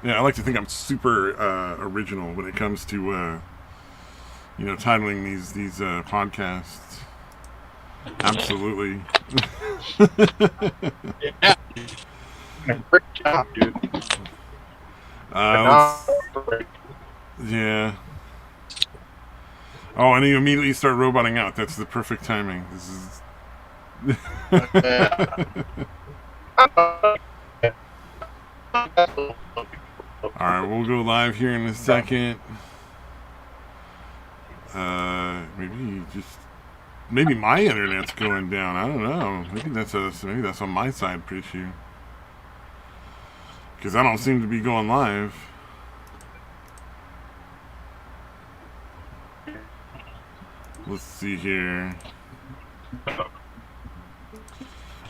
Yeah, I like to think I'm super original when it comes to titling these podcasts. Absolutely. Yeah, great job, dude. Let's. Yeah. Oh, and you immediately start roboting out. That's the perfect timing. This is. Alright, we'll go live here in a second. Maybe my internet's going down. I don't know. Maybe that's on my side issue. Because I don't seem to be going live. Let's see here.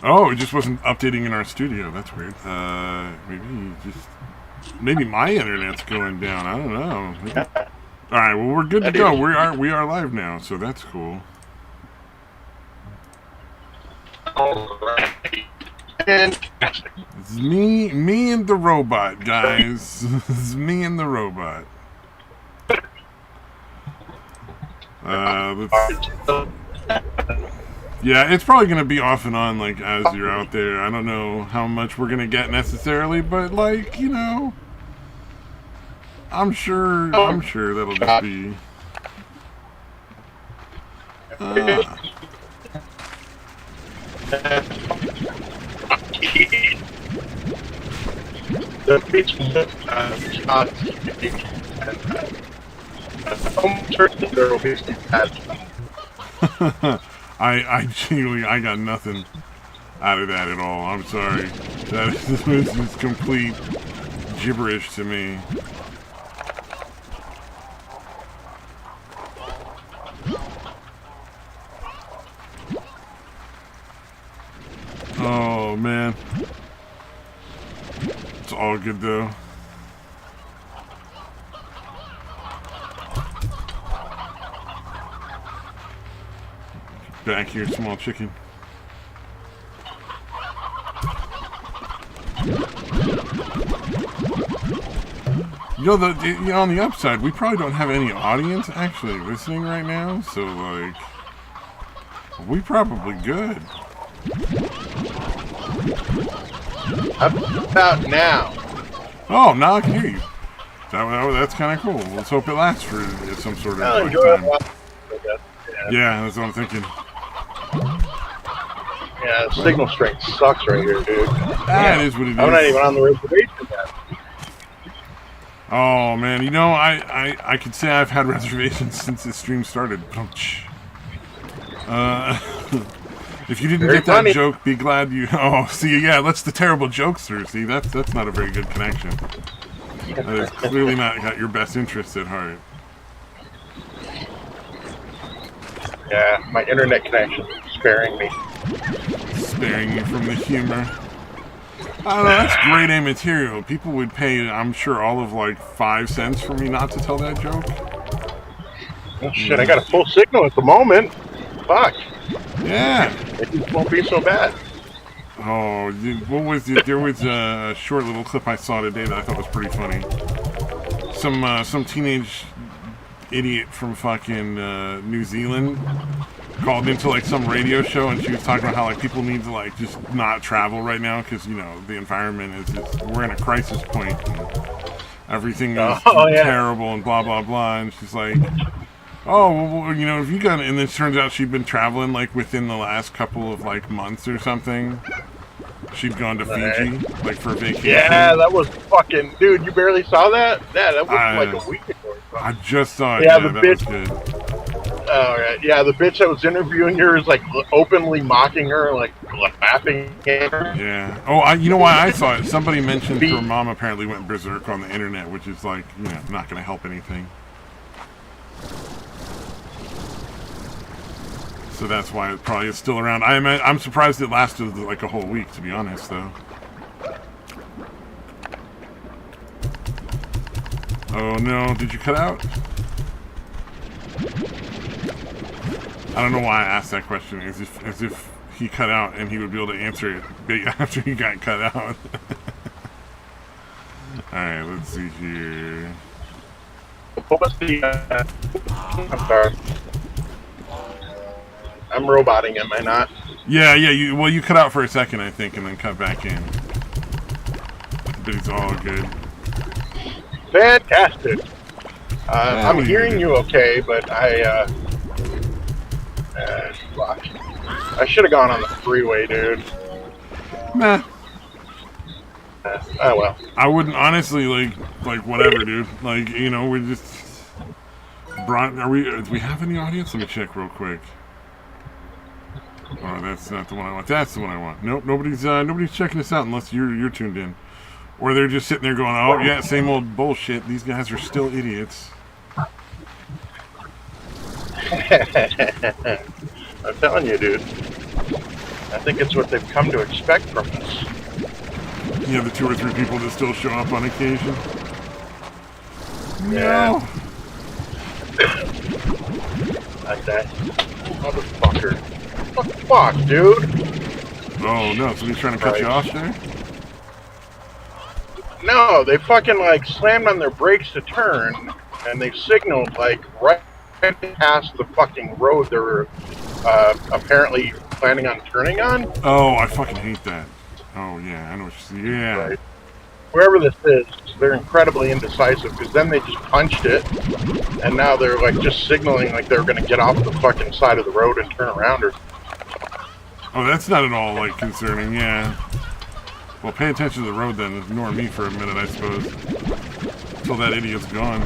Oh, it just wasn't updating in our studio. That's weird. Maybe my internet's going down. I don't know. All right. Well, we're good to go. We are live now, so that's cool. It's me and the robot, guys. It's me and the robot. Yeah, it's probably gonna be off and on like as you're out there. I don't know how much we're gonna get necessarily, but like I'm sure that'll just be. I genuinely I got nothing out of that at all. I'm sorry. This was complete gibberish to me. Oh man. It's all good though. Back here, small chicken. On the upside, we probably don't have any audience actually listening right now, so like, we probably good. About now. Oh, now I can hear you. That's kind of cool. Let's hope it lasts for some sort of time. Yeah, that's what I'm thinking. Yeah, signal strength sucks right here, dude. That is what it is. I'm not even on the reservation yet. Oh man, I could say I've had reservations since this stream started. If you didn't get that joke, be glad you. Oh, see, yeah, that's the terrible jokester. See, that's not a very good connection. That is clearly not got your best interests at heart. Yeah, my internet connection sparing me. Sparing you from the humor. I don't know, that's grade A material. People would pay, I'm sure, all of like 5 cents for me not to tell that joke. Oh shit, I got a full signal at the moment. Fuck. Yeah. It won't be so bad. Oh, what was it? There was a short little clip I saw today that I thought was pretty funny. Some teenage idiot from fucking New Zealand called into like some radio show, and she was talking about how like people need to like just not travel right now because the environment is just, we're in a crisis point and everything is terrible and blah blah blah, and she's like, oh well, if you got, and then it turns out she'd been traveling like within the last couple of like months or something. She'd gone to Fiji like for a vacation. Yeah, that was fucking, dude. You barely saw that? Yeah, that was like a week ago. I just saw it. Yeah, that bitch. Was good. Oh, right. Yeah, the bitch that was interviewing her is like openly mocking her, like laughing at her. Yeah. Oh, you know why I saw it? Somebody mentioned her mom apparently went berserk on the internet, which is like, not going to help anything. So that's why it probably is still around. I'm surprised it lasted like a whole week, to be honest, though. Oh no, did you cut out? I don't know why I asked that question, as if he cut out and he would be able to answer it after he got cut out. Alright, let's see here. What was the? I'm sorry. I'm roboting, am I not? Yeah, you cut out for a second, I think, and then cut back in. But it's all good. Fantastic. I'm hearing you okay, but fuck. I should have gone on the freeway, dude. Nah. Oh well. I wouldn't, honestly, like whatever, dude. Like, you know, we're just... do we have any audience? Let me check real quick. Oh, that's not the one I want. That's the one I want. Nope, nobody's checking us out unless you're tuned in. Or they're just sitting there going, oh, yeah, same old bullshit. These guys are still idiots. I'm telling you, dude. I think it's what they've come to expect from us. Yeah, the 2 or 3 people that still show up on occasion. Yeah. No. Like that. Motherfucker. What the fuck, dude? Oh, no. Somebody's trying to cut you off there? No, they fucking, like, slammed on their brakes to turn, and they signaled, like, right past the fucking road they were apparently planning on turning on. Oh, I fucking hate that. Oh, yeah. I know what you're saying. Yeah. Right. Wherever this is, they're incredibly indecisive, because then they just punched it, and now they're, like, just signaling like they're going to get off the fucking side of the road and turn around or... Oh, that's not at all, like, concerning, yeah. Well, pay attention to the road then. Ignore me for a minute, I suppose. Until that idiot's gone.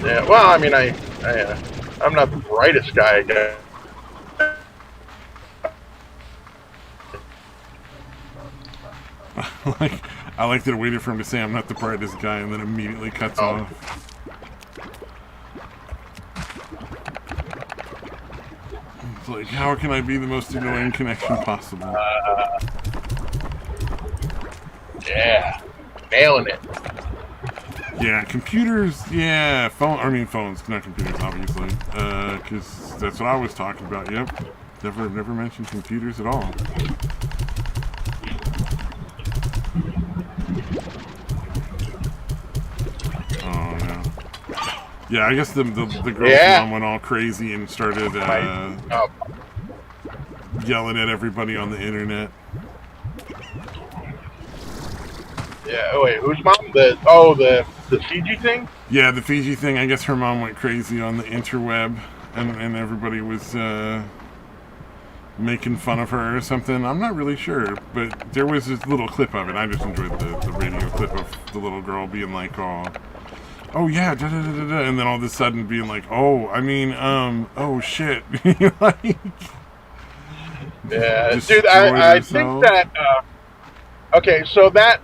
Yeah, well, I mean, I'm not the brightest guy, I guess. I like that I waited for him to say I'm not the brightest guy and then immediately cuts off. It's like, how can I be the most annoying connection possible? Yeah, nailing it. Yeah, computers, yeah, phones, not computers, obviously. Because that's what I was talking about, yep. Never mentioned computers at all. Oh, no. Yeah, I guess the girl's mom went all crazy and started yelling at everybody on the internet. Yeah, oh wait, whose mom? The Fiji thing? Yeah, the Fiji thing. I guess her mom went crazy on the interweb, and everybody was making fun of her or something. I'm not really sure, but there was this little clip of it. I just enjoyed the radio clip of the little girl being like, oh yeah, da da da da da, and then all of a sudden being like, oh, I mean, oh shit, like, yeah, dude, I think that. Okay, so that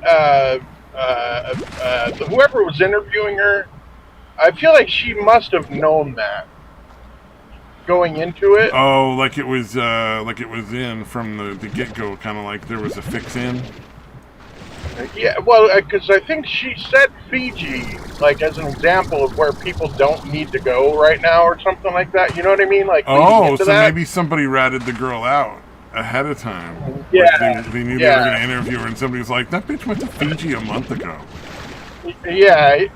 whoever was interviewing her, I feel like she must have known that going into it. Oh, like it was in from the get-go, kind of like there was a fix in. Yeah, well, because I think she said Fiji, like as an example of where people don't need to go right now, or something like that. You know what I mean? Like, oh, so maybe somebody ratted the girl out ahead of time. Yeah, like they knew they were going to interview her, and somebody was like, "That bitch went to Fiji a month ago." Yeah,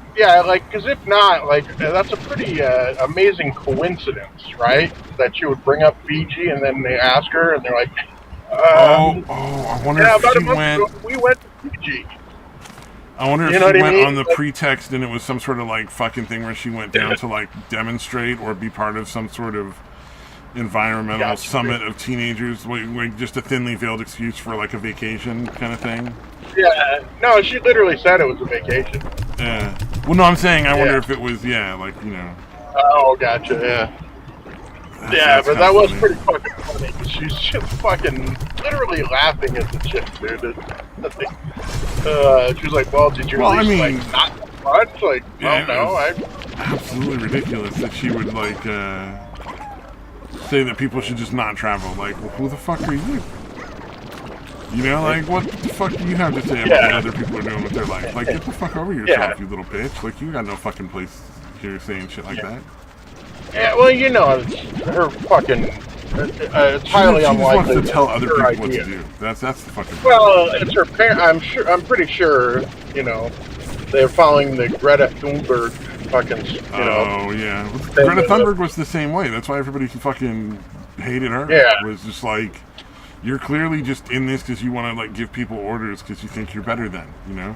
like, because if not, like, that's a pretty amazing coincidence, right? That you would bring up Fiji, and then they ask her, and they're like, I wonder if she went. Ago, we went to Fiji. I wonder if she went on the pretext, and it was some sort of like fucking thing where she went down to like demonstrate or be part of some sort of environmental summit of teenagers, like just a thinly veiled excuse for like a vacation kind of thing. Yeah, no, she literally said it was a vacation. Yeah. Well, no, I'm saying I wonder if it was, like, you know. Oh, gotcha, yeah. That's but that was pretty fucking funny, because she's just fucking literally laughing at the chick, dude. She was like, well, did you at least, like, not much? Like, well, no, absolutely ridiculous that she would, like, say that people should just not travel. Like, well, who the fuck are you? You know, like, what the fuck do you have to say about what other people are doing with their life? Like, get the fuck over yourself, you little bitch. Like, you got no fucking place here saying shit like that. Yeah, well, you know, her fucking It's highly She just wants unlikely. to tell other Her people what to idea. do. That's the fucking problem. Well, it's her parent. I'm pretty sure. They're following the Greta Thunberg fucking. Oh yeah, thing Greta with Thunberg was the same way. That's why everybody fucking hated her. Yeah. Was just like, you're clearly just in this because you want to like give people orders because you think you're better than, you know.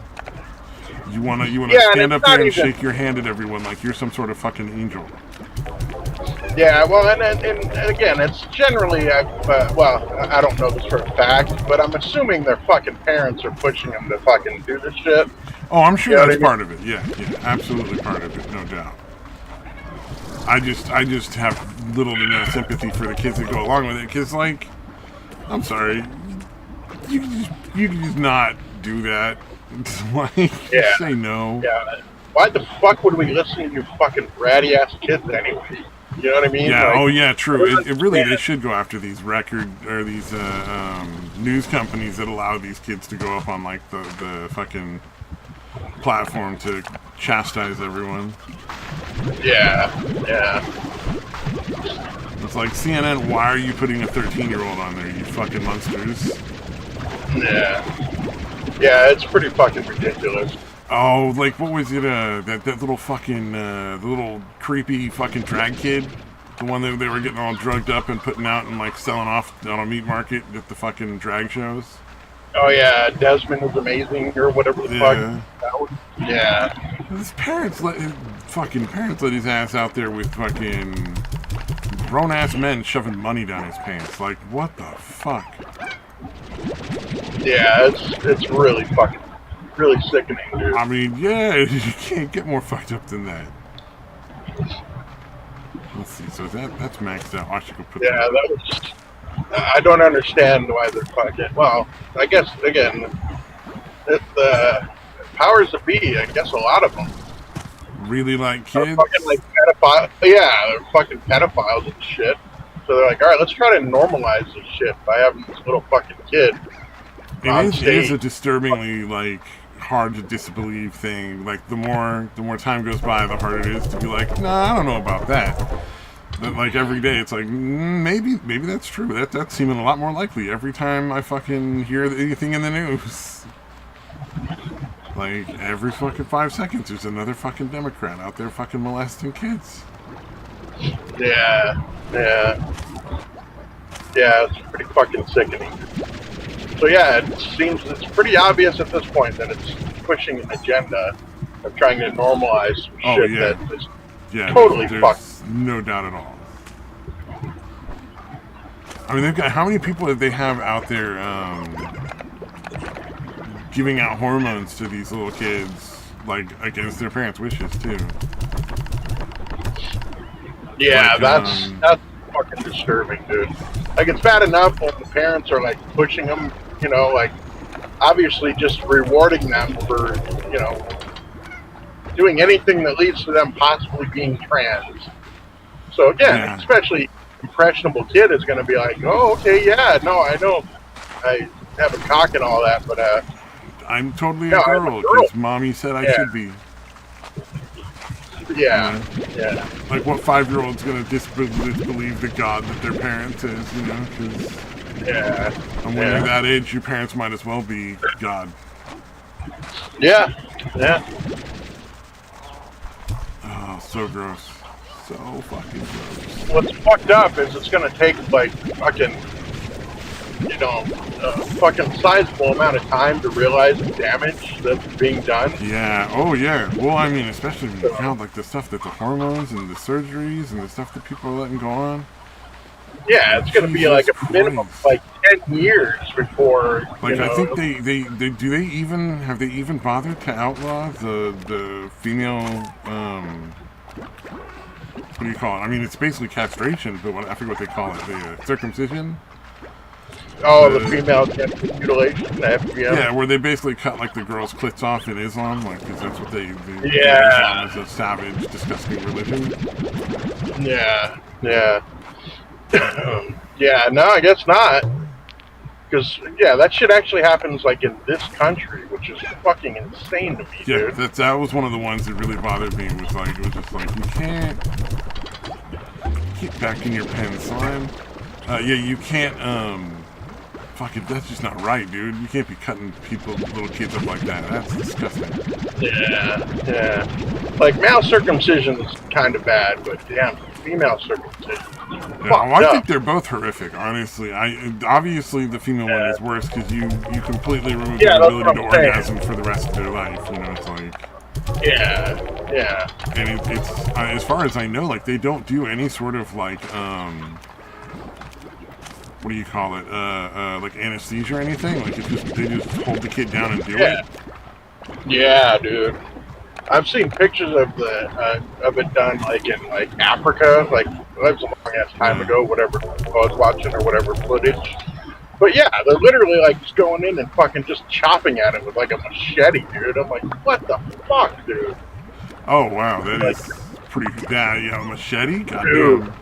You wanna Yeah, stand and up it's there not and even- shake your hand at everyone like you're some sort of fucking angel. Yeah, well, and again, it's generally, well, I don't know this for a fact, but I'm assuming their fucking parents are pushing them to fucking do this shit. Oh, I'm sure You know that's what I part of it. Yeah, absolutely part of it, no doubt. I just have little to no sympathy for the kids that go along with it, because, like, I'm sorry, you can just not do that. Like, Yeah. say no. Yeah. Why the fuck would we listen to you fucking bratty ass kids anyway? You know what I mean? Yeah. Like, Oh, yeah. True. It really, yeah. they should go after these these news companies that allow these kids to go up on like the fucking platform to chastise everyone. Yeah. It's like, CNN, why are you putting a 13-year-old on there? You fucking monsters. Yeah, it's pretty fucking ridiculous. Oh, like what was it? That little fucking the little creepy fucking drag kid. The one that they were getting all drugged up and putting out and like selling off on a meat market at the fucking drag shows. Oh yeah, Desmond is amazing or whatever the Yeah. fuck. That was, yeah. His parents let his ass out there with fucking grown ass men shoving money down his pants. Like, what the fuck? Yeah, it's really fucking really sickening, dude. I mean, yeah, you can't get more fucked up than that. Let's see. So that's maxed out. I should go put Yeah, that was. I don't understand why they're fucking. Well, I guess again, the powers that be. I guess a lot of them really like are kids. fucking like pedophiles. Yeah, they're fucking pedophiles and shit. So they're like, all right, let's try to normalize this shit by having this little fucking kid on It stage. is a disturbingly like hard to disbelieve thing. Like the more time goes by, the harder it is to be like, nah, I don't know about that. But like every day, it's like maybe that's true. That's seeming a lot more likely every time I fucking hear anything in the news. Like every fucking 5 seconds, there's another fucking Democrat out there fucking molesting kids. Yeah, it's pretty fucking sickening. So yeah, it seems it's pretty obvious at this point that it's pushing an agenda of trying to normalize some Oh, shit yeah. that is Yeah, totally there's fucked. no doubt at all. I mean, they've got how many people that they have out there giving out hormones to these little kids, like against their parents' wishes too. Yeah, Like, that's fucking disturbing, dude. Like it's bad enough when the parents are like pushing them, like obviously just rewarding them for, doing anything that leads to them possibly being trans. So again, Yeah. especially impressionable kid is going to be like, oh, okay, yeah, no, I know, I have a cock and all that, but I'm totally No, a I'm a girl girl. because mommy said I Yeah. should be. yeah. Like what 5-year-old's gonna disbelieve the God that their parent is, Because Yeah. and when you're that age, your parents might as well be God. Yeah. Oh, so gross. So fucking gross. What's fucked up is it's going to take like fucking, a fucking sizable amount of time to realize the damage that's being done. Yeah. Oh, yeah. Well, I mean, especially when you count like the stuff that the hormones and the surgeries and the stuff that people are letting go on. Yeah, it's going to be Jesus like a minimum of like 10 years before. Like I think they have they even bothered to outlaw the female what do you call it? I mean, it's basically castration, but I forget what they call it. The circumcision. Oh, the female genital mutilation, the FGM. Yeah, where they basically cut like the girls' clits off in Islam, like because that's what they Yeah. Islam is a savage, disgusting religion. Yeah. Yeah, no, I guess not. Because, that shit actually happens, like, in this country, which is fucking insane to me, Yeah, dude. that was one of the ones that really bothered me. Was like, it was just like, you can't keep back in your pen, son. Yeah, you can't. Fuck it, that's just not right, dude. You can't be cutting little kids up like that. That's disgusting. Yeah. Like male circumcision is kind of bad, but damn, female circumcision. Yeah, I think they're both horrific, honestly. Obviously the female one is worse because you completely remove their ability to orgasm for the rest of their life. You know, it's like. Yeah. And it's as far as I know, like they don't do any sort of like what do you call it? Like anesthesia or anything. Like they just hold the kid down and do it. Yeah, dude. I've seen pictures of it done like in like Africa, like that was a long ass time ago, whatever I was watching or whatever footage. But yeah, they're literally like just going in and fucking just chopping at it with like a machete, dude. I'm like, what the fuck, dude? Oh wow, that like, is pretty. Yeah, machete, goddamn.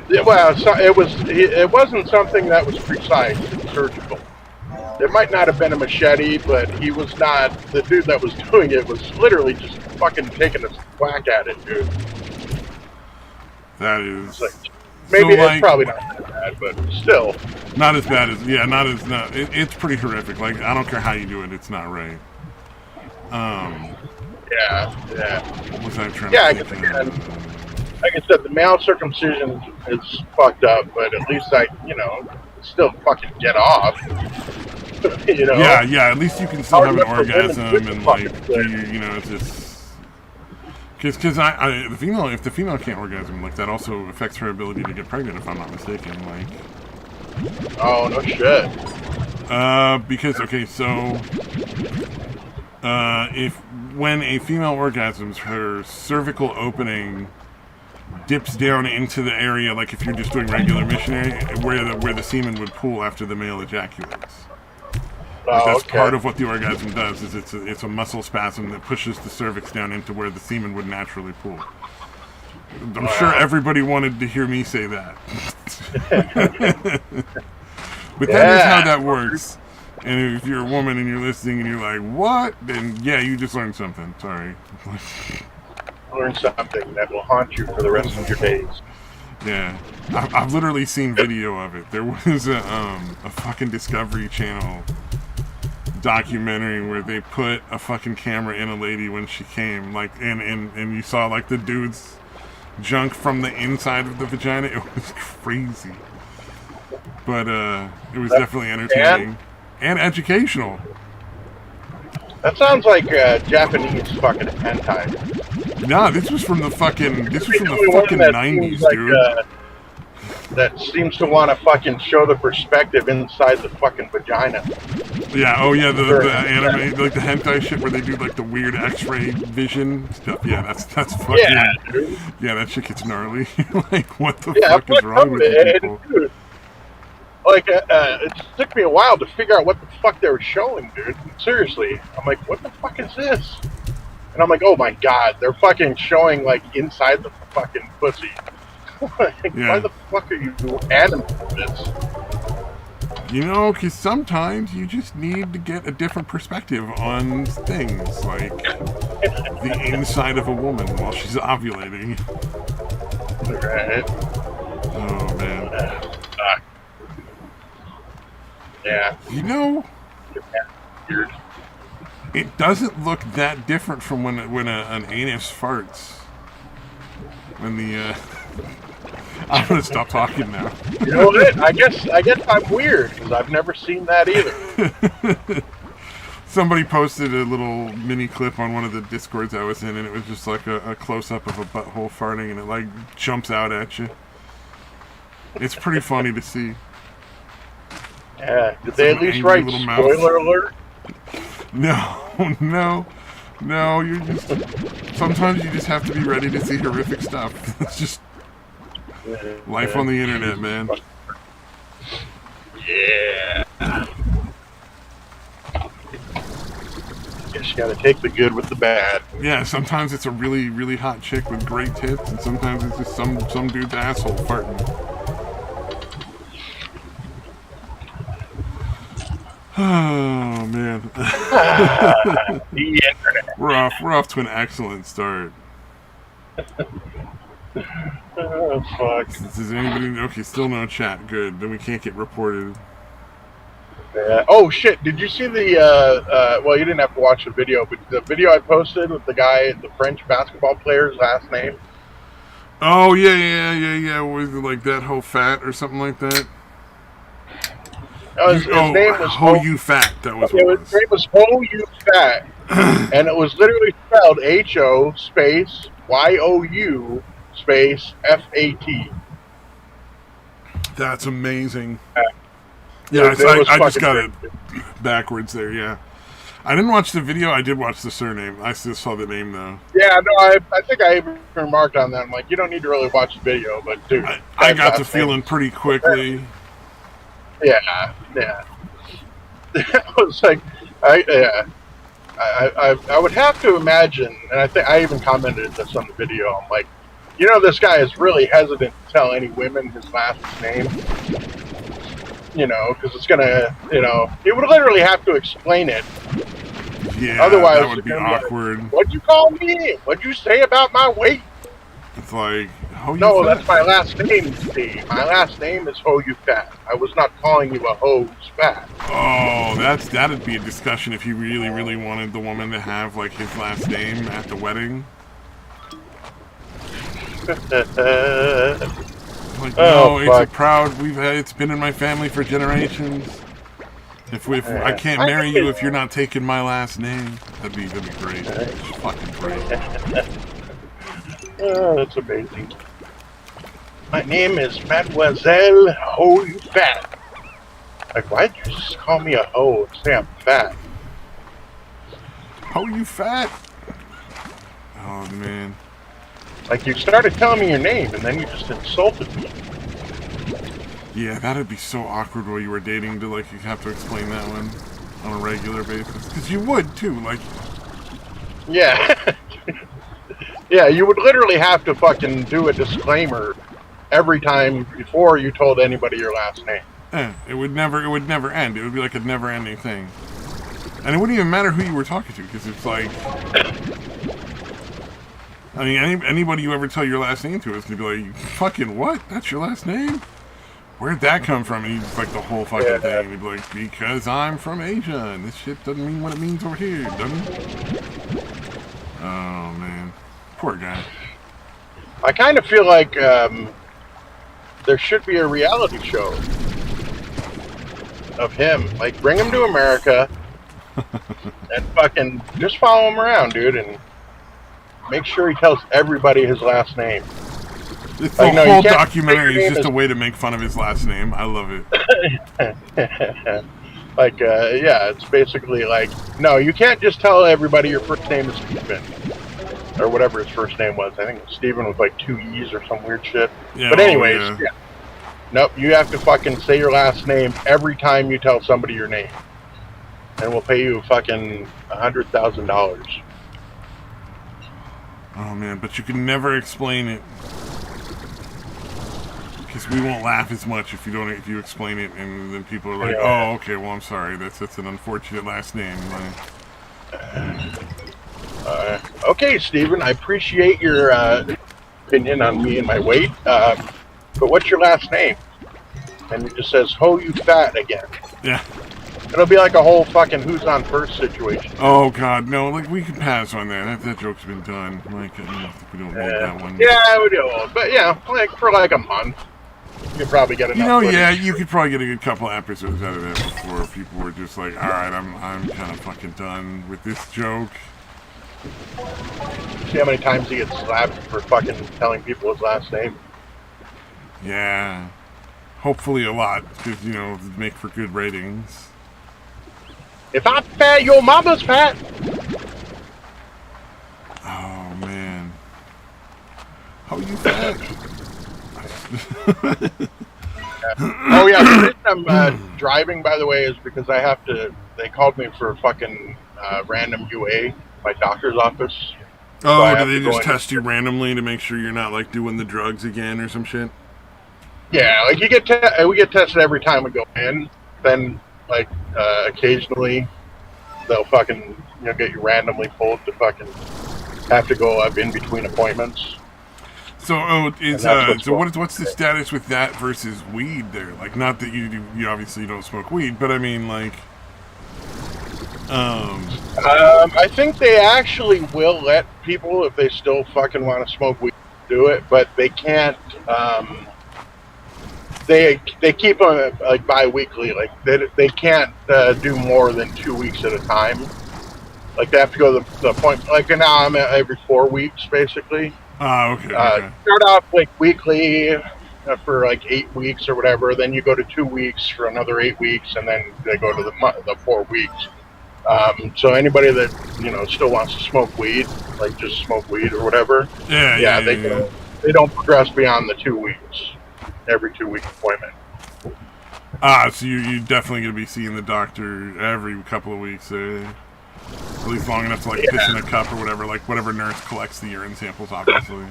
Yeah, well, so it wasn't something that was precise and surgical. It might not have been a machete, but he was not, the dude that was doing it was literally just fucking taking a whack at it, dude. That is... Like, maybe it's probably not that bad, but still. Not as bad as, it's pretty horrific. Like, I don't care how you do it, it's not right. Yeah. What was I trying to think? Like I said, the male circumcision is fucked up, but at least still fucking get off. You know? Yeah, at least you can still have an orgasm and like, it's just... Because if the female can't orgasm, like that also affects her ability to get pregnant, if I'm not mistaken, like... Oh, no shit. Because, okay, so... when a female orgasms, her cervical opening dips down into the area, like if you're just doing regular missionary, where the semen would pool after the male ejaculates. Like that's part of what the orgasm does. Is it's a muscle spasm that pushes the cervix down into where the semen would naturally pool. I'm sure everybody wanted to hear me say that, but that is how that works. And if you're a woman and you're listening and you're like, what? Then yeah, you just learned something. Sorry. Learn something that will haunt you for the rest of your days. Yeah, I've literally seen video of it. There was a fucking Discovery Channel documentary where they put a fucking camera in a lady when she came, like, and you saw like the dude's junk from the inside of the vagina. It was crazy, but it was definitely entertaining and educational. That sounds like Japanese fucking hentai. Nah, this was from the fucking 90s, dude. That seems to want to fucking show the perspective inside the fucking vagina. Yeah, oh yeah, the anime, like the hentai shit where they do like the weird X-ray vision stuff. Yeah, that's fucking... Yeah, dude. Yeah, that shit gets gnarly. Like, what the fuck is wrong with these people? Dude. Like, it took me a while to figure out what the fuck they were showing, dude. Seriously. I'm like, what the fuck is this? And I'm like, oh my god, they're fucking showing, like, inside the fucking pussy. Like, why the fuck are you animating this? You know, because sometimes you just need to get a different perspective on things, like the inside of a woman while she's ovulating. Right. Oh, man. Yeah. You know, it doesn't look that different from when an anus farts. When the I'm gonna stop talking now. You know what? I guess I'm weird because I've never seen that either. Somebody posted a little mini clip on one of the Discords I was in, and it was just like a close up of a butthole farting, and it like jumps out at you. It's pretty funny to see. Yeah. Did they at least write spoiler alert? No. You just sometimes you just have to be ready to see horrific stuff. It's just life on the internet, man. Yeah. Guess you gotta take the good with the bad. Yeah, sometimes it's a really, really hot chick with great tits, and sometimes it's just some dude's asshole farting. Oh man. The internet. We're off to an excellent start. Oh, fuck. Does anybody? Okay, still no chat. Good. Then we can't get reported. Oh shit! Did you see the? Well, you didn't have to watch the video, but the video I posted with the guy, the French basketball player's last name. Oh yeah. Was it like that whole fat or something like that? His name was Ho Fat. That was what it was. His name was Ho You Fat, and it was literally spelled HO space YOU space FAT. That's amazing. Yeah, I just got it backwards there. Yeah, I didn't watch the video. I did watch the surname. I just saw the name though. Yeah, no, I think I even remarked on that. I'm like, you don't need to really watch the video, but dude, I got the feeling pretty quickly. Yeah. I was like, I would have to imagine, and I think I even commented this on the video. I'm like, this guy is really hesitant to tell any women his last name. Because it's gonna, he would literally have to explain it. Yeah, otherwise that would be awkward. Like, what'd you call me? What'd you say about my weight? It's like, no, that's my last name, Steve. My last name is Ho You Fat. I was not calling you a hoe who's fat. Oh, that'd be a discussion if he really, really wanted the woman to have like his last name at the wedding. Like, no, it's a proud. It's been in my family for generations. If I can't marry you if you're not taking my last name, that'd be great. Fucking great. Oh, that's amazing. My name is Mademoiselle Ho You Fat. Like, why'd you just call me a hoe and say I'm fat? Ho You Fat? Oh man. Like, you started telling me your name, and then you just insulted me. Yeah, that'd be so awkward while you were dating to, like, you have to explain that one on a regular basis. Because you would, too, like... Yeah. Yeah, you would literally have to fucking do a disclaimer every time before you told anybody your last name. It would never end. It would be like a never-ending thing. And it wouldn't even matter who you were talking to, because it's like... I mean, anybody you ever tell your last name to is going to be like, fucking what? That's your last name? Where'd that come from? And he'd like the whole fucking thing. And he'd be like, because I'm from Asia, and this shit doesn't mean what it means over here, doesn't it? Oh, man. Poor guy. I kind of feel like there should be a reality show of him. Like, bring him to America and fucking just follow him around, dude, and make sure he tells everybody his last name. It's the whole documentary is just a way to make fun of his last name. I love it. Like, yeah, it's basically like, no, you can't just tell everybody your first name is Stephen. Or whatever his first name was. I think it was Stephen with like 2 E's or some weird shit. Yeah, but anyways, yeah. Nope, you have to fucking say your last name every time you tell somebody your name. And we'll pay you fucking $100,000. Oh man, but you can never explain it. Because we won't laugh as much if you explain it, and then people are like, yeah. Oh, okay, well, I'm sorry. That's an unfortunate last name. Okay, Stephen, I appreciate your opinion on me and my weight, but what's your last name? And it just says, Ho You Fat again. Yeah. It'll be like a whole fucking who's on first situation. Oh, God, no, like, we can pass on that. That joke's been done. Like, we don't need that one. Yeah, we do. But, yeah, like, for like a month. You could probably get enough footage. Yeah, you could probably get a good couple episodes out of that before people were just like, alright, I'm kind of fucking done with this joke. See how many times he gets slapped for fucking telling people his last name? Yeah. Hopefully a lot, because, make for good ratings. If I'm fat, your mama's fat! Oh, man. How are you fat? Oh yeah, the reason I'm driving, by the way, is because they called me for fucking random UA, my doctor's office. Oh, do they just test you randomly to make sure you're not like doing the drugs again or some shit? Yeah, like we get tested every time we go in. Then like occasionally they'll fucking get you randomly pulled to fucking have to go up in between appointments. So, and that's what's the status with that versus weed there? Like, not that you obviously don't smoke weed, but I mean, like, I think they actually will let people, if they still fucking want to smoke weed, do it, but they can't. They keep them like bi-weekly. Like they can't do more than 2 weeks at a time. Like they have to go to the point. Like now, I'm at every 4 weeks basically. okay. Start off like weekly for like 8 weeks or whatever. Then you go to 2 weeks for another 8 weeks, and then they go to the 4 weeks. So anybody that still wants to smoke weed, like just smoke weed or whatever, they don't progress beyond the 2 weeks. Every 2 week appointment. So you're definitely gonna be seeing the doctor every couple of weeks, at least long enough to like piss in a cup or whatever, like whatever nurse collects the urine samples, obviously.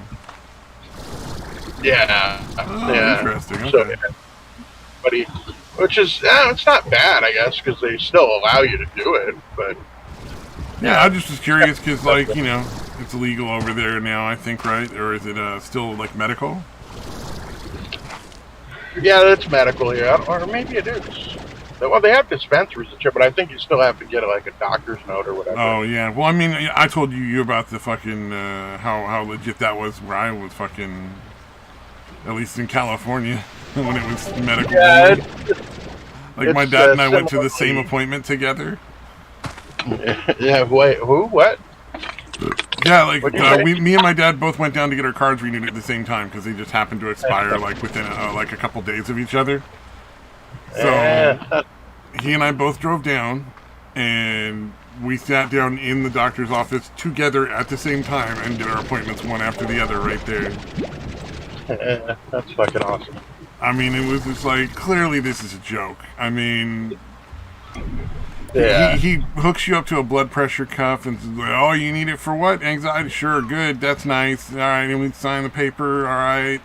Yeah. Interesting. Okay. So, which is it's not bad, I guess, because they still allow you to do it. But I just was curious because, like, it's illegal over there now, I think, right? Or is it still like medical? Yeah, that's medical here, or maybe it is. Well, they have dispensaries and shit, but I think you still have to get like a doctor's note or whatever. Oh yeah. Well, I mean, I told you about the fucking how legit that was where I was fucking, at least in California, when it was medical. Yeah, like my dad and I went to the same appointment together. Yeah. Wait. Who? What? Yeah, like me and my dad both went down to get our cards renewed at the same time because they just happened to expire like within like a couple days of each other. So he and I both drove down, and we sat down in the doctor's office together at the same time and did our appointments one after the other right there. That's fucking awesome. I mean, it was just like, clearly this is a joke. I mean, he hooks you up to a blood pressure cuff and says, oh, you need it for what? Anxiety? Sure, good, that's nice. All right, and we sign the paper. All right,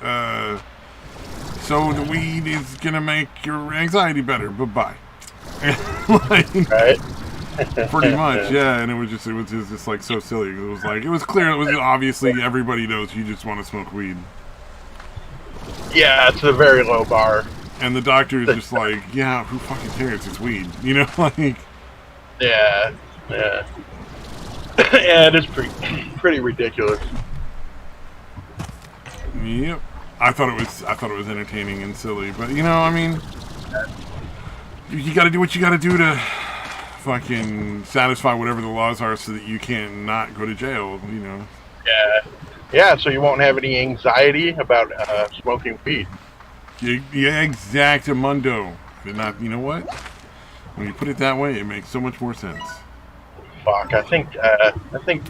so the weed is gonna make your anxiety better. Bye-bye. Like, right. Pretty much, yeah. And it was just like so silly. It was clear. It was obviously everybody knows you just want to smoke weed. Yeah, it's a very low bar. And the doctor is just like, yeah, who fucking cares? It's weed, like. Yeah. Yeah, it is pretty ridiculous. Yep. I thought it was entertaining and silly, but I mean, you got to do what you got to do to fucking satisfy whatever the laws are, so that you can not go to jail. Yeah. So you won't have any anxiety about smoking weed. Yeah, exactamundo. Not, you know what? When you put it that way, it makes so much more sense. Fuck, I think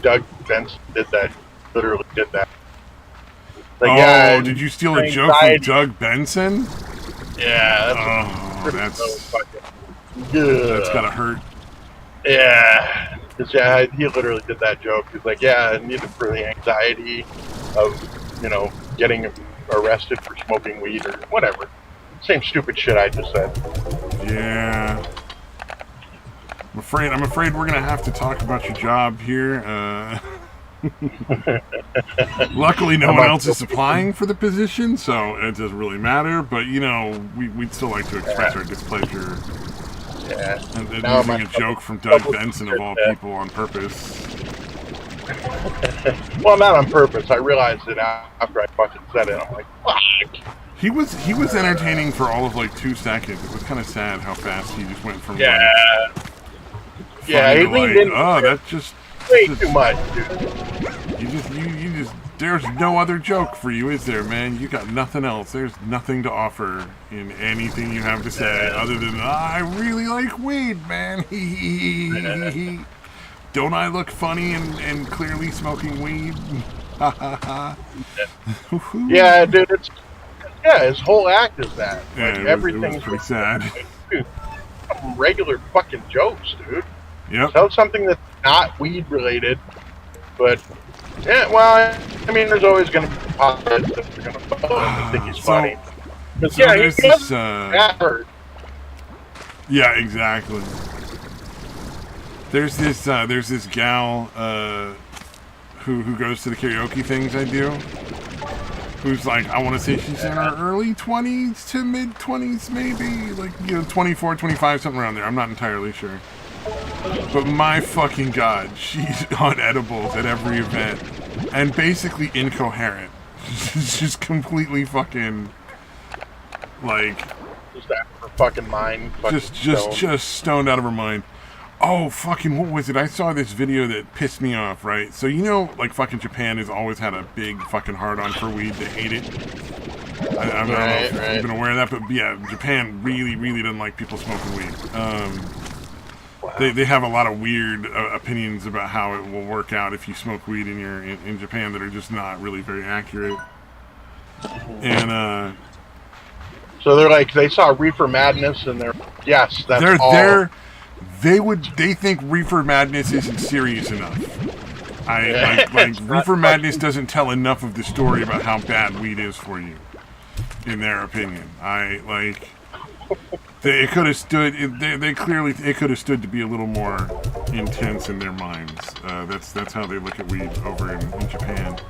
Doug Benson did that. Literally did that. Like, did you steal a joke from Doug Benson? Yeah, that's good. That's gotta hurt. Yeah, because he literally did that joke. He's like, I need it for the anxiety of getting arrested for smoking weed or whatever. Same stupid shit I just said. Yeah. I'm afraid we're gonna have to talk about your job here. Luckily, no one else is applying for the position, so it doesn't really matter. But we'd still like to express our displeasure. Yeah. And using a joke from Doug Benson of all people on purpose. Well, not on purpose. I realized it after I fucking said it. I'm like, fuck. He was entertaining for all of like 2 seconds. It was kind of sad how fast he just went from he leaned in. Oh, that's just way too much, dude. You just there's no other joke for you, is there, man? You got nothing else. There's nothing to offer in anything you have to say other than I really like weed, man. Don't I look funny and clearly smoking weed? Yeah, dude, his whole act is that. Yeah, everything's it was pretty sad. Dude, regular fucking jokes, dude. Yep. Tell something that's not weed related, but I mean, there's always going to be pockets that are going to follow him and think he's funny. But there's this, yeah, exactly. There's this gal who goes to the karaoke things I do, who's like, I want to say she's in her early 20s to mid 20s, maybe, like, 24, 25, something around there. I'm not entirely sure. But my fucking God, she's on edibles at every event and basically incoherent. She's just completely fucking, like, just out of her fucking mind. Just stoned out of her mind. Oh, fucking, what was it? I saw this video that pissed me off, right? So, like, fucking Japan has always had a big fucking hard-on for weed. They hate it. I don't know if you've been aware of that, but yeah, Japan really, really doesn't like people smoking weed. Wow. They have a lot of weird opinions about how it will work out if you smoke weed in Japan that are just not really very accurate. And, so they're like, they saw Reefer Madness and yes, that's all. They think Reefer Madness isn't serious enough. Reefer Madness doesn't tell enough of the story about how bad weed is for you, in their opinion. It could have stood. It could have stood to be a little more intense in their minds. That's how they look at weed over in Japan.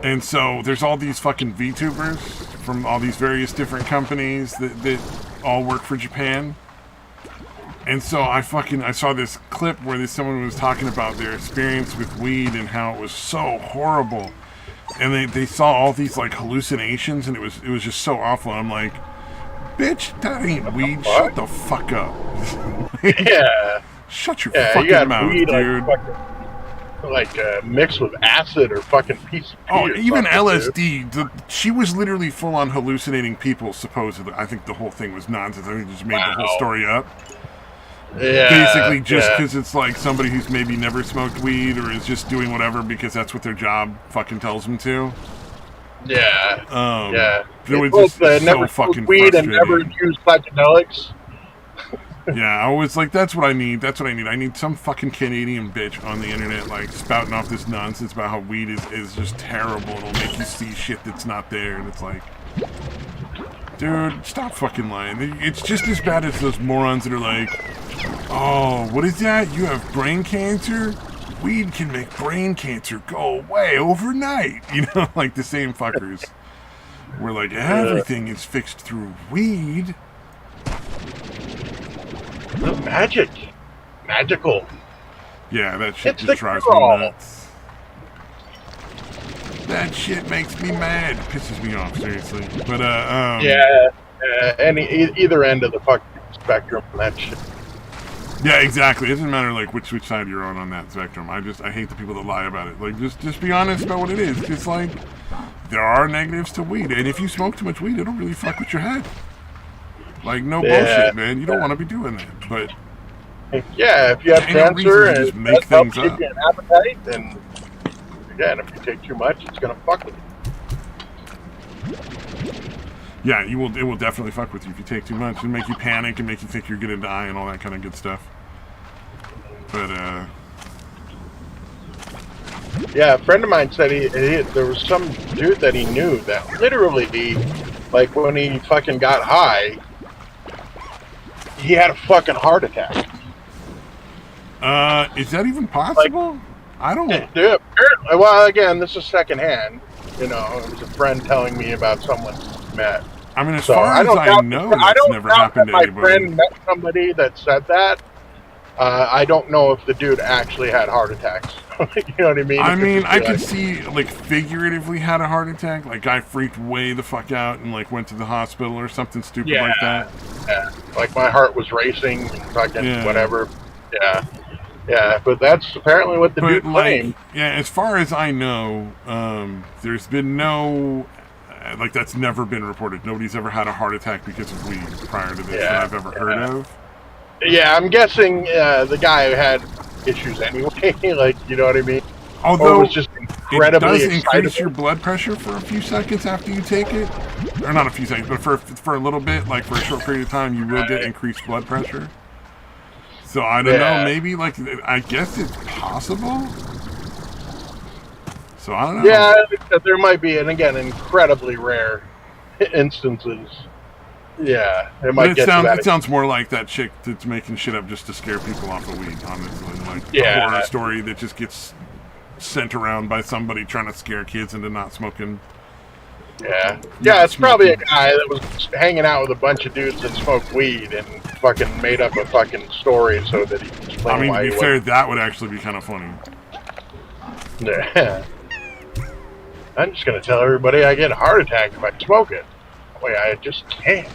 And so there's all these fucking VTubers from all these various different companies that all work for Japan. And so I saw this clip where someone was talking about their experience with weed and how it was so horrible. And they saw all these like hallucinations and it was just so awful. I'm like, bitch, that ain't weed. Shut the fuck up. Yeah. Shut your fucking mouth, weed, dude. Like mixed with acid or fucking piece of pee. Oh, even LSD. She was literally full on hallucinating people, supposedly. I think the whole thing was nonsense. I think they just made the whole story up. Yeah, basically just because it's like somebody who's maybe never smoked weed or is just doing whatever because that's what their job fucking tells them to. Yeah. Yeah. It was just so never fucking weed and never used psychedelics. Yeah, I was like, that's what I need. That's what I need. I need some fucking Canadian bitch on the internet, like, spouting off this nonsense about how weed is just terrible. It'll make you see shit that's not there. And it's like, dude, stop fucking lying. It's just as bad as those morons that are like, oh, what is that? You have brain cancer? Weed can make brain cancer go away overnight. Like the same fuckers. We're like, everything is fixed through weed. The magical. Yeah, that shit it's just drives me nuts. That shit makes me mad. Pisses me off, seriously. But either end of the fucking spectrum, that shit. Yeah, exactly. It doesn't matter like which side you're on that spectrum. I hate the people that lie about it. Like just be honest about what it is. It's like there are negatives to weed, and if you smoke too much weed, it'll really fuck with your head. Like no bullshit, man. You don't want to be doing that. But yeah, if you have cancer and just make things up. An appetite, then again, if you take too much, it's gonna fuck with you. Yeah, it will definitely fuck with you if you take too much. It'll make you panic and make you think you're gonna die and all that kind of good stuff. But yeah, a friend of mine said there was some dude that he knew that literally, like when he fucking got high, he had a fucking heart attack. Is that even possible? Like, I don't. Dude, apparently, well, again, this is secondhand. It was a friend telling me about someone he met. I mean, as far as I know, that's never happened to anybody. My friend met somebody that said that. I don't know if the dude actually had heart attacks. You know what I mean? I mean, I could see, like, figuratively had a heart attack. Like, guy freaked way the fuck out and, like, went to the hospital or something stupid like that. Yeah. Like, my heart was racing and fucking whatever. Yeah. Yeah, but that's apparently what the dude claimed. Yeah, as far as I know, there's been no... Like, that's never been reported. Nobody's ever had a heart attack because of weed prior to this that I've ever heard of. Yeah, I'm guessing the guy had issues anyway. Like, you know what I mean? Although was just incredibly it does increase your blood pressure for a few seconds after you take it. Or not a few seconds, but for a little bit, like for a short period of time, you will get increased blood pressure. So I don't know, maybe, like, I guess it's possible. So I don't know. Yeah, there might be, and again, incredibly rare instances. Yeah, it might it sounds more like that chick that's making shit up just to scare people off of weed, honestly. Like a horror story that just gets sent around by somebody trying to scare kids into not smoking. Yeah. Not Yeah, it's probably a smoking. guy that was hanging out with a bunch of dudes that smoked weed and fucking made up a fucking story so that he could I explain mean, to why be he fair, wasn't. that would actually be kind of funny. Yeah. I'm just gonna tell everybody I get a heart attack if I smoke it. Wait, I just can't.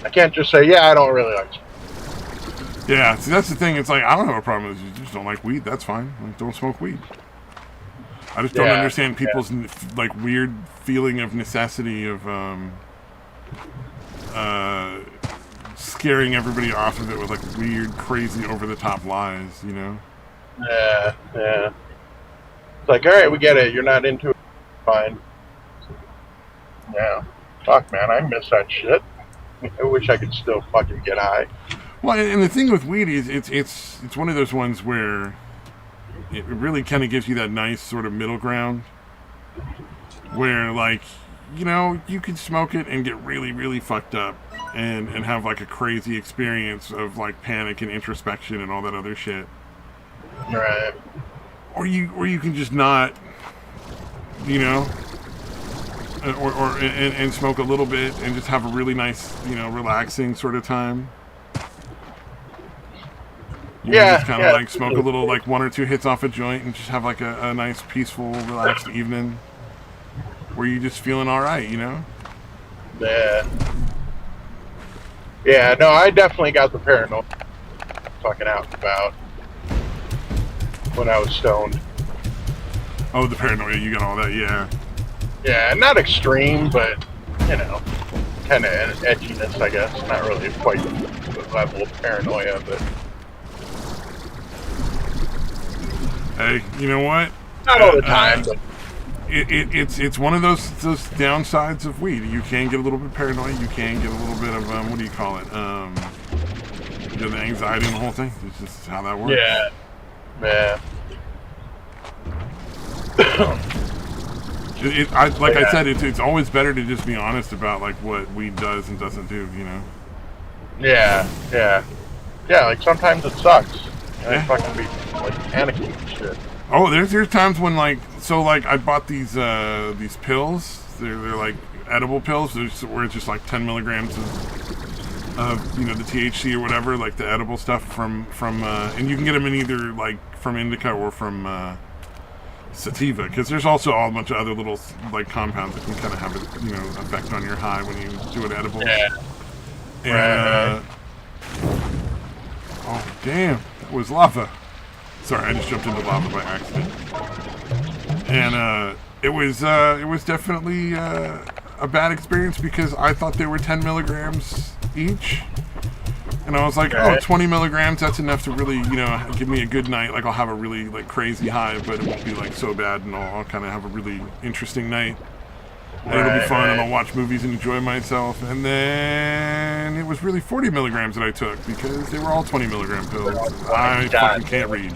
I can't just say, yeah, I don't really like smoking. Yeah, see, that's the thing. It's like, I don't have a problem with it. You just don't like weed. That's fine. Like, don't smoke weed. I just don't Yeah, understand yeah. people's like weird feeling of necessity of uh, scaring everybody off of it with like weird, crazy, over the top lies. You know? Yeah, yeah. It's like, all right, we get it. You're not into it. Fine. Yeah. Fuck, man, I miss that shit. I wish I could still fucking get high. Well, and the thing with weed is it's one of those ones where it really kind of gives you that nice sort of middle ground where, like, you know, you can smoke it and get really, really fucked up and have like a crazy experience of like panic and introspection and all that other shit. Right. Or you can just not, you know, and smoke a little bit and just have a really nice, you know, relaxing sort of time. You can Yeah, just kind of like smoke a little, like one or two hits off a joint and just have like a nice, peaceful, relaxed evening where you're just feeling all right, you know? Yeah. Yeah, no, I definitely got the paranoia fucking out and about when I was stoned. Oh, the paranoia, you got all that, yeah. Yeah, not extreme, but, you know, kind of edginess, I guess. Not really quite the level of paranoia, but Hey, you know what? not all the time. But It's one of those downsides of weed. You can get a little bit paranoid. You can get a little bit of what do you call it? You know, the anxiety and the whole thing. It's just how that works. yeah, yeah. Like I said, it's always better to just be honest about like what weed does and doesn't do. You know. Yeah, yeah. Yeah, like sometimes it sucks. And Yeah. I fucking be like panicking and shit. Oh, there's times when like I bought these pills. They're like edible pills. Where it's just like 10 milligrams of you know the THC or whatever, like the edible stuff from and you can get them in either like from indica or from sativa, because there's also a bunch of other little like compounds that can kind of have a you know effect on your high when you do an edible. Yeah. And Right. oh damn, that was lava. Sorry, I just jumped into lava by accident. And it was definitely a bad experience because I thought they were 10 milligrams each. And I was like, oh, 20 milligrams, that's enough to really, you know, give me a good night. Like, I'll have a really, like, crazy high, but it won't be, like, so bad, and I'll kind of have a really interesting night. And it'll be fun, and I'll watch movies and enjoy myself. And then it was really 40 milligrams that I took because they were all 20 milligram pills. I fucking can't read.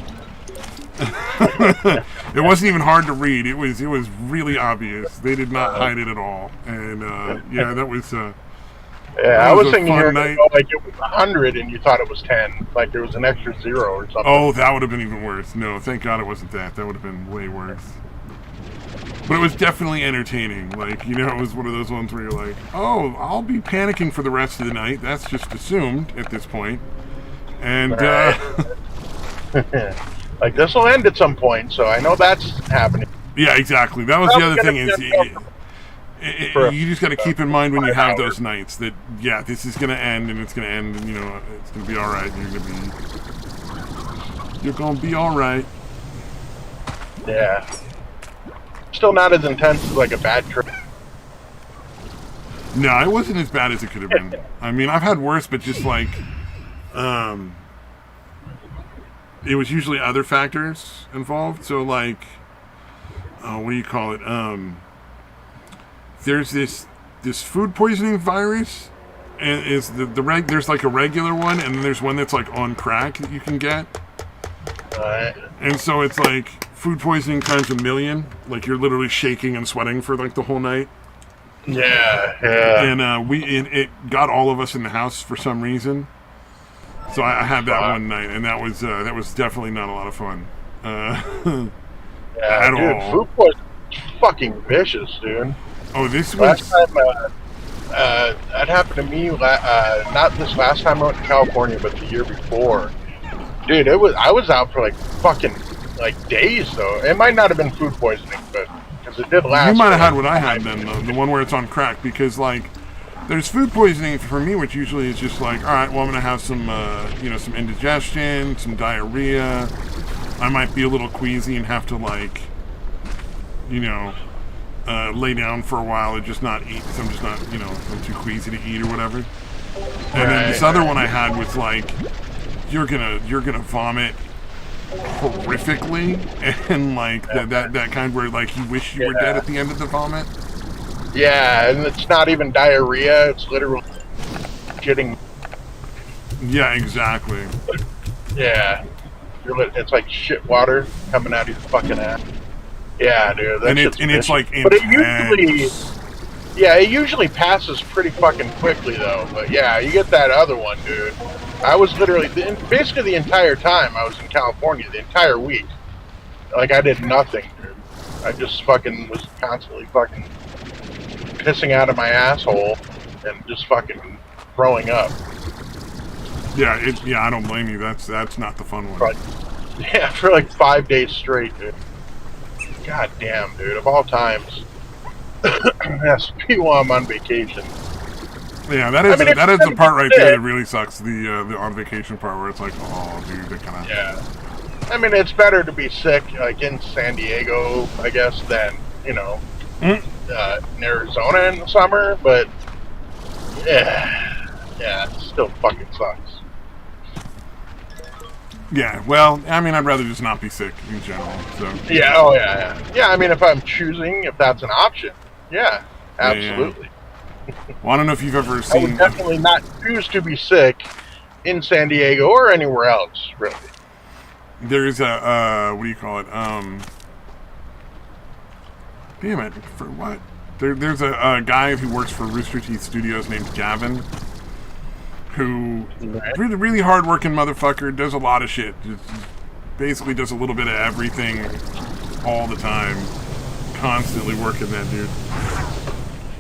It wasn't even hard to read. It was really obvious. They did not hide it at all. And yeah, that was Yeah, I was thinking fun here night. like it was 100 and you thought it was 10. Like there was an extra zero or something. Oh, that would have been even worse. No, thank God it wasn't that. That would have been way worse. But it was definitely entertaining. Like, you know, it was one of those ones where you're like, oh, I'll be panicking for the rest of the night. That's just assumed at this point. And like this will end at some point, so I know that's happening. yeah, exactly. That was the other thing is you just got to keep in mind when you have those nights that, yeah, this is going to end and it's going to end and, you know, it's going to be all right. You're going to be all right. Yeah. Still not as intense as like a bad trip. No, it wasn't as bad as it could have been. I mean, I've had worse, but just like, it was usually other factors involved. So like, what do you call it? There's this food poisoning virus, and is there's like a regular one, and then there's one that's like on crack that you can get. And so it's like food poisoning times a million. Like you're literally shaking and sweating for like the whole night. Yeah, yeah. And it got all of us in the house for some reason. So I had that one night, and that was definitely not a lot of fun. Yeah, at dude, all. fucking vicious, dude. Oh, this Last was. time, that happened to me. Not this last time I went to California, but the year before. Dude, I was out for like fucking like days though. It might not have been food poisoning, but because it did last. You might have for, had like, what I had then, though, the one where it's on crack, because like there's food poisoning for me, which usually is just like, all right, well, I'm gonna have some, some indigestion, some diarrhea. I might be a little queasy and have to like, lay down for a while and just not eat because I'm just not, I'm too queasy to eat or whatever. And then this other one I had was like, you're gonna vomit horrifically, and like that kind where like you wish you were dead at the end of the vomit. Yeah, and it's not even diarrhea; it's literally shitting. Yeah, exactly. Yeah, it's like shit water coming out of your fucking ass. Yeah, dude. It's like intense. But it usually passes pretty fucking quickly though. But yeah, you get that other one, dude. I was literally basically the entire time I was in California, the entire week. Like I did nothing, dude. I just fucking was constantly fucking pissing out of my asshole and just fucking throwing up. Yeah, I don't blame you. That's not the fun one. Yeah, for like 5 days straight, dude. God damn, dude. Of all times, has to be while I'm on vacation. Yeah, that is the part right there that really sucks. The on vacation part where it's like, oh, dude, that kind of. Yeah. I mean, it's better to be sick like in San Diego, I guess, than in Arizona in the summer. But yeah, it still fucking sucks. Yeah, well, I mean, I'd rather just not be sick in general. So. Yeah. Oh yeah. I mean, if I'm choosing, if that's an option, yeah, absolutely. Yeah. Well, I don't know if you've ever seen. I would definitely not choose to be sick in San Diego or anywhere else, really. There's a what do you call it? Damn it! For what? There's a guy who works for Rooster Teeth Studios named Gavin, who really really hard working motherfucker, does a lot of shit. Just basically does a little bit of everything all the time, constantly working that dude.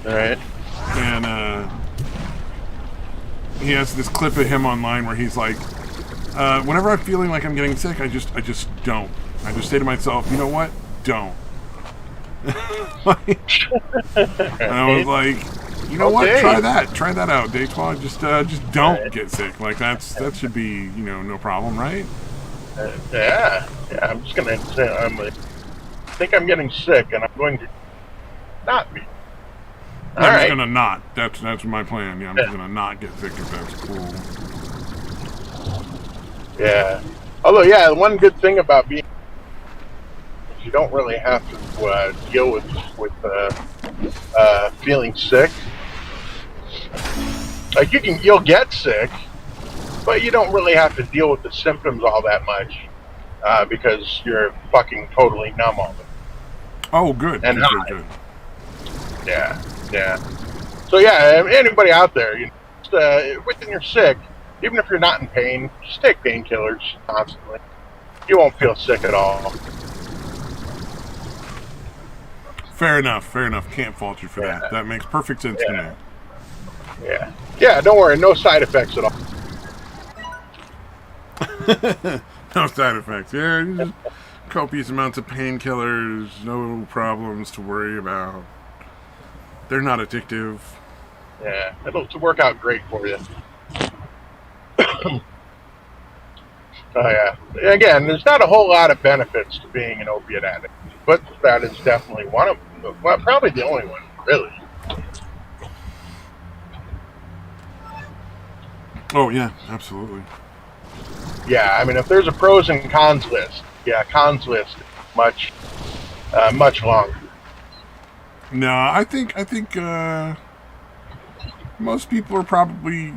All right. And he has this clip of him online where he's like, whenever I'm feeling like I'm getting sick, I just don't. I just say to myself, you know what? Don't. And I was like, you know what? Try that out, Daytwa. Just don't get sick. Like that should be, no problem, right? Yeah. I'm just gonna say I think I'm getting sick, and I'm going to not be. I'm just gonna not. That's my plan. Yeah, I'm just gonna not get sick if that's cool. Yeah. Although, yeah, one good thing about being you don't really have to deal with feeling sick. Like you'll get sick, but you don't really have to deal with the symptoms all that much because you're fucking totally numb all of it. Oh, good. And good. Yeah. So yeah, anybody out there, when you're sick, even if you're not in pain, just take painkillers constantly. You won't feel sick at all. Fair enough. Can't fault you for that. That makes perfect sense to me. Yeah, don't worry, no side effects at all. No side effects. Yeah, just copious amounts of painkillers, no problems to worry about. They're not addictive. Yeah, it'll work out great for you. Oh yeah. Again, there's not a whole lot of benefits to being an opiate addict, but that is definitely one of them. Well, probably the only one, really. Oh yeah, absolutely. Yeah, I mean, if there's a pros and cons list, cons list much longer. No, I think most people are probably,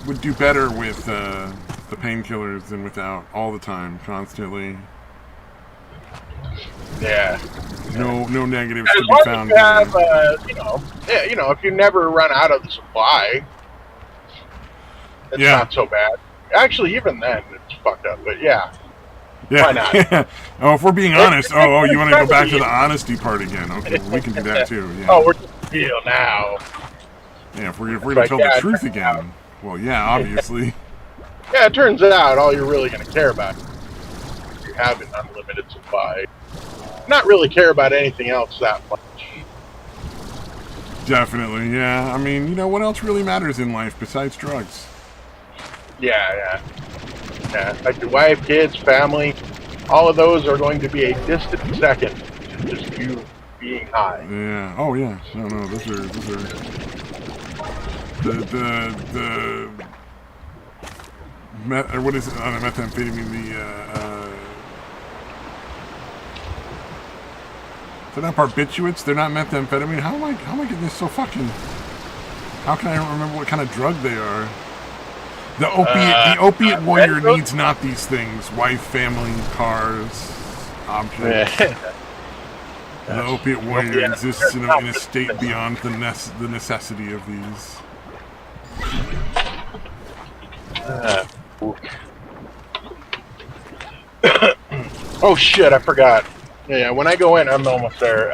would do better with the painkillers than without all the time, constantly. Yeah. No negatives to be found. As long as you have, if you never run out of the supply, it's not so bad. Actually, even then, it's fucked up. But yeah. Why not? Yeah. Oh, if we're being honest. Oh, you want to go back to the honesty part again? Okay, well, we can do that too. Yeah. Oh, we're real now. Yeah, if we're gonna tell the truth again. Well, yeah, obviously. Yeah, it turns out all you're really going to care about is you have an unlimited supply. Not really care about anything else that much. Definitely, yeah. I mean, you know, what else really matters in life besides drugs? Yeah. Like your wife, kids, family, all of those are going to be a distant second to just you being high. Yeah. Oh, yeah. No, those are or what is it? On methamphetamine, they're not barbiturates. They're not methamphetamine. How am I getting this so fucking? How can I don't remember what kind of drug they are? The opiate warrior needs not these things: wife, family, cars, objects. The opiate warrior exists in a state beyond the necessity of these. Oh shit! I forgot. Yeah, when I go in, I'm almost there.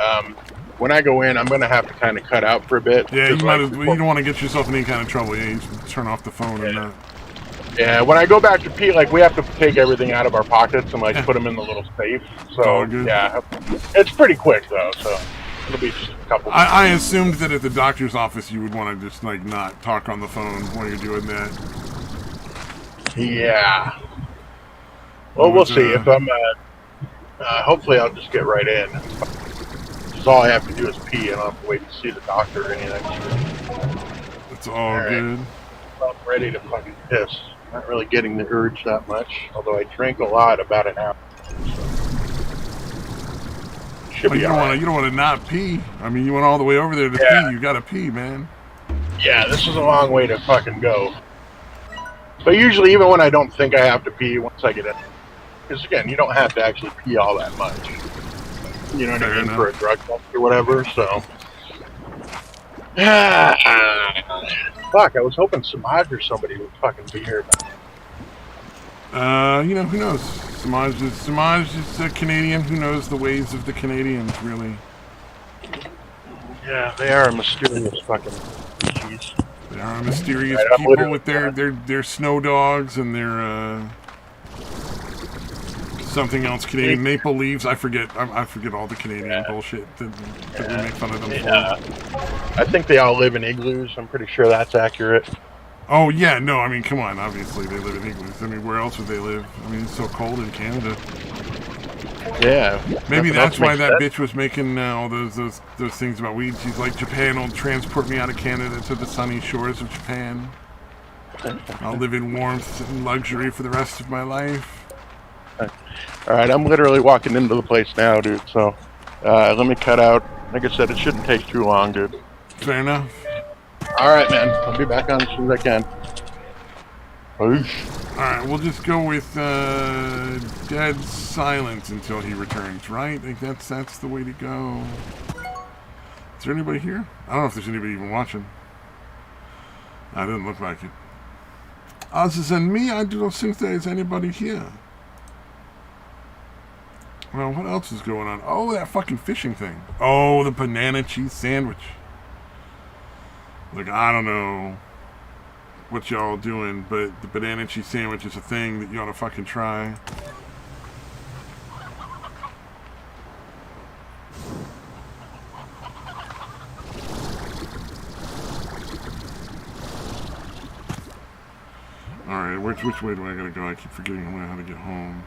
When I go in, I'm gonna have to kind of cut out for a bit. Yeah, you don't want to get yourself in any kind of trouble. Yeah, you just turn off the phone and that. Yeah, when I go back to pee, like we have to take everything out of our pockets and like put them in the little safe. So yeah, it's pretty quick though. So it'll be just a couple. I assumed that at the doctor's office you would want to just like not talk on the phone while you're doing that. Yeah. Well, we'll see. If I'm, hopefully I'll just get right in. Because all I have to do is pee, and I don't have to wait to see the doctor or anything. It's all good. I'm ready to fucking piss. Not really getting the urge that much, although I drink a lot about an hour. So. You don't want to not pee. I mean, you went all the way over there to pee. You gotta pee, man. Yeah, this is a long way to fucking go. But usually, even when I don't think I have to pee, once I get in, because again, you don't have to actually pee all that much. You know what I mean? For a drug test or whatever. So, fuck. I was hoping Samaj or somebody would fucking be here. You know, who knows? Samaj is a Canadian. Who knows the ways of the Canadians, really? Yeah, they are a mysterious fucking species. They are mysterious people with their snow dogs and their something else Canadian maple leaves. I forget all the Canadian bullshit that we make fun of them for. I think they all live in igloos. I'm pretty sure that's accurate. Oh yeah, no, I mean come on. Obviously they live in igloos. I mean where else would they live? I mean it's so cold in Canada. Yeah. Maybe that's why that bitch was making all those things about weed. She's like, Japan will transport me out of Canada to the sunny shores of Japan. I'll live in warmth and luxury for the rest of my life. Alright, I'm literally walking into the place now, dude. So, let me cut out. Like I said, it shouldn't take too long, dude. Fair enough. Alright, man. I'll be back on as soon as I can. Alright, we'll just go with dead silence until he returns, right? I think that's the way to go. Is there anybody here? I don't know if there's anybody even watching. It doesn't look like it. Other than me, I don't think there's anybody here. Well, what else is going on? Oh, that fucking fishing thing. Oh, the banana cheese sandwich. Like, I don't know what y'all doing, but the banana cheese sandwich is a thing that you ought to fucking try. Alright, which way do I gotta go? I keep forgetting how to get home.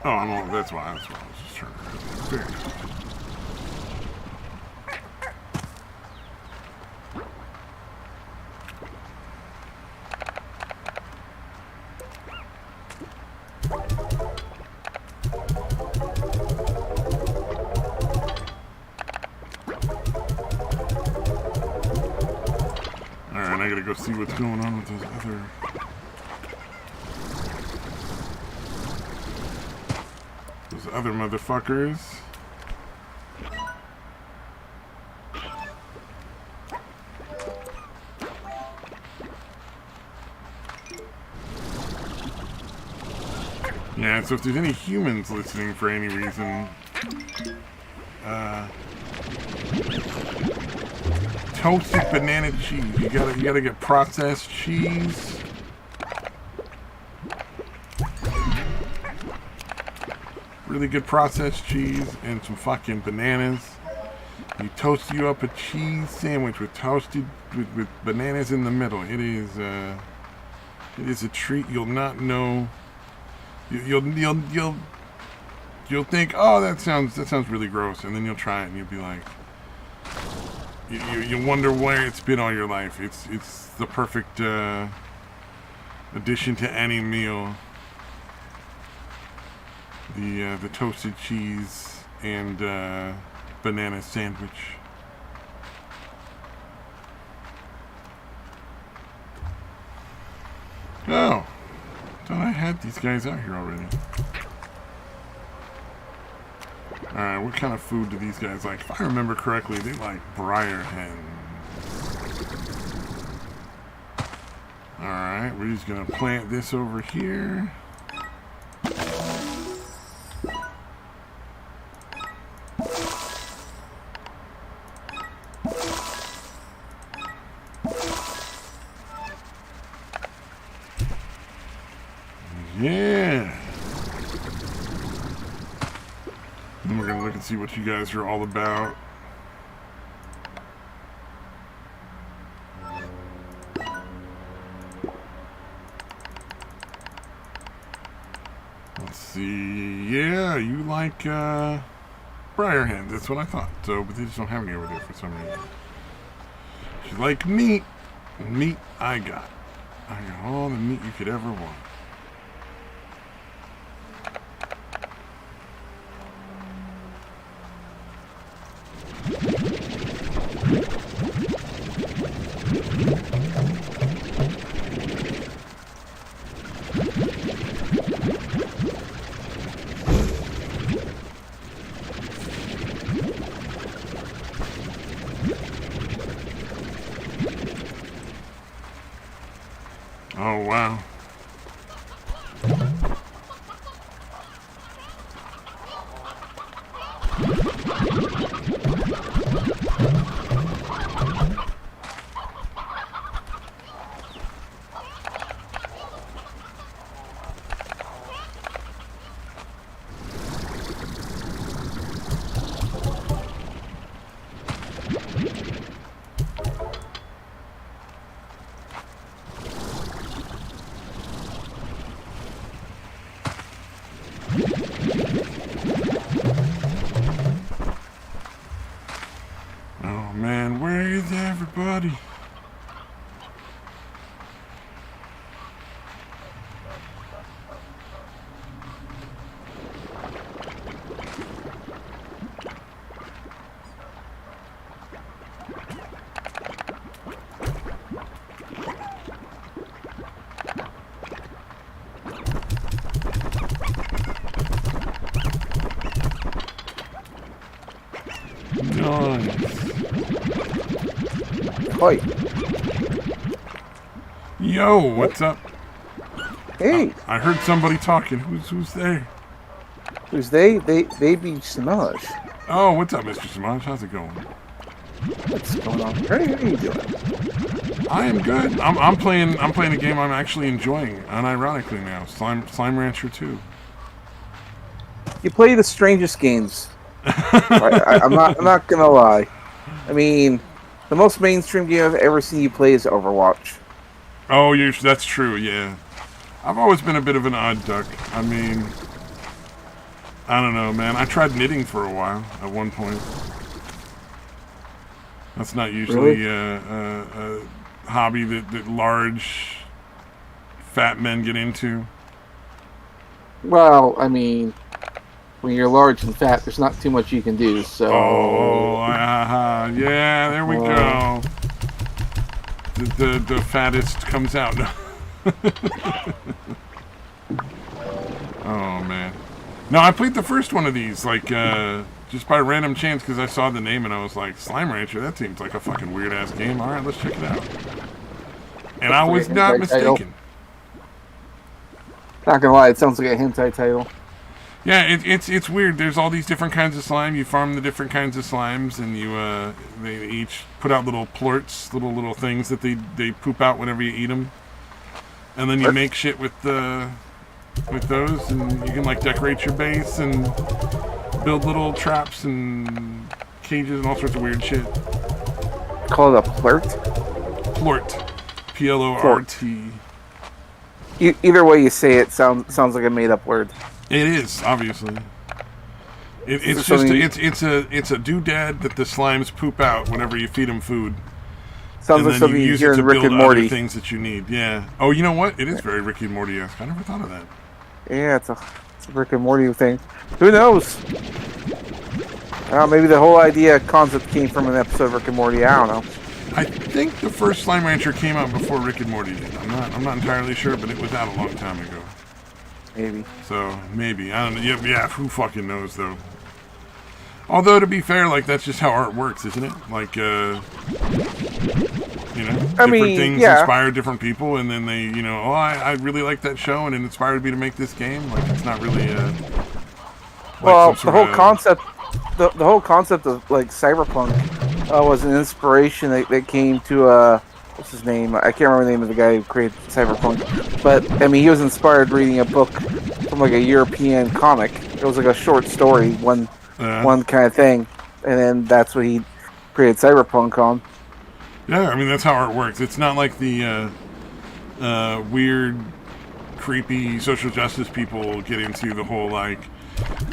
Oh, that's why I was just turning around. Fair enough. Alright, I gotta go see what's going on with those other motherfuckers. So if there's any humans listening for any reason, toasted banana cheese. You gotta get processed cheese. Really good processed cheese and some fucking bananas. You toast you up a cheese sandwich with toasted with bananas in the middle. It is a treat. You'll not know. You'll think, oh, that sounds really gross, and then you'll try it and you'll be like, you wonder where it's been all your life. It's the perfect addition to any meal. The toasted cheese and banana sandwich. Oh, thought I had these guys out here already. Alright, what kind of food do these guys like? If I remember correctly, they like briar hen. Alright, we're just gonna plant this over here. Yeah. And we're gonna look and see what you guys are all about. Let's see. Yeah, you like briar hens. That's what I thought. So, but they just don't have any over there for some reason. If you like meat, meat I got. I got all the meat you could ever want. Oh, wow. Oh man, where is everybody? Nice. Hoi. Yo, what's up? Hey, I heard somebody talking. Who's there? who's they? They be Samaj. Oh, what's up, Mr. Samaj? How's it going? What's going on? Hey, how you doing? I am good. I'm playing a game I'm actually enjoying, unironically now. Slime Rancher 2. You play the strangest games. I'm not gonna lie. I mean, the most mainstream game I've ever seen you play is Overwatch. Oh, that's true, yeah. I've always been a bit of an odd duck. I mean, I don't know, man. I tried knitting for a while at one point. That's not usually a hobby that large, fat men get into. Well, I mean, when you're large and fat, there's not too much you can do, so... Oh, yeah, there we go. The fattest comes out. Oh, man. No, I played the first one of these, like, just by random chance, because I saw the name and I was like, Slime Rancher, that seems like a fucking weird-ass game. All right, let's check it out. And I was not mistaken. Not gonna lie, it sounds like a hentai title. Yeah, it's weird. There's all these different kinds of slime. You farm the different kinds of slimes, and they each put out little plorts, little things that they poop out whenever you eat them, and then you make shit with those, and you can like decorate your base and build little traps and cages and all sorts of weird shit. Call it a plort? Plort. P-L-O-R-T. Either way you say it, sounds like a made-up word. It is, obviously. It's a doodad that the slimes poop out whenever you feed them food. Sounds like something you hear in Rick and Morty. Things that you need, yeah. Oh, you know what? It is very Rick and Morty-esque. I never thought of that. Yeah, it's a Rick and Morty thing. Who knows? Maybe the whole concept came from an episode of Rick and Morty. I don't know. I think the first Slime Rancher came out before Rick and Morty did. I'm not entirely sure, but it was out a long time ago. Maybe. So maybe I don't know. Yeah. Who fucking knows though? Although to be fair, like that's just how art works, isn't it? Like different things inspire different people, and then they, I really like that show, and it inspired me to make this game. Like it's not really well, the whole concept, the whole concept of like cyberpunk was an inspiration that came to what's his name? I can't remember the name of the guy who created cyberpunk, but I mean he was inspired reading a book from like a European comic. It was like a short story, one kind of thing, and then that's what he created cyberpunk on. Yeah, I mean that's how art works. It's not like the weird, creepy social justice people get into the whole like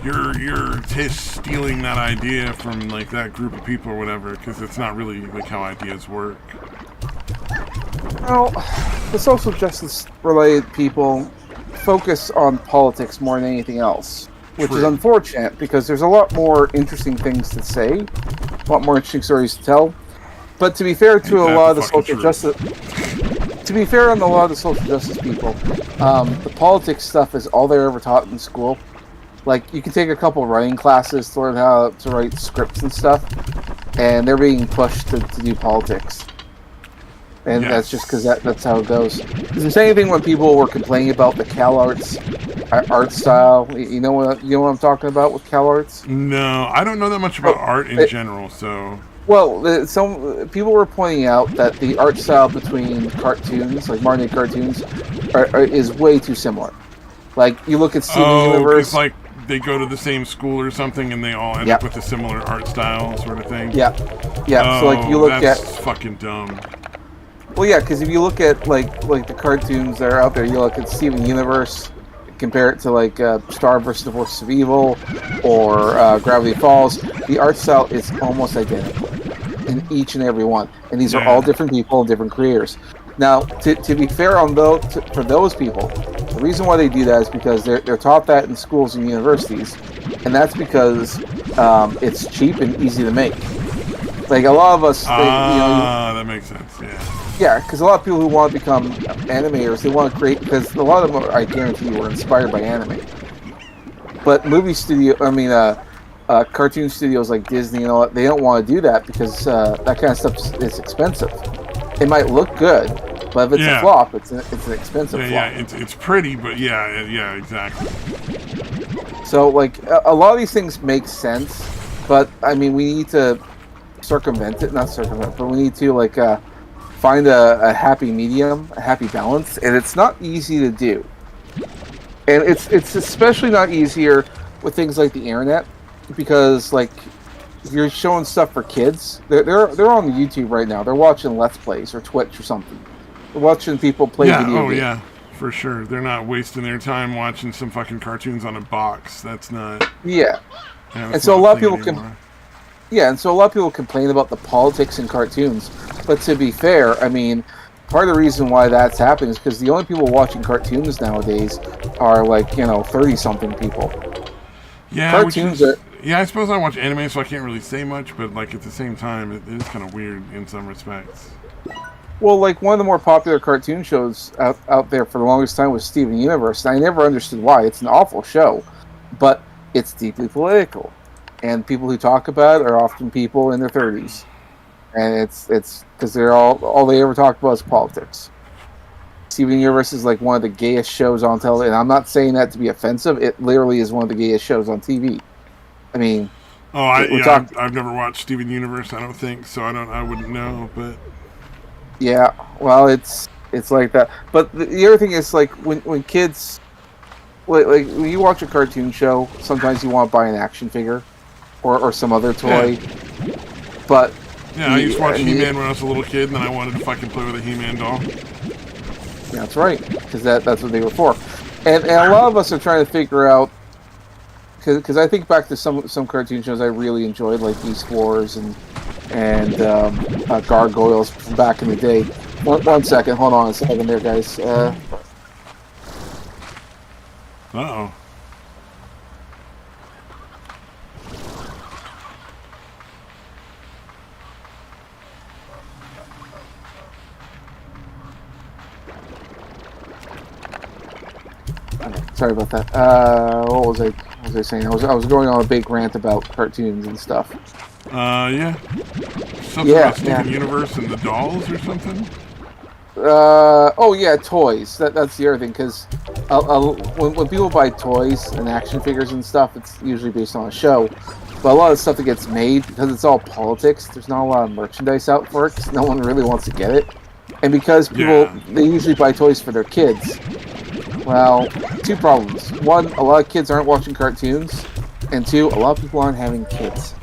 you're stealing that idea from like that group of people or whatever, because it's not really like how ideas work. Well, the social justice related people focus on politics more than anything else, which is unfortunate because there's a lot more interesting things to say, a lot more interesting stories to tell. But to be fair to a lot of the social justice, people, the politics stuff is all they're ever taught in school. Like you can take a couple writing classes to learn how to write scripts and stuff, and they're being pushed to do politics. And that's just because that's how it goes. Is there anything when people were complaining about the CalArts art style? You know what I'm talking about with CalArts? No, I don't know that much about art in general. So, well, some people were pointing out that the art style between cartoons, like modern cartoons, is way too similar. Like you look at Steven Universe, like they go to the same school or something, and they all end up with a similar art style, sort of thing. Yeah. Oh, so like you look that's fucking dumb. Well, yeah, because if you look at like the cartoons that are out there, you look at Steven Universe, compare it to like Star vs. the Forces of Evil or Gravity Falls. The art style is almost identical in each and every one, and these are all different people, different creators. Now, to be fair on for those people, the reason why they do that is because they're taught that in schools and universities, and that's because it's cheap and easy to make. Like a lot of us, that makes sense. Yeah, because a lot of people who want to become animators, they want to create, because a lot of them, I guarantee, were inspired by anime. But cartoon studios like Disney and all that, they don't want to do that because that kind of stuff is expensive. It might look good, but if it's a flop, it's an expensive flop. Yeah, it's pretty, but yeah, exactly. So, like, a lot of these things make sense, but, I mean, we need to but we need to, like, find a happy medium, a happy balance, and it's not easy to do. And it's especially not easier with things like the internet, because like if you're showing stuff for kids, they're on the YouTube right now. They're watching Let's Plays or Twitch or something. They're watching people play video games. Yeah, for sure. They're not wasting their time watching some fucking cartoons on a box. That's not. Yeah, and so a lot of people so a lot of people complain about the politics in cartoons. But to be fair, I mean, part of the reason why that's happening is because the only people watching cartoons nowadays are like 30-something people. Yeah, cartoons I suppose I watch anime, so I can't really say much. But like at the same time, it is kind of weird in some respects. Well, like one of the more popular cartoon shows out there for the longest time was Steven Universe, and I never understood why. It's an awful show, but it's deeply political, and people who talk about it are often people in their 30s. And it's because they're all they ever talk about is politics. Steven Universe is like one of the gayest shows on television. And I'm not saying that to be offensive. It literally is one of the gayest shows on TV. I mean, I've never watched Steven Universe. I don't think so. I wouldn't know, but yeah. Well, it's like that. But the other thing is like when kids like when you watch a cartoon show, sometimes you want to buy an action figure or some other toy. Yeah. But yeah, I used to watch He-Man when I was a little kid, and then I wanted to fucking play with a He-Man doll. That's right, because that's what they were for. And a lot of us are trying to figure out, because I think back to some cartoon shows I really enjoyed, like Beast Wars and Gargoyles from back in the day. One second, hold on a second there, guys. Uh-oh. Sorry about that. What was I saying? I was going on a big rant about cartoons and stuff. Yeah. Something about Steven Universe and the dolls or something? Oh yeah, toys. That's the other thing, because when people buy toys and action figures and stuff, it's usually based on a show. But a lot of stuff that gets made, because it's all politics, there's not a lot of merchandise out for it, because no one really wants to get it. And because people, they usually buy toys for their kids. Well, two problems. One, a lot of kids aren't watching cartoons. And two, a lot of people aren't having kids.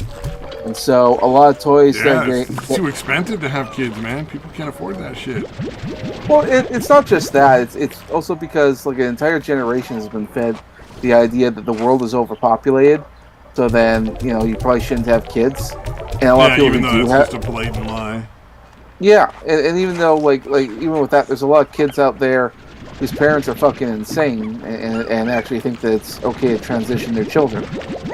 And so, a lot of toys... it's too expensive to have kids, man. People can't afford that shit. Well, it's not just that. It's also because like an entire generation has been fed the idea that the world is overpopulated. So then, you probably shouldn't have kids. And a lot of people even though it's just a blatant lie. Yeah, and even though, like even with that, there's a lot of kids out there whose parents are fucking insane and actually think that it's okay to transition their children.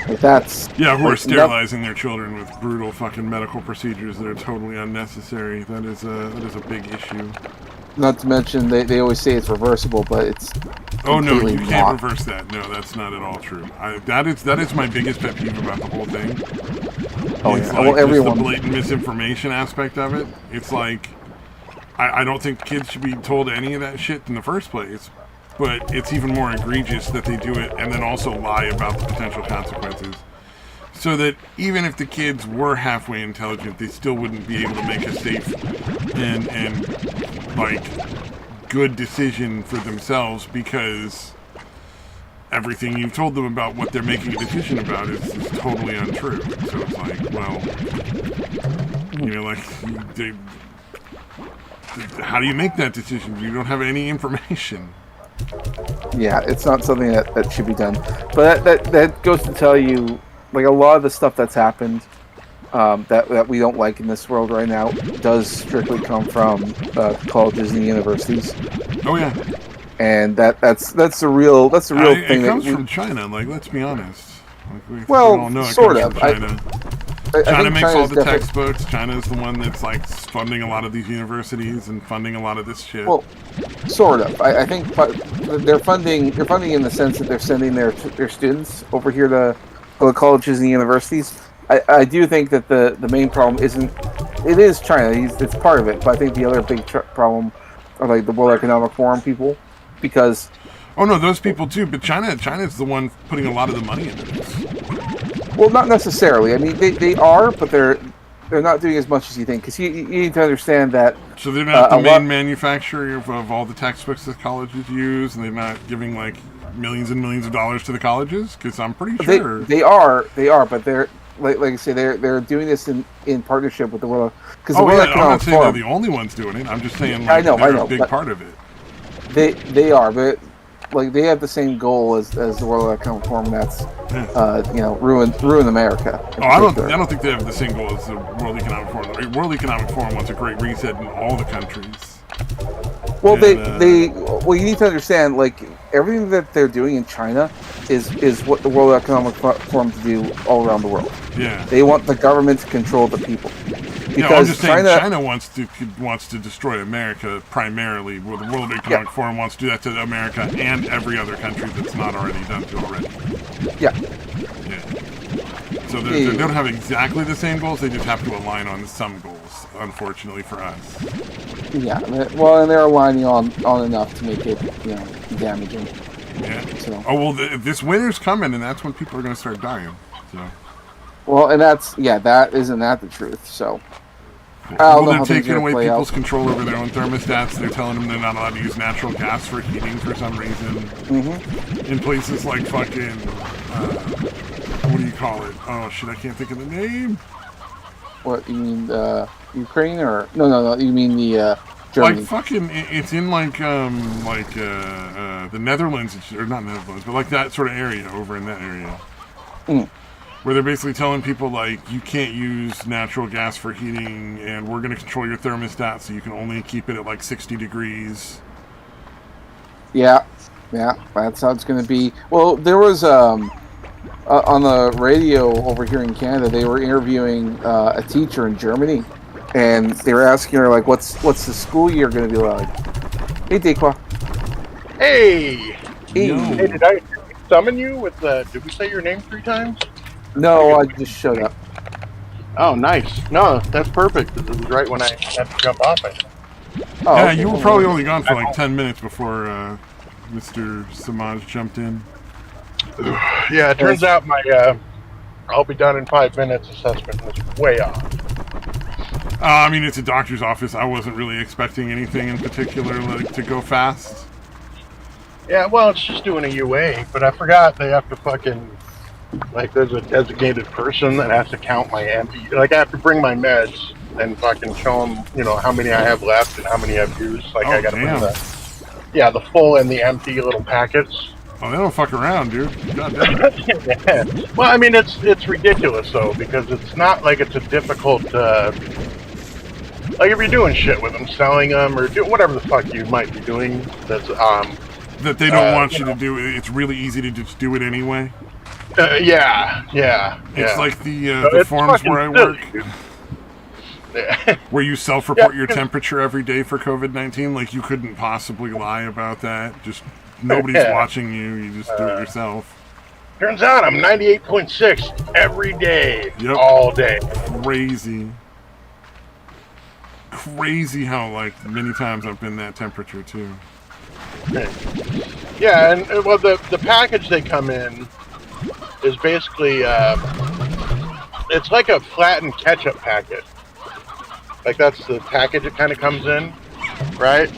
Like that's... Yeah, who are sterilizing their children with brutal fucking medical procedures that are totally unnecessary. That is a big issue. Not to mention, they always say it's reversible, but it's... Oh no, you can't reverse that. No, that's not at all true. That is my biggest pet peeve about the whole thing. Oh it's yeah, like well everyone... the blatant misinformation aspect of it. It's like... I don't think kids should be told any of that shit in the first place, but it's even more egregious that they do it and then also lie about the potential consequences. So that even if the kids were halfway intelligent, they still wouldn't be able to make a safe and like good decision for themselves, because everything you've told them about what they're making a decision about is totally untrue. So it's like, well, how do you make that decision? You don't have any information. Yeah, it's not something that should be done. But that goes to tell you, like, a lot of the stuff that's happened that we don't like in this world right now does strictly come from colleges and universities. Oh yeah. And that's the real thing. It comes from China. Like, let's be honest. Like, we well, all know it sort comes of. from China. China makes all the textbooks. China is the one that's like funding a lot of these universities and funding a lot of this shit. Well, sort of. I think they're funding in the sense that they're sending their students over here to the colleges and universities. I do think that the main problem it is China. It's part of it, but I think the other big problem are like the World Economic Forum people, because... Oh no, those people too, but China's the one putting a lot of the money into this. Well, not necessarily. I mean, they are, but they're not doing as much as you think. Because you need to understand that... So they're not the main manufacturer of all the textbooks that colleges use, and they're not giving, like, millions and millions of dollars to the colleges? Because I'm pretty sure... They are, but they're... Like I say, they're doing this in partnership with the World... Because the World Economic Forum... I'm not saying they're the only ones doing it. I'm just saying, like, they're a big part of it. They are, but... Like, they have the same goal as the World Economic Forum. That's ruin America. I don't think they have the same goal as the World Economic Forum. The World Economic Forum wants a great reset in all the countries. Well, you need to understand, like, everything that they're doing in China is what the World Economic Forum to do all around the world. Yeah. They want the government to control the people. Because I'm just saying China wants to destroy America primarily. Well, the World Economic Forum wants to do that to America and every other country that's not already done to already. Yeah. Yeah. So they don't have exactly the same goals. They just have to align on some goals, unfortunately for us. Yeah, well, and they're aligning on enough to make it, damaging. Yeah. So. Oh well, this winter's coming, and that's when people are going to start dying. So. Well, and that isn't the truth. So. I Well, don't know they're how things taking are gonna away play people's out. control over their own thermostats. They're telling them they're not allowed to use natural gas for heating for some reason. Mm-hmm. In places like fucking, what do you call it? Oh shit, I can't think of the name. What you mean, Ukraine or no? You mean the Germany? Like fucking, it's in like the Netherlands, or not Netherlands, but like that sort of area over in that area. Mm. Where they're basically telling people, like, you can't use natural gas for heating, and we're going to control your thermostat so you can only keep it at, like, 60 degrees. Yeah, that's how it's going to be. Well, there was, on the radio over here in Canada, they were interviewing a teacher in Germany, and they were asking her, like, what's the school year going to be like? Hey, Dekwa. Hey! Yo. Hey, did I summon you with the... Did we say your name 3 times? No, I just showed up. Oh, nice. No, that's perfect, because it was right when I had to jump off it. Oh, Yeah, okay. you were probably only gone for, like, 10 minutes before Mr. Samaj jumped in. Yeah, it turns out my I'll be done in 5 minutes assessment was way off. I mean, it's a doctor's office. I wasn't really expecting anything in particular, like, to go fast. Yeah, well, it's just doing a UA, but I forgot they have to fucking... Like, there's a designated person that has to count my empty... Like, I have to bring my meds and fucking show them, how many I have left and how many I've used. Like, Oh, I gotta damn. bring the full and the empty little packets. Oh, they don't fuck around, dude. God damn. Yeah. Well, I mean, it's ridiculous, though, because it's not like it's a difficult... like, if you're doing shit with them, selling them, or whatever the fuck you might be doing, that's... That they don't want you to do it. It's really easy to just do it anyway. Yeah. It's like the forums where I work, where you self-report your temperature every day for COVID-19. Like, you couldn't possibly lie about that. Just nobody's watching you. You just do it yourself. Turns out I'm 98.6 every day, Yep. all day. Crazy how, like, many times I've been that temperature too. Yeah, and well, the package they come in is basically it's like a flattened ketchup packet. Like, that's the package it kind of comes in, right?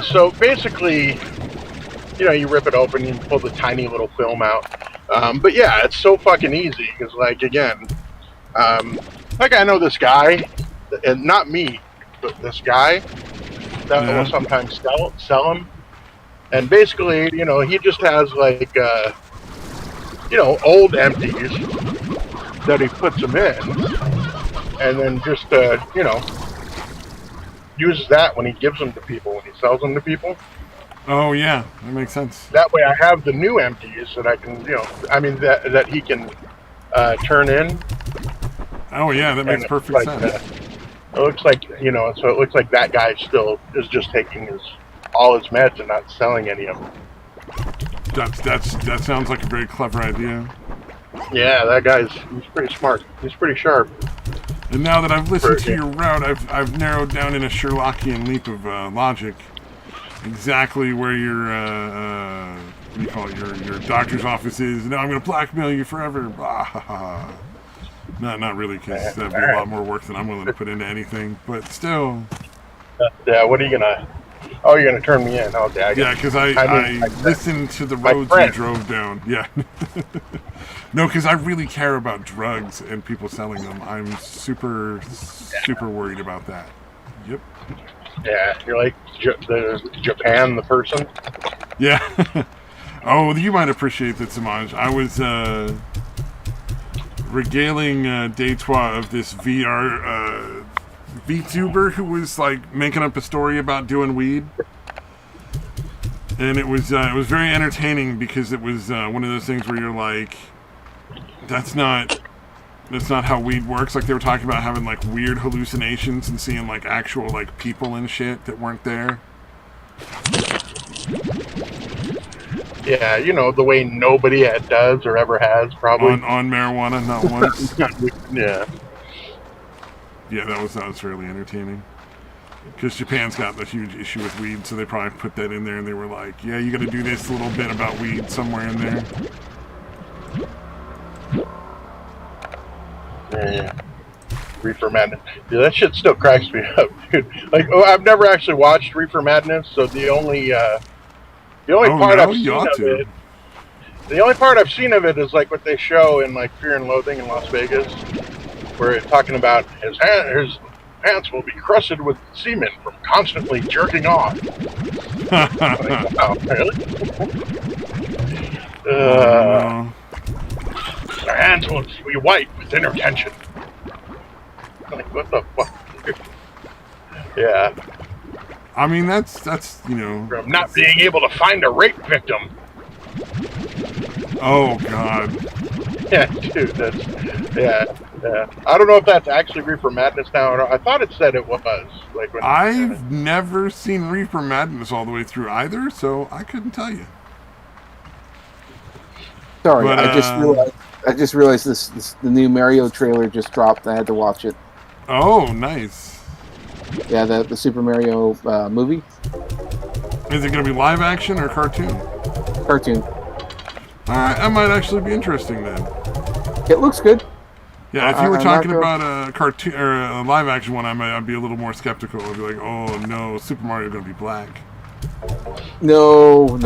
So basically, you rip it open, you pull the tiny little film out. But yeah, it's so fucking easy because, like, again, like, I know this guy, and not me, but this guy that will sometimes sell them. And basically, he just has, like, old empties that he puts them in, and then just, uses that when he gives them to people, when he sells them to people. Oh, yeah. That makes sense. That way I have the new empties that I can, that he can turn in. Oh, yeah. That makes perfect sense. It looks like, so it looks like that guy still is just taking all his meds and not selling any of them. That sounds like a very clever idea. Yeah, he's pretty smart. He's pretty sharp. And now that I've listened to your route, I've narrowed down in a Sherlockian leap of logic exactly where your what do you call it, your doctor's office is. Now I'm going to blackmail you forever. Not really, because that'd be a lot more work than I'm willing to put into anything. But still. Yeah. What are you gonna? Oh, you're gonna turn me in? Okay. Yeah, because I listened to the roads you drove down. Yeah. No, because I really care about drugs and people selling them. I'm super worried about that. Yep. Yeah, you're like Japan, the person. Yeah. Oh, you might appreciate that, Samaj. I was regaling Detroit of this VR VTuber who was like making up a story about doing weed. And it was very entertaining because it was one of those things where you're like, that's not how weed works. Like, they were talking about having like weird hallucinations and seeing like actual like people and shit that weren't there. Yeah, the way nobody does or ever has, probably. On marijuana, not once. Yeah. Yeah, that was really entertaining. Because Japan's got the huge issue with weed, so they probably put that in there, and they were like, yeah, you got to do this little bit about weed somewhere in there. Yeah. Reefer Madness. Dude, that shit still cracks me up, dude. Like, I've never actually watched Reefer Madness, so the only part I've seen of it. The only part I've seen of it is like what they show in like Fear and Loathing in Las Vegas, where it's talking about his pants will be crusted with semen from constantly jerking off. Like, wow, really? Their hands will be white with inner tension. Like, what the fuck? Yeah. I mean, that's From not being able to find a rape victim. Oh God. Yeah, dude, yeah. I don't know if that's actually Reefer Madness now or not. I thought it said it was. Like when I've never seen Reefer Madness all the way through either, so I couldn't tell you. Sorry, But, I just realized this the new Mario trailer just dropped. I had to watch it. Oh, nice. Yeah, the Super Mario movie. Is it going to be live action or cartoon? Cartoon. Alright, that might actually be interesting then. It looks good. Yeah, if you were talking about a cartoon or a live action one, I'd be a little more skeptical. I'd be like, oh no, Super Mario going to be black. No.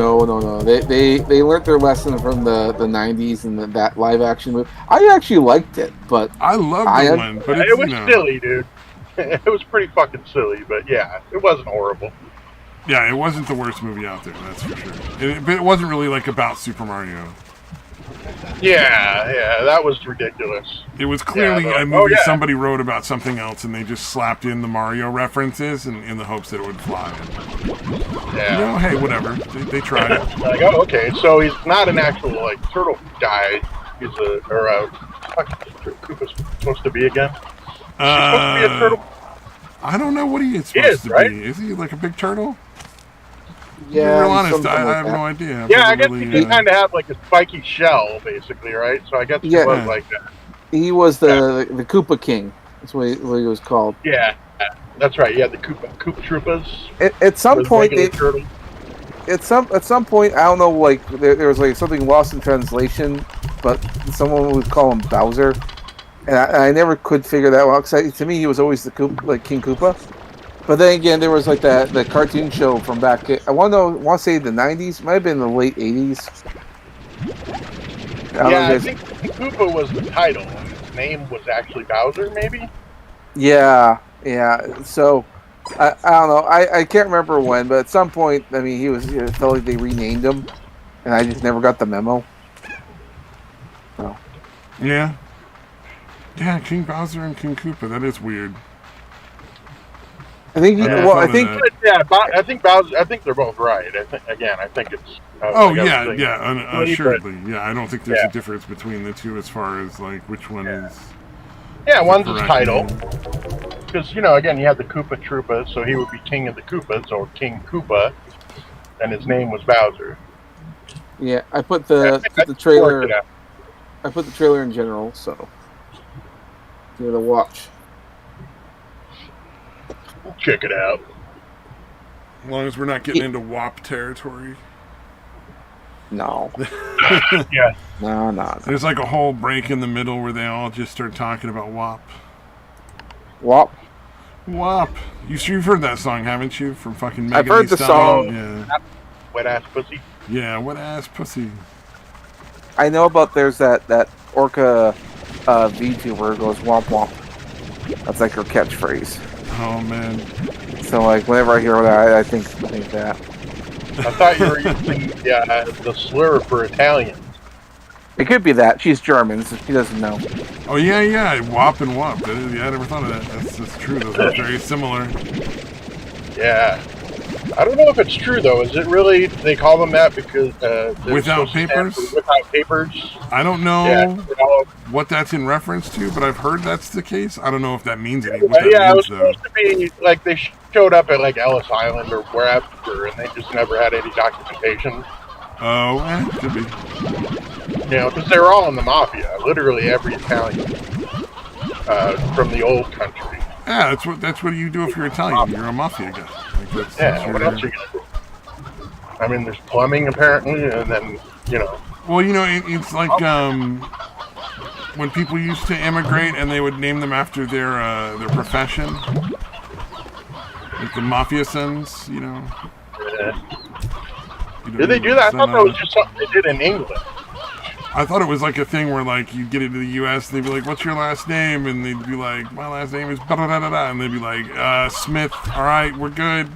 They learned their lesson from the 90s and that live action movie. I actually liked it, but I loved the one, but it was silly, dude. It was pretty fucking silly, but yeah, it wasn't horrible. Yeah, it wasn't the worst movie out there, that's for sure. But it wasn't really like about Super Mario. Yeah, that was ridiculous. It was clearly a movie somebody wrote about something else, and they just slapped in the Mario references in the hopes that it would fly. Yeah. Hey, whatever. They tried it. Like, oh, okay, so he's not an actual like turtle guy. He's what's Koopa's supposed to be again? Is he supposed to be a turtle? I don't know what he is supposed to right? be. Is he like a big turtle? yeah, To be real honest, something I like have that. no idea. Yeah, I guess he can kind of have like a spiky shell, basically, right? So I guess he was like that. He was the Koopa King. That's what he was called. Yeah, that's right. Yeah, the Koopa Troopas. At some point, turtle. at some point, I don't know, like there was like something lost in translation, but someone would call him Bowser, and I never could figure that out. Cause to me, he was always the King Koopa. But then again, there was like the cartoon show from back. I want to say the 90s, might have been the late 80s. I think Koopa was the title, and his name was actually Bowser, maybe. Yeah. So I don't know. I can't remember when, but at some point, I mean, it felt like they renamed him, and I just never got the memo. So. Yeah, King Bowser and King Koopa. That is weird. I think. I think Bowser. I think they're both right. I think it's. Assuredly. Yeah, I don't think there's a difference between the two as far as like which one is. Yeah, one's a title. Because again, you have the Koopa Troopa, so he would be King of the Koopas or King Koopa, and his name was Bowser. Yeah, I put the trailer. I put the trailer in general, so give it a watch. Check it out. As long as we're not getting into WAP territory. No. Yeah. No. There's like a whole break in the middle where they all just start talking about WAP. WAP. WAP. You've heard that song, haven't you? From fucking Megan I've heard the song. Yeah. Wet ass pussy. Yeah, wet ass pussy. I know about there's that Orca VTuber who goes womp womp. That's like her catchphrase. Oh man. So like whenever I hear that, I think that. I thought you were using the slur for Italians. It could be that. She's German, so she doesn't know. Oh yeah, WAP and WAP. I never thought of that. That's true. Those are very similar. Yeah. I don't know if it's true though. Is it really? They call them that because without papers? Without papers. I don't know what that's in reference to, but I've heard that's the case. I don't know if that means anything. It was supposed to be like they showed up at like Ellis Island or wherever, and they just never had any documentation. Oh, could be. Because they were all in the mafia. Literally every Italian from the old country Yeah, that's what you do if you're Italian. You're a mafia guy. Like that's What else are you gonna do? I mean, there's plumbing apparently, and then Well, it's like when people used to immigrate and they would name them after their profession, like the mafia sons. Yeah. Did they do that? I thought that was just something they did in England. I thought it was like a thing where like you'd get into the U.S. and they'd be like, "What's your last name?" And they'd be like, "My last name is da-da-da-da-da," and they'd be like, "Smith." All right, we're good.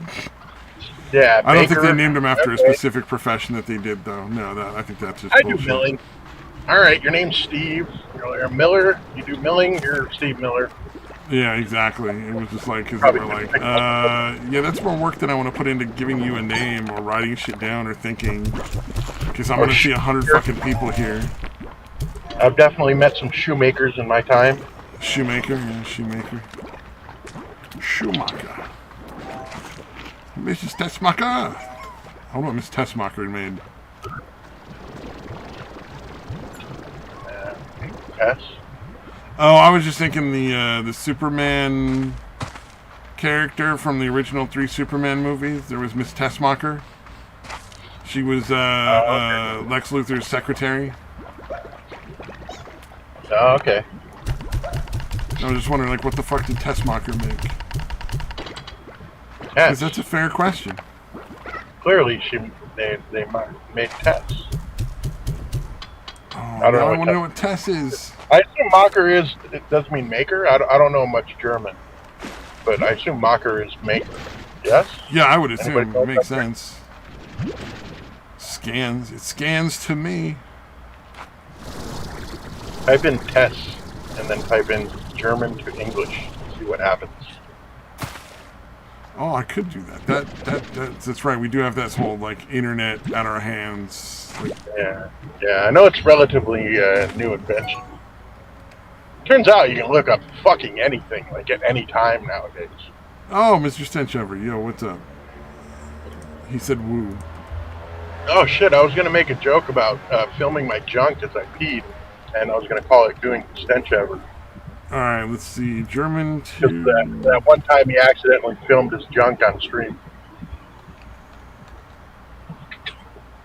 Yeah, I don't think they named them after a specific profession that they did, though. No, I think that's just bullshit. do milling. All right, your name's Steve. You're a miller. You do milling. You're Steve Miller. Yeah, exactly. It was just like, because they were like, yeah, that's more work than I want to put into giving you a name or writing shit down or thinking, because I'm going to see 100 fucking people here. I've definitely met some shoemakers in my time. Shoemaker, yeah, shoemaker. Schumacher. Mrs. Tessmacher. I don't know what Miss Tessmacher made. Yes. Oh, I was just thinking the Superman character from the original 3 Superman movies. There was Miss Tessmacher. She was Lex Luthor's secretary. Oh, okay. I was just wondering, like, what the fuck did Tessmacher make? Because that's a fair question. Clearly, they made Tess. Oh, I don't want to know what Tess is. I assume Macher is. It does mean maker. I don't know much German, but I assume Macher is maker. Yes. Yeah, I would assume. It makes sense. Scans. It scans to me. Type in Tess and then type in German to English. See what happens. Oh, I could do that. That's right. We do have that whole like internet at our hands. Like, yeah. I know it's relatively new invention. Turns out you can look up fucking anything like at any time nowadays. Oh, Mr. Stenchover, yo, what's up? He said woo. Oh shit! I was gonna make a joke about filming my junk as I peed, and I was gonna call it doing stench ever. All right, let's see. German to that one time he accidentally filmed his junk on stream.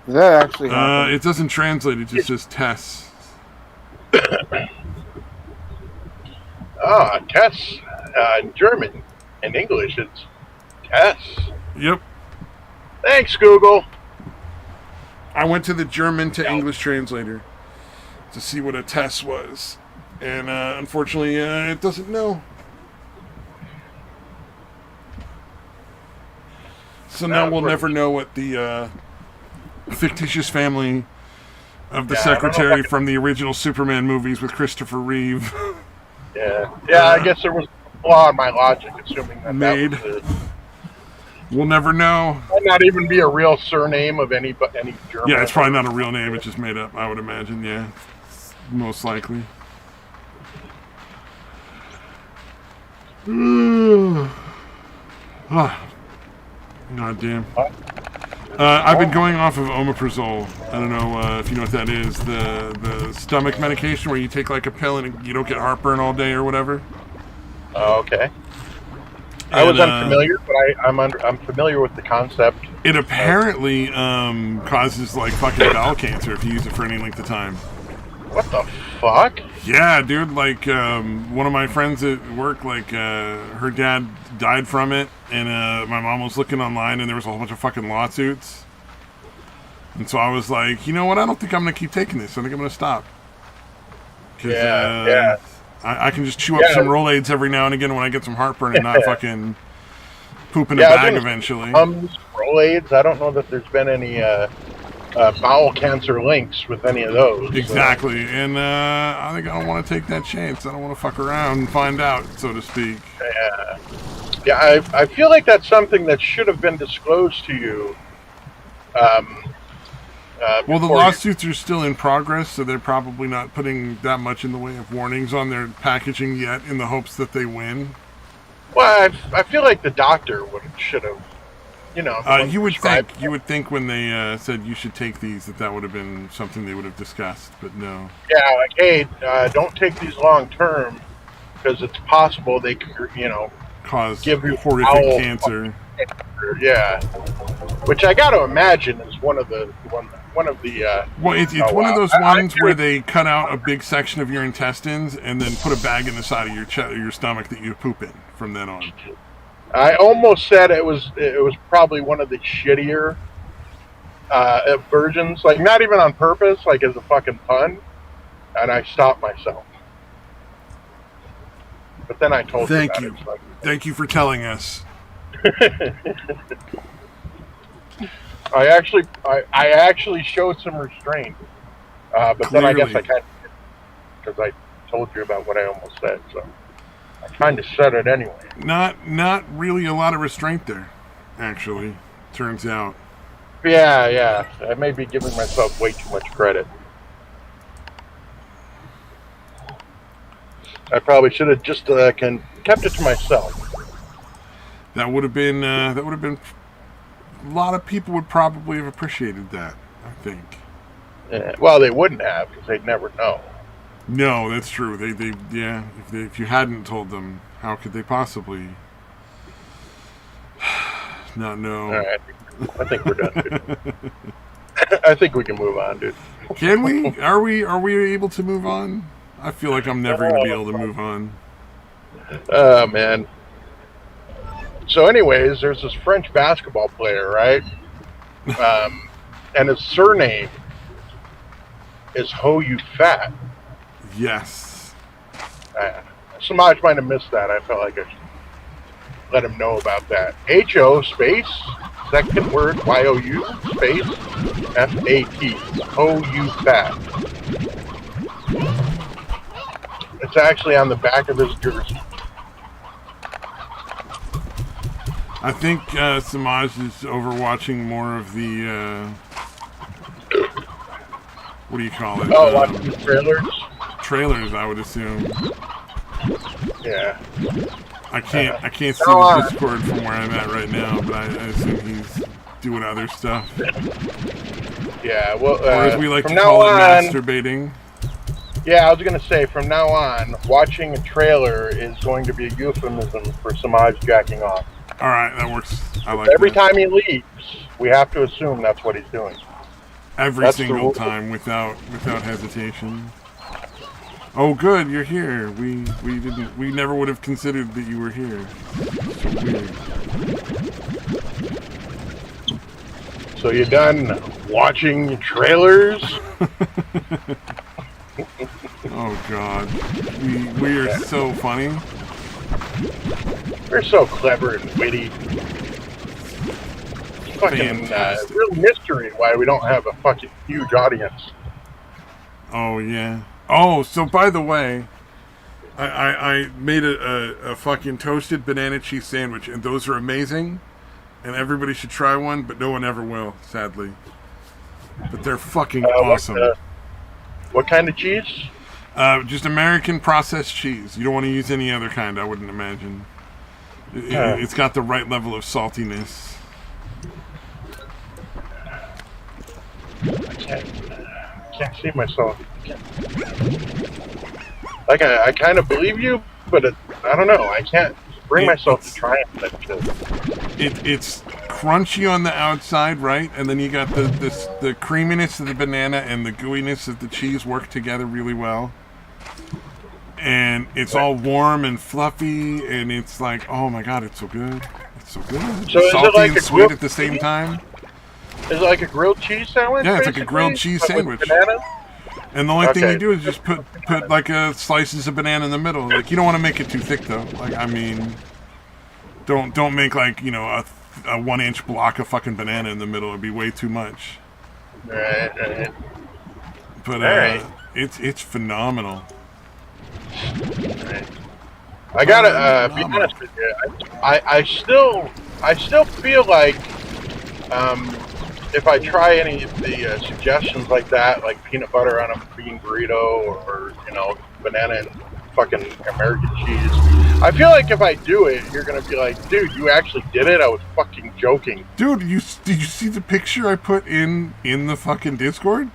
Does that actually happen? It doesn't translate. It just says Tess. Tess. In German. In English, it's Tess. Yep. Thanks, Google. I went to the German to English translator to see what a Tess was. And unfortunately, it doesn't know. So now we'll never know what the fictitious family of the secretary from the original Superman movies with Christopher Reeve. Yeah, I guess there was a flaw in my logic, assuming that made. That was We'll never know. Might not even be a real surname of any German. Yeah, it's probably not a real name. It's just made up, I would imagine. Yeah, most likely. God damn. I've been going off of omeprazole. I don't know if you know what that is. The stomach medication where you take like a pill and you don't get heartburn all day or whatever. Oh, okay. I was unfamiliar, but I'm familiar with the concept. It apparently causes like fucking bowel cancer if you use it for any length of time. What the fuck? Yeah, dude. Like one of my friends at work, like her dad died from it, and my mom was looking online, and there was a whole bunch of fucking lawsuits. And so I was like, you know what? I don't think I'm gonna keep taking this. I think I'm gonna stop. Yeah. I can just chew up some Rolaids every now and again when I get some heartburn and not fucking poop in a bag eventually. Rolaids. I don't know that there's been any bowel cancer links with any of those. Exactly. So. And I think I don't want to take that chance. I don't want to fuck around and find out, so to speak. Yeah, I feel like that's something that should have been disclosed to you. Well, the lawsuits are still in progress, so they're probably not putting that much in the way of warnings on their packaging yet in the hopes that they win. Well, I feel like the doctor should have, you would think when they said you should take these that would have been something they would have discussed, but no. Yeah, like, hey, don't take these long term because it's possible they could, Cause give you horrific bowel cancer. Yeah, which I got to imagine is one of the. Well, it's one of those ones where they cut out a big section of your intestines and then put a bag in the side of your stomach that you poop in from then on. I almost said it was probably one of the shittier versions, like not even on purpose, like as a fucking pun, and I stopped myself. But then I told Thank her you. Thank you for telling us. I actually showed some restraint, but Clearly. then I guess I kind of, because I told you about what I almost said, so I kind of said it anyway. Not really a lot of restraint there, actually. Turns out. Yeah. I may be giving myself way too much credit. I probably should have just kept it to myself. That would have been. A lot of people would probably have appreciated that, I think. Yeah, well, they wouldn't have because they'd never know. No, that's true. If you hadn't told them, how could they possibly not know? All right, I think we're done, dude. I think we can move on, dude. Can we? Are we able to move on? I feel like I'm never going to be able to move on. Oh, man. So anyways, there's this French basketball player, right? And his surname is Ho You Fat. Yes. Samaj might have missed that. I felt like I should let him know about that. H-O space, second word, Y-O-U space, F-A-T. Ho You Fat. It's actually on the back of his jersey. I think Samaj is overwatching more of the, what do you call it? Oh, watching the trailers? Trailers, I would assume. Yeah. I can't see the Discord from where I'm at right now, but I assume he's doing other stuff. Yeah, well, or as we like to call it, masturbating. Yeah, I was going to say, from now on, watching a trailer is going to be a euphemism for Samaj jacking off. All right, that works. I like Every that. time he leaves, we have to assume that's what he's doing. That's single time, without hesitation. Oh, good, you're here. We never would have considered that you were here. So weird. So you're done watching trailers? Oh God, we are so funny. We're so clever and witty. Fucking real mystery why we don't have a fucking huge audience. Oh yeah. Oh, so by the way, I made a fucking toasted banana cheese sandwich, and those are amazing, and everybody should try one, but no one ever will, sadly. But they're fucking awesome. What kind of cheese? Just American processed cheese. You don't want to use any other kind, I wouldn't imagine. It's got the right level of saltiness. I can't see myself. Like, I kind of believe you, but I don't know. I can't bring myself to try it. It's crunchy on the outside, right? And then you got the creaminess of the banana and the gooiness of the cheese work together really well. And it's all warm and fluffy, and it's like, oh my God, it's so good. It's so good. So is salty it like and a sweet at the same time. Is it like a grilled cheese sandwich? Yeah, it's like a grilled cheese sandwich. Banana? And the only thing you do is just put like slices of banana in the middle. Like, you don't want to make it too thick though. Like, I mean, don't make like, you know, a 1-inch block of fucking banana in the middle. It'd be way too much. Right. But it's phenomenal. Right. I gotta be honest with you. I still feel like if I try any of the suggestions like that, like peanut butter on a bean burrito, or you know, banana and fucking American cheese, I feel like if I do it, you're gonna be like, dude, you actually did it? I was fucking joking. Dude, did you see the picture I put in the fucking Discord?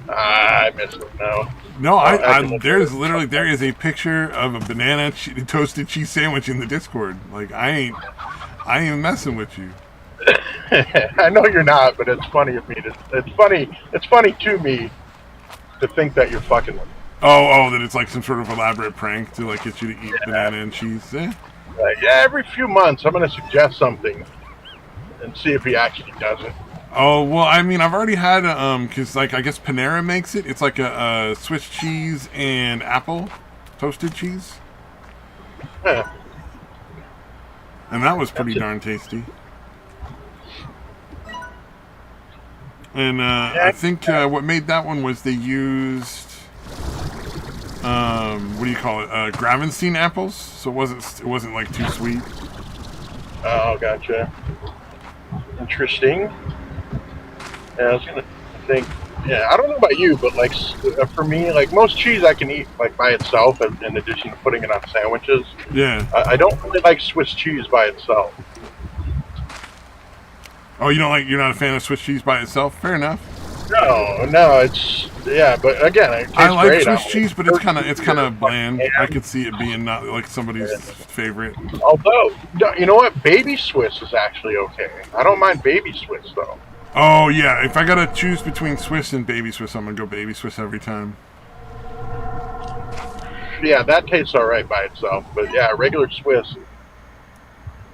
I missed it. No. No, There there is a picture of a banana toasted cheese sandwich in the Discord. Like I ain't messing with you. I know you're not, but it's funny of me to. It's funny. It's funny to me to think that you're fucking with me. Oh, that it's like some sort of elaborate prank to like get you to eat banana and cheese. Eh? Yeah, every few months I'm gonna suggest something and see if he actually does it. Oh well, I mean, I've already had because like I guess Panera makes it. It's like a Swiss cheese and apple toasted cheese, Huh. and that was pretty darn tasty. And I think what made that one was they used what do you call it? Gravenstein apples, so it wasn't like too sweet. Oh, gotcha. Interesting. Yeah, I was gonna think. Yeah, I don't know about you, but like for me, like most cheese I can eat like by itself, in addition to putting it on sandwiches. Yeah. I don't really like Swiss cheese by itself. Oh, you're not a fan of Swiss cheese by itself? Fair enough. No, but again, it tastes I like great. Swiss cheese, but it's kind of bland. I could see it being not like somebody's favorite. Although, you know what, baby Swiss is actually okay. I don't mind baby Swiss though. Oh yeah, if I gotta choose between Swiss and baby Swiss, I'm gonna go baby Swiss every time. Yeah, that tastes all right by itself, but yeah, regular Swiss,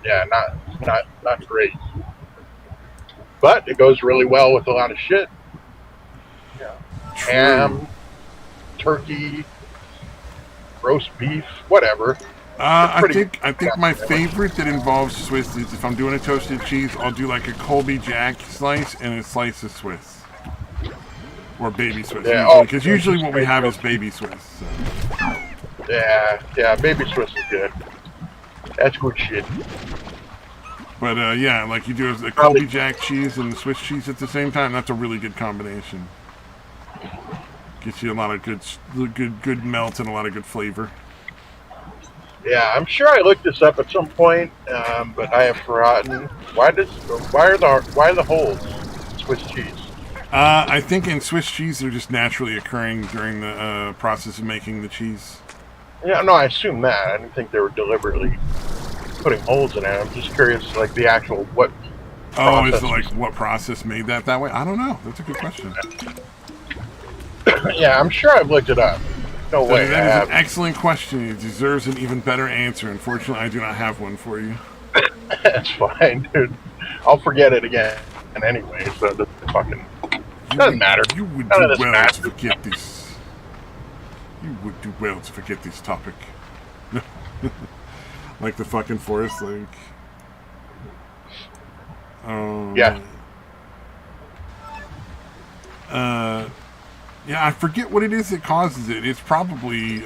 yeah, not great. But it goes really well with a lot of shit. Yeah. True. Ham, turkey, roast beef, whatever. I think my favorite that involves Swiss is if I'm doing a toasted cheese, I'll do like a Colby Jack slice and a slice of Swiss. Or baby Swiss. Yeah, because usually what we have is baby Swiss. So. Yeah, baby Swiss is good. That's good shit. But yeah, like you do a Colby Jack cheese and Swiss cheese at the same time, that's a really good combination. Gets you a lot of good melt and a lot of good flavor. Yeah, I'm sure I looked this up at some point, but I have forgotten. Why are the holes in Swiss cheese? I think in Swiss cheese they're just naturally occurring during the process of making the cheese. Yeah, no, I assume that. I didn't think they were deliberately putting holes in it. I'm just curious, like the actual what. Oh, is it like what process made that way? I don't know. That's a good question. Yeah, I'm sure I've looked it up. No way. That is an excellent question. It deserves an even better answer. Unfortunately, I do not have one for you. That's fine, dude. I'll forget it again. And anyway, so it doesn't matter. You would do well to forget this. You would do well to forget this topic. Like the fucking forest lake. Yeah. Yeah, I forget what it is that causes it. It's probably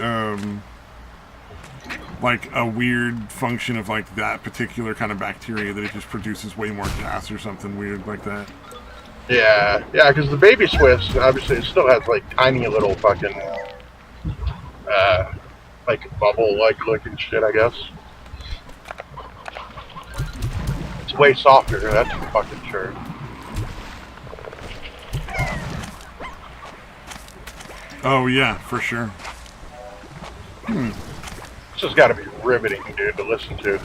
like a weird function of like that particular kind of bacteria that it just produces way more gas or something weird like that. Yeah, because the baby Swiss, obviously, it still has like tiny little fucking like bubble-like looking shit, I guess. It's way softer, that's for fucking sure. Oh yeah, for sure. This has got to be riveting, dude, to listen to.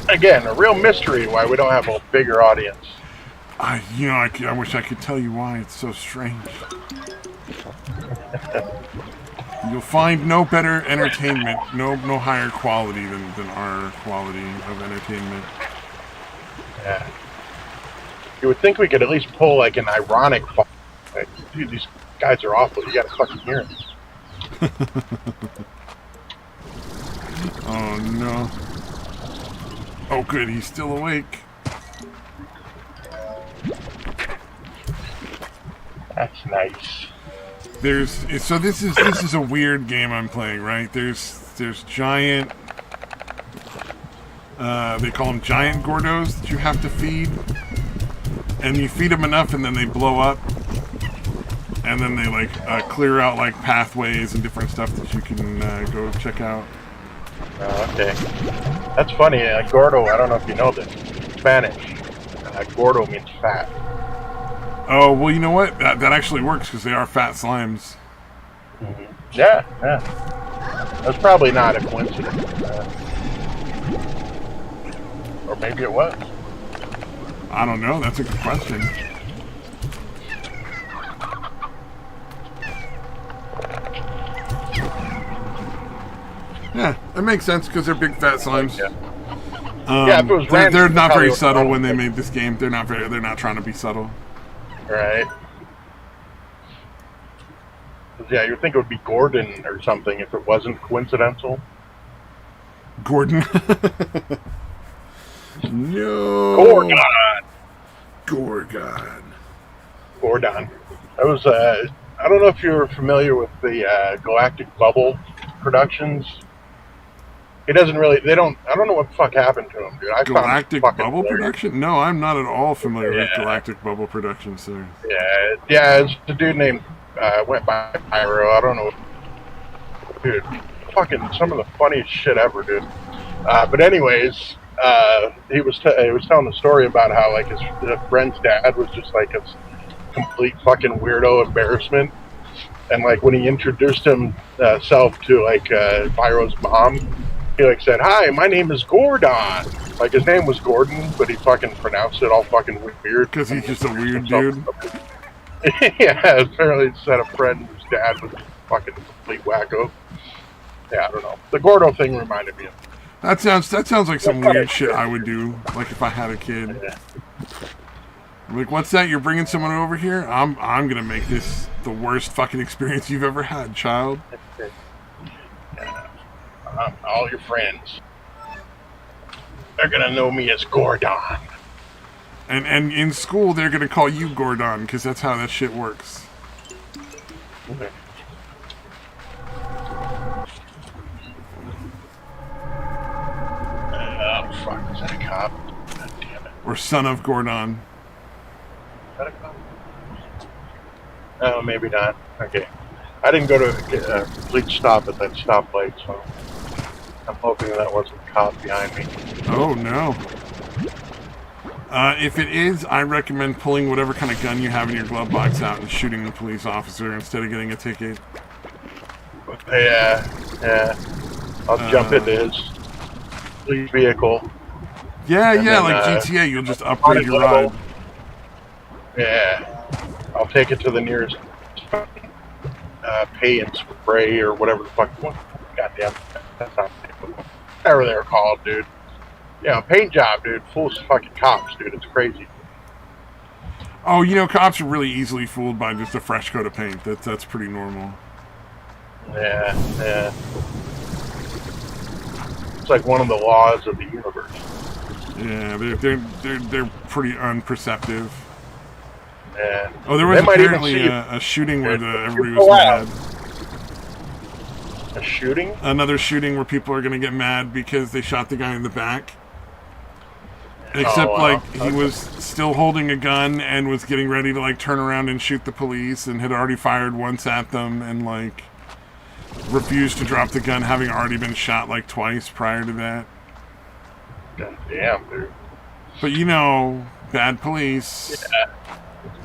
Again, a real mystery why we don't have a bigger audience. I wish I could tell you why. It's so strange. You'll find no better entertainment, no higher quality than our quality of entertainment. Yeah. You would think we could at least pull like an ironic. Like, dude, these guys are awful. You gotta fucking hear them. Oh no. Oh good, he's still awake. That's nice. So this is a weird game I'm playing, right? There's giant they call them giant Gordos that you have to feed. And you feed them enough and then they blow up. And then they like clear out like pathways and different stuff that you can go check out. Oh, okay. That's funny. Gordo, I don't know if you know this. Spanish. Gordo means fat. Oh, well, you know what? That actually works because they are fat slimes. Yeah. That's probably not a coincidence. Or maybe it was. I don't know. That's a good question. Yeah, it makes sense because they're big fat slimes. Yeah. Yeah, if it was random, they're not very probably subtle would- when they made this game. They're not trying to be subtle. Right. Yeah, you'd think it would be Gordon or something if it wasn't coincidental. Gordon. No. Gorgon. Gordon. I was. I don't know if you're familiar with the Galactic Bubble Productions. He doesn't really. They don't. I don't know what the fuck happened to him, dude. I Galactic found Bubble Production? No, I'm not at all familiar with Galactic Bubble Production, sir. Yeah. It's the dude named went by Pyro. I don't know, dude. Fucking some of the funniest shit ever, dude. But anyways, he was telling the story about how like his friend's dad was just like a complete fucking weirdo embarrassment, and like when he introduced himself to like Pyro's mom, he like said, "Hi, my name is Gordon." Like his name was Gordon, but he fucking pronounced it all fucking weird. Because he's just a weird dude. Yeah, apparently he said a friend whose dad was fucking complete wacko. Yeah, I don't know. The Gordo thing reminded me of. That sounds like some weird shit I would do. Like if I had a kid. Yeah. Like, what's that? You're bringing someone over here? I'm gonna make this the worst fucking experience you've ever had, child. All your friends, they're gonna know me as Gordon. And in school they're gonna call you Gordon because that's how that shit works. Okay. Oh fuck! Is that a cop? God damn it! Or son of Gordon. Is that a cop? Oh, maybe not. Okay. I didn't go to a complete stop at that stoplight, so I'm hoping that wasn't a cop behind me. Oh no. If it is, I recommend pulling whatever kind of gun you have in your glove box out and shooting the police officer instead of getting a ticket. Yeah. I'll jump into his police vehicle. Yeah, And then, like GTA, you'll just upgrade your ride. Yeah. I'll take it to the nearest pay and spray or whatever the fuck. Goddamn. That's not whatever they're called, dude. Yeah, paint job, dude. Full of fucking cops, dude. It's crazy. Oh, cops are really easily fooled by just a fresh coat of paint. That's pretty normal. Yeah. It's like one of the laws of the universe. Yeah, they're pretty unperceptive. Yeah. Oh, there was apparently a shooting where everybody was mad. A shooting? Another shooting where people are going to get mad because they shot the guy in the back. Except, he was still holding a gun and was getting ready to, turn around and shoot the police and had already fired once at them and, refused to drop the gun, having already been shot, twice prior to that. God damn, dude. But, bad police.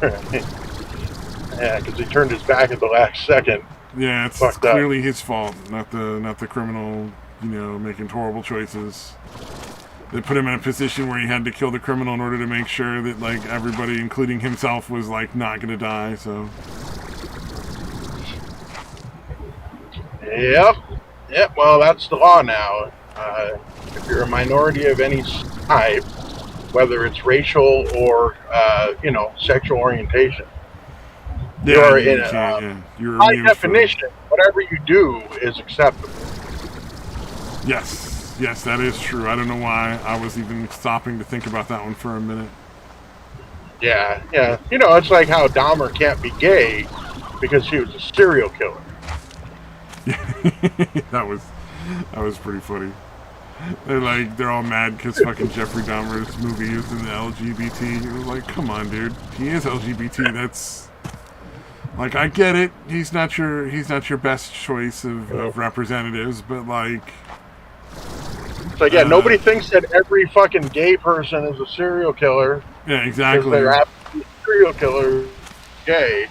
Yeah, because he turned his back at the last second. Yeah, it's clearly his fault, not the criminal, making horrible choices. They put him in a position where he had to kill the criminal in order to make sure that, everybody, including himself, was, not gonna die, so... Yep, well, that's the law now. If you're a minority of any type, whether it's racial or, sexual orientation, you're by definition, whatever you do is acceptable. Yes, that is true. I don't know why I was even stopping to think about that one for a minute. Yeah. It's like how Dahmer can't be gay because he was a serial killer. that was pretty funny. They're all mad because fucking Jeffrey Dahmer's movie is in the LGBT. You're like, come on, dude. He is LGBT. That's I get it. He's not your best choice of representatives, but it's like, nobody thinks that every fucking gay person is a serial killer. Yeah, exactly. Because they're absolute serial killers. gay.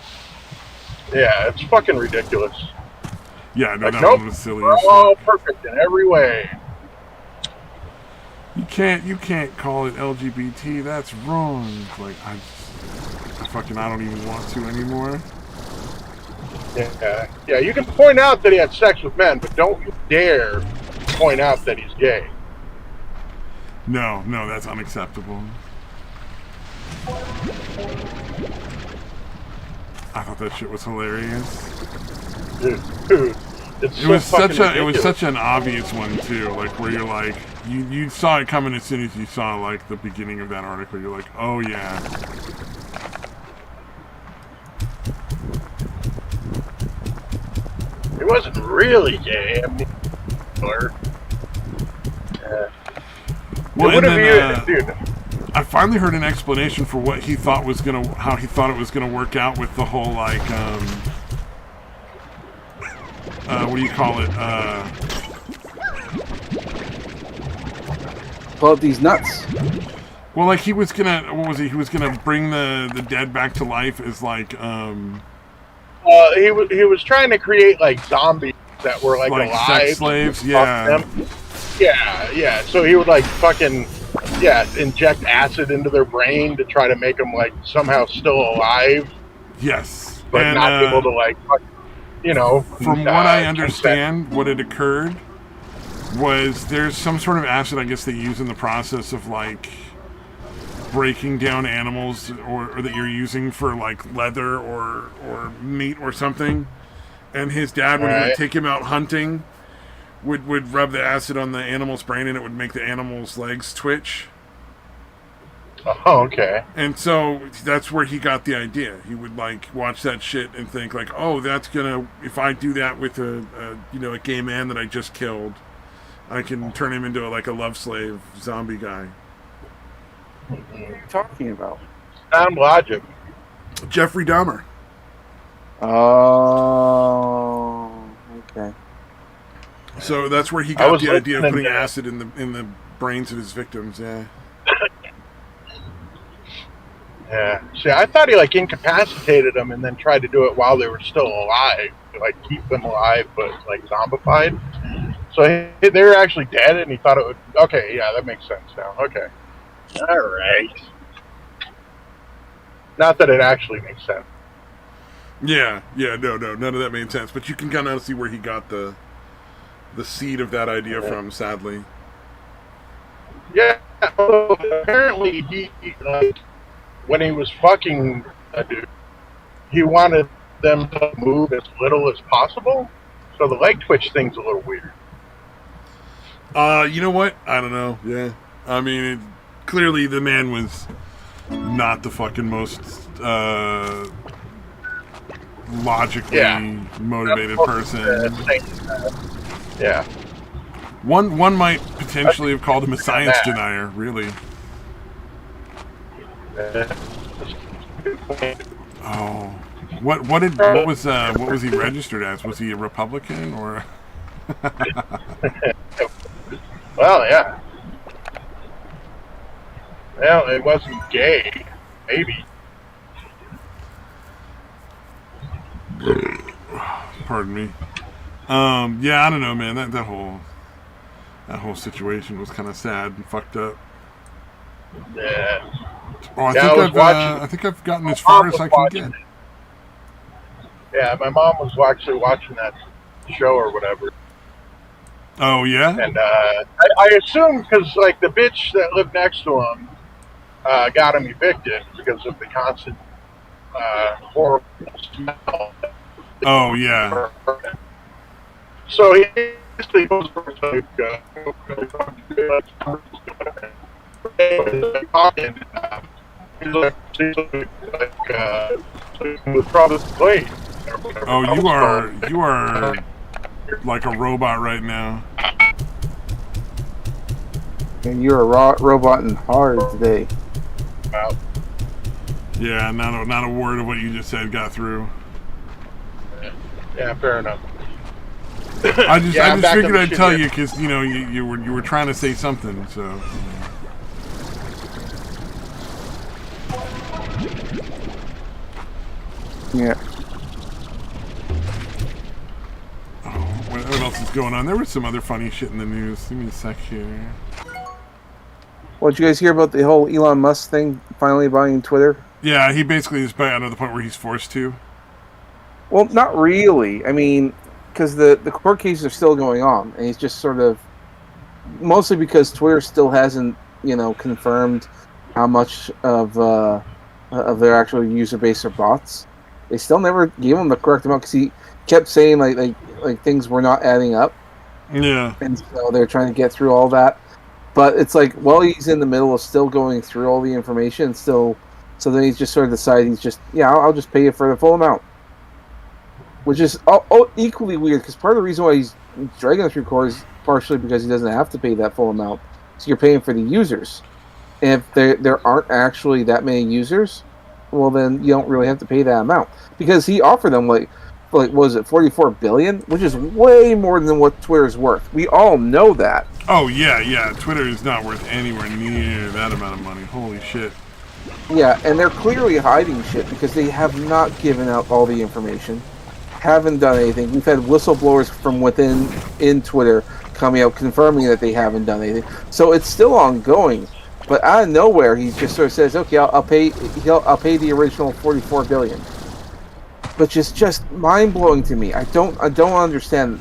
Yeah, it's fucking ridiculous. Yeah, no, Like, that nope, one was silly we're as all fuck. perfect in every way. You can't call it LGBT. That's wrong. Like I don't even want to anymore. Yeah. You can point out that he had sex with men, but don't you dare point out that he's gay. No, that's unacceptable. I thought that shit was hilarious. Dude, it was such an obvious one too, like where you're like you saw it coming as soon as you saw like the beginning of that article. You're like, oh yeah. He wasn't really gay. I mean, well, and then, dude. I finally heard an explanation for what he thought was how he thought it was gonna work out with the whole like what do you call it? Pull up these nuts. Well, like he was gonna, what was he? He was gonna bring the dead back to life as like he was trying to create like zombies that were like alive, sex slaves. Yeah. Yeah. So he would like fucking inject acid into their brain to try to make them like somehow still alive. Yes, but and, not able to like, you know. From what I understand, what had occurred was there's some sort of acid I guess they use in the process of like breaking down animals or that you're using for like leather or meat or something. And his dad, when he would take him out hunting, would rub the acid on the animal's brain and it would make the animal's legs twitch. Oh, okay. And so that's where he got the idea. He would like watch that shit and think like, oh, that's gonna, if I do that with a gay man that I just killed, I can turn him into like a love slave zombie guy. What are you talking about? Sound logic. Jeffrey Dahmer. Oh, okay. So that's where he got the idea of putting acid in the brains of his victims. Yeah. Yeah. See, I thought he like incapacitated them and then tried to do it while they were still alive, to like keep them alive but like zombified. So they were actually dead, and he thought it would. Okay, yeah, that makes sense now. Okay. All right. Not that it actually makes sense. Yeah, no, none of that made sense. But you can kind of see where he got the seed of that idea from. Sadly. Yeah. Well, apparently, he like when he was fucking a dude, he wanted them to move as little as possible. So the leg twitch thing's a little weird. You know what? I don't know. Yeah. I mean, clearly the man was not the fucking most logically motivated person. Yeah. One might potentially have called him a science denier, really. Oh. What was he registered as? Was he a Republican or Well, yeah. Well, it wasn't gay. Maybe. Pardon me. Yeah, I don't know, man. That whole situation was kind of sad and fucked up. Yeah. Oh, I think I've gotten as far as I can get. Yeah, my mom was actually watching that show or whatever. Oh yeah. And I assume because like the bitch that lived next to him got him evicted because of the constant horrible smell. Oh yeah. So he basically goes for talking. He's like was probably late. Oh, you are like a robot right now. And you're a robot and hard today. Wow. Yeah, not a word of what you just said got through. Yeah, fair enough. I just figured I'd tell you because you were trying to say something. So. Yeah. What else is going on? There was some other funny shit in the news. Give me a sec here. Well, did you guys hear about the whole Elon Musk thing finally buying Twitter? Yeah, he basically is out to the point where he's forced to. Well, not really. I mean, because the court cases are still going on, and he's just sort of mostly because Twitter still hasn't, confirmed how much of their actual user base are bots. They still never gave him the correct amount because he kept saying like things were not adding up. Yeah. And so they're trying to get through all that. But it's like, while he's in the middle of still going through all the information, so then he's just sort of decided I'll just pay you for the full amount. Which is equally weird, because part of the reason why he's dragging it through court is partially because he doesn't have to pay that full amount. So you're paying for the users. And if there aren't actually that many users, well, then you don't really have to pay that amount. Because he offered them, what was it, $44 billion? Which is way more than what Twitter's worth. We all know that. Oh, yeah. Twitter is not worth anywhere near that amount of money. Holy shit. Yeah, and they're clearly hiding shit because they have not given out all the information. Haven't done anything. We've had whistleblowers from in Twitter coming out confirming that they haven't done anything. So it's still ongoing. But out of nowhere, he just sort of says, "Okay, I'll pay the original $44 billion." Which is just mind blowing to me. I don't understand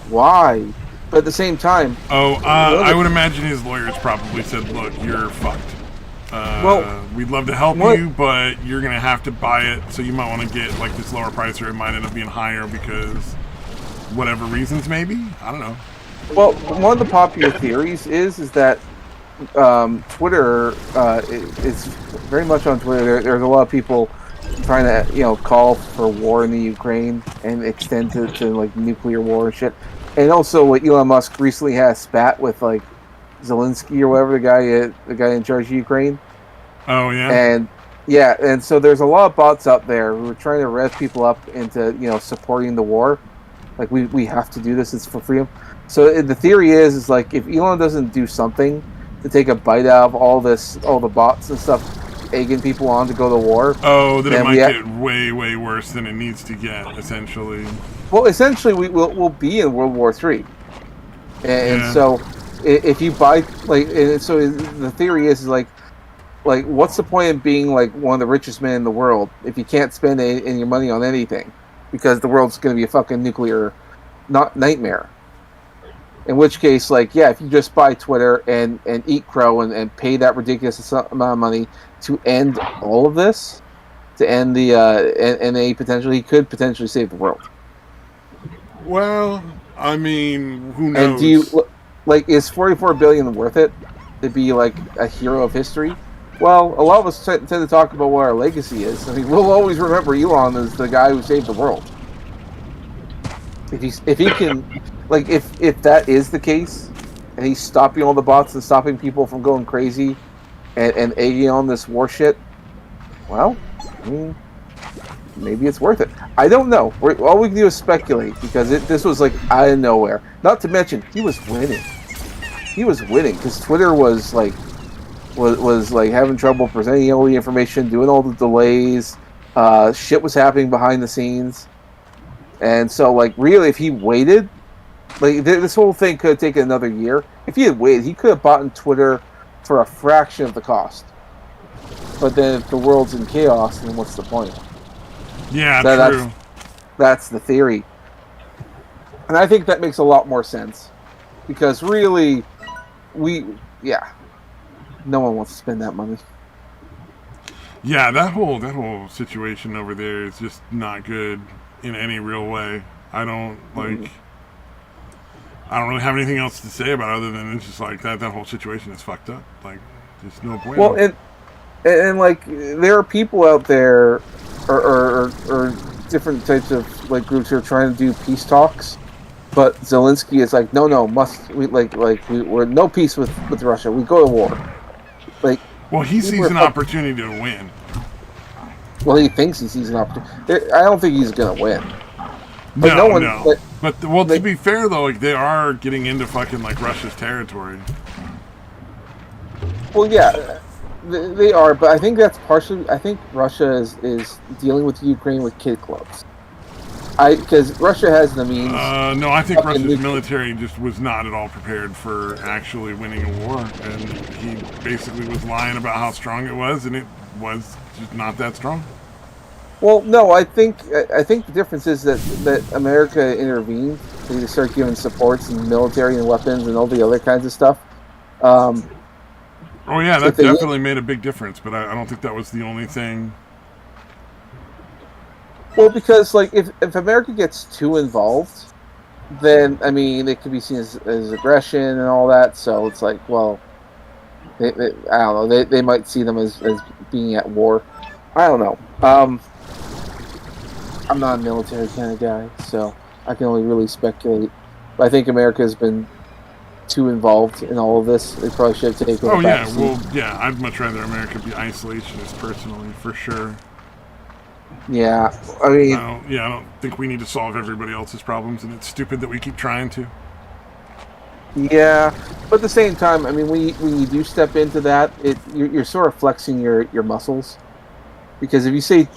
why. But at the same time, I would imagine his lawyers probably said, "Look, you're fucked. We'd love to help you, but you're gonna have to buy it. So you might want to get this lower price, or it might end up being higher because whatever reasons, maybe. I don't know." Well, one of the popular theories is that Twitter is very much on Twitter. There's a lot of people trying to call for war in the Ukraine and extend to nuclear war and shit. And also, Elon Musk recently had a spat with Zelensky or whatever, the guy in charge of Ukraine. Oh yeah. And so there's a lot of bots out there who are trying to rev people up into supporting the war. We have to do this. It's for freedom. So the theory is if Elon doesn't do something to take a bite out of all the bots and stuff, egging people on to go to war. Oh, then it might get way, way worse than it needs to get, essentially. Well, essentially, we'll be in World War III. And so if you buy, so the theory is what's the point of being one of the richest men in the world if you can't spend any of your money on anything? Because the world's going to be a fucking nuclear nightmare. In which case, if you just buy Twitter and eat crow and pay that ridiculous amount of money to end all of this, to end the and he could potentially save the world. Well, I mean, who knows? And do you is $44 billion worth it to be a hero of history? Well, a lot of us tend to talk about what our legacy is. I mean, we'll always remember Elon as the guy who saved the world. If he can, if that is the case, and he's stopping all the bots and stopping people from going crazy, and egging on this war shit, well, I mean, maybe it's worth it. I don't know. All we can do is speculate because this was out of nowhere. Not to mention, he was winning. He was winning because Twitter was having trouble presenting all the information, doing all the delays. Shit was happening behind the scenes. And so, really, if he waited, this whole thing could have taken another year. If he had waited, he could have bought Twitter for a fraction of the cost. But then if the world's in chaos, then what's the point? Yeah, true. That's the theory. And I think that makes a lot more sense. Because really, no one wants to spend that money. Yeah, that whole situation over there is just not good in any real way. I don't really have anything else to say about it other than it's just that whole situation is fucked up. There's no point. Well, and there are people out there or different types of groups who are trying to do peace talks, but Zelensky is we're no peace with Russia. We go to war. Well, he sees an opportunity to win. Well, he thinks he sees an opportunity. I don't think he's going to win. No. But to be fair, though, they are getting into fucking Russia's territory. Well, yeah. They are, but I think that's partially. I think Russia is dealing with Ukraine with kid clubs. Because Russia has the means. No, I think Fucking Russia's nuclear. military just was not at all prepared for actually winning a war, and he basically was lying about how strong it was, and it was just not that strong. Well, no, I think the difference is that America intervened. They start giving supports and military and weapons and all the other kinds of stuff. Um, Oh yeah, if that they definitely made a big difference, but I don't think that was the only thing. Well, because like if America gets too involved, then I mean it could be seen as aggression and all that. So it's like, well, I don't know. They might see them as being at war. I don't know. I'm not a military kind of guy, so I can only really speculate. But I think America has been too involved in all of this. They probably should have taken a Oh yeah, back seat. well yeah, I'd much rather America be isolationist personally, for sure. Yeah, I mean, I don't think we need to solve everybody else's problems, and it's stupid that we keep trying to. yeah, but at the same time, I mean, when you do step into that, you're sort of flexing your muscles, because if you stay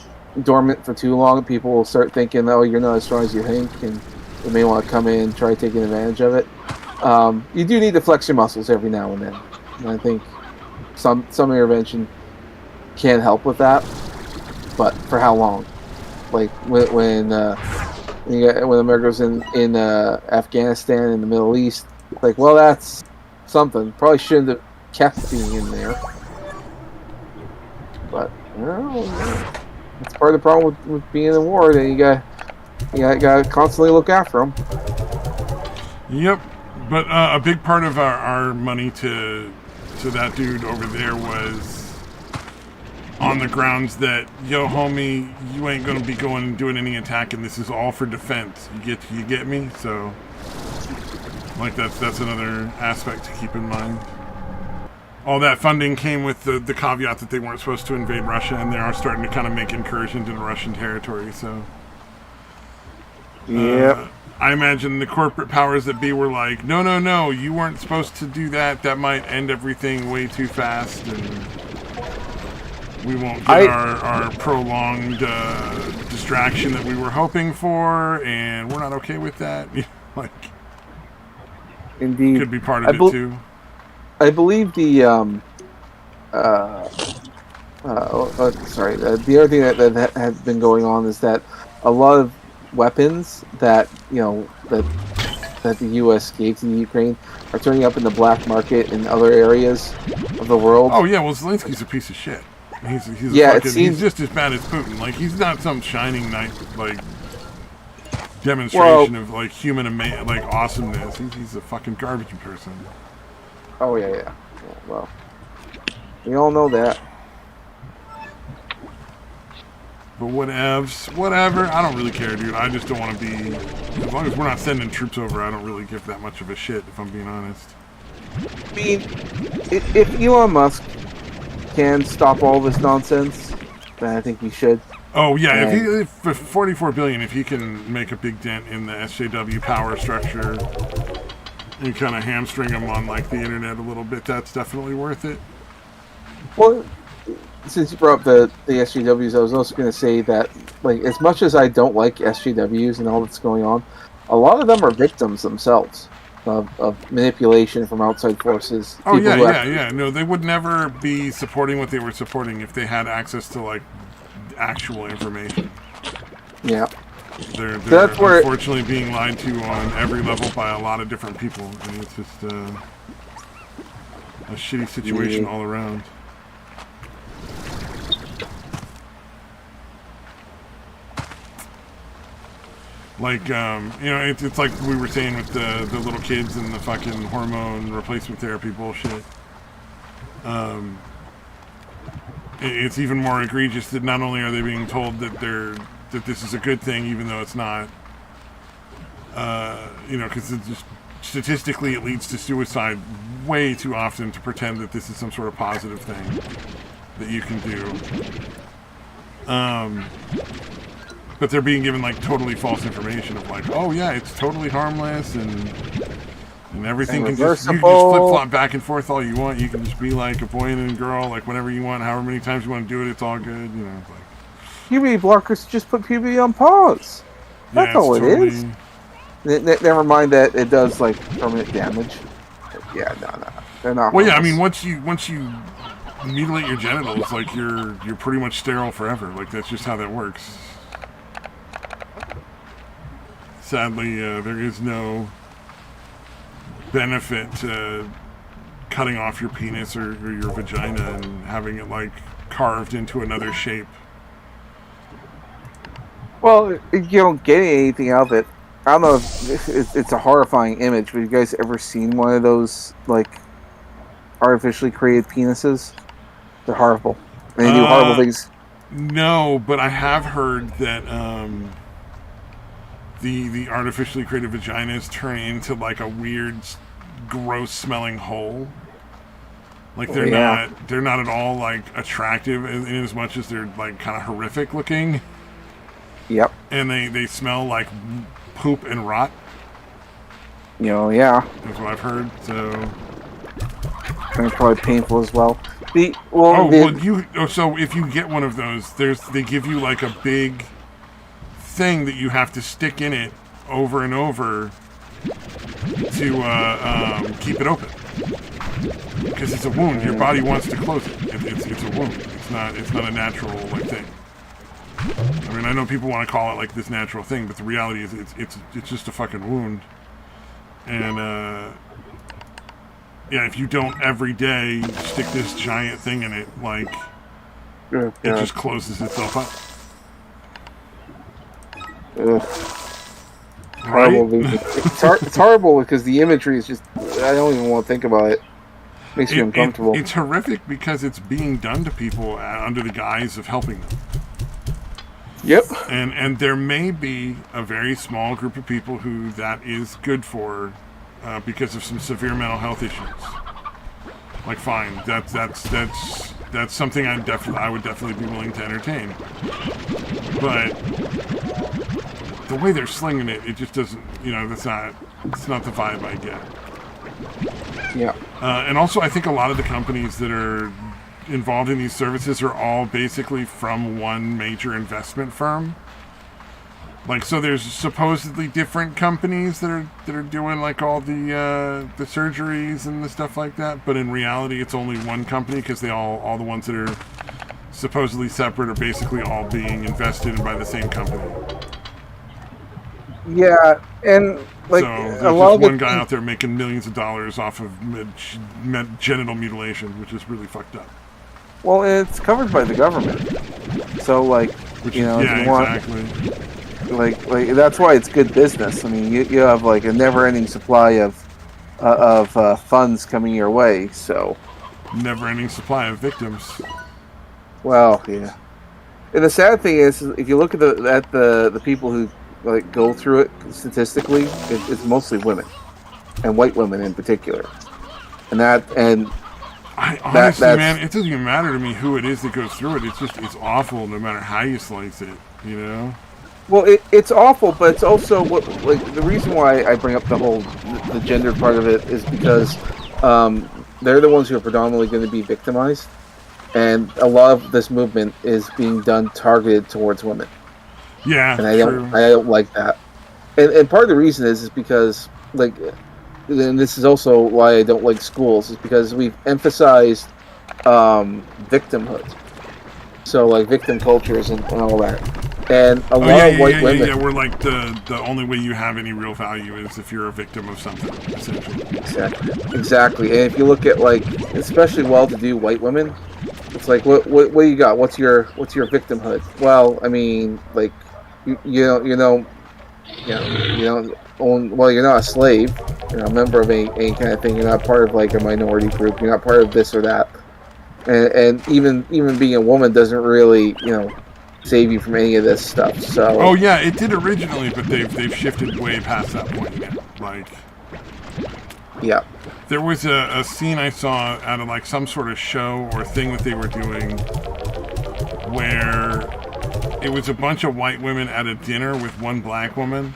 dormant for too long, people will start thinking, oh, you're not as strong as you think, and they may want to come in and try taking advantage of it. You do need to flex your muscles every now and then, and I think some intervention can help with that, but for how long? Like when America was in Afghanistan and the Middle East, like, well, that's something. Probably shouldn't have kept being in there, but you know, that's part of the problem with being in war. Then you got to constantly look after them. Yep, but a big part of our money to that dude over there was on the grounds that, yo, homie, you ain't gonna be going and doing any attacking. This is all for defense. You get me? So, like, that's another aspect to keep in mind. All that funding came with the caveat that they weren't supposed to invade Russia, and they are starting to kind of make incursions into Russian territory. So, Yep. I imagine the corporate powers that be were like, no, you weren't supposed to do that. That might end everything way too fast, and we won't get our prolonged distraction that we were hoping for, and we're not okay with that. Like, Indeed. could be part of it too. I believe the sorry. The other thing that has been going on is that a lot of weapons that that the U.S. gave to the Ukraine are turning up in the black market in other areas of the world. Oh yeah, well, Zelensky's a piece of shit. He's he's just as bad as Putin. Like, he's not some shining knight like demonstration of like human like awesomeness. He's a fucking garbage person. Oh yeah. Well, we all know that. But whatever. I don't really care, dude. I just don't want to be. As long as we're not sending troops over, I don't really give that much of a shit, if I'm being honest. I mean, if Elon Musk can stop all this nonsense, then I think he should. Oh yeah, if for 44 billion, if he can make a big dent in the SJW power structure and kind of hamstring him on like the internet a little bit, that's definitely worth it. Well, since you brought up the SJWs, I was also going to say that, like, as much as I don't like SJWs and all that's going on, a lot of them are victims themselves of manipulation from outside forces. Oh yeah. No, they would never be supporting what they were supporting if they had access to like actual information. Yeah. They're unfortunately being lied to on every level by a lot of different people, and it's just a shitty situation all around. Like, it's like we were saying with the little kids and the fucking hormone replacement therapy bullshit. It's even more egregious that not only are they being told that this is a good thing, even though it's not, because it's just statistically it leads to suicide way too often to pretend that this is some sort of positive thing that you can do. But they're being given like totally false information of like, oh yeah, it's totally harmless, and And everything And can just, you can just flip-flop back and forth all you want. You can just be like a boy and a girl, like whenever you want, however many times you want to do it, it's all good, you know. It's like, puberty blockers just put puberty on pause. That's all it is. Never mind that it does like permanent damage. Yeah, no, they're not. Well, harmless. yeah, I mean, once you mutilate your genitals, like you're pretty much sterile forever. Like that's just how that works. Sadly, there is no benefit to cutting off your penis or your vagina and having it like carved into another shape. Well, you don't get anything out of it. I don't know if it's a horrifying image, but you guys ever seen one of those like artificially created penises? They're horrible. And they do horrible things. No, but I have heard that the artificially created vaginas turn into like a weird, gross smelling hole. Like they're not at all like attractive in as much as they're like kind of horrific looking. Yep. And they smell like poop and rot. Yeah. That's what I've heard. So. And it's probably painful as well. So if you get one of those, they give you like a big thing that you have to stick in it over and over to keep it open. Because it's a wound. Your body wants to close it. It's a wound. It's not a natural like thing. I mean, I know people want to call it like this natural thing, but the reality is it's just a fucking wound. And yeah, if you don't every day stick this giant thing in it, like it just closes itself up. Horrible. Right? It's horrible because the imagery is just, I don't even want to think about it. Makes you uncomfortable. It's horrific because it's being done to people under the guise of helping them. Yep. And there may be a very small group of people who that is good for because of some severe mental health issues. Like, fine, that's something I would definitely be willing to entertain. But the way they're slinging it, it just doesn't, it's not the vibe I get. Yeah. And also, I think a lot of the companies that are involved in these services are all basically from one major investment firm. Like, so there's supposedly different companies that are doing like all the surgeries and the stuff like that, but in reality, it's only one company because they all the ones that are supposedly separate are basically all being invested in by the same company. Yeah, and like so there's a lot of one guy out there making millions of dollars off of genital mutilation, which is really fucked up. Well, it's covered by the government, so like exactly. Like that's why it's good business. I mean, you have like a never-ending supply of funds coming your way. So never-ending supply of victims. Well, yeah. And the sad thing is, if you look at the people who like go through it statistically, it's mostly women, and white women in particular. Honestly, man, it doesn't even matter to me who it is that goes through it. It's awful no matter how you slice it, Well, it's awful, but it's also the reason why I bring up the gender part of it is because they're the ones who are predominantly going to be victimized, and a lot of this movement is being done targeted towards women. Yeah, and I don't like that. And part of the reason is because and this is also why I don't like schools, is because we've emphasized victimhood. So like victim cultures and all that. And a lot of white women. Yeah, we're like the only way you have any real value is if you're a victim of something, essentially. Exactly. And if you look at especially well-to-do white women, it's like what do you got? What's your victimhood? Well, I mean, you're not a slave, you're a member of any kind of thing. You're not part of a minority group. You're not part of this or that. And even being a woman doesn't really, save you from any of this stuff. So. Oh yeah, it did originally, but they've shifted way past that point now. Yeah. There was a scene I saw out of some sort of show or thing that they were doing where it was a bunch of white women at a dinner with one black woman,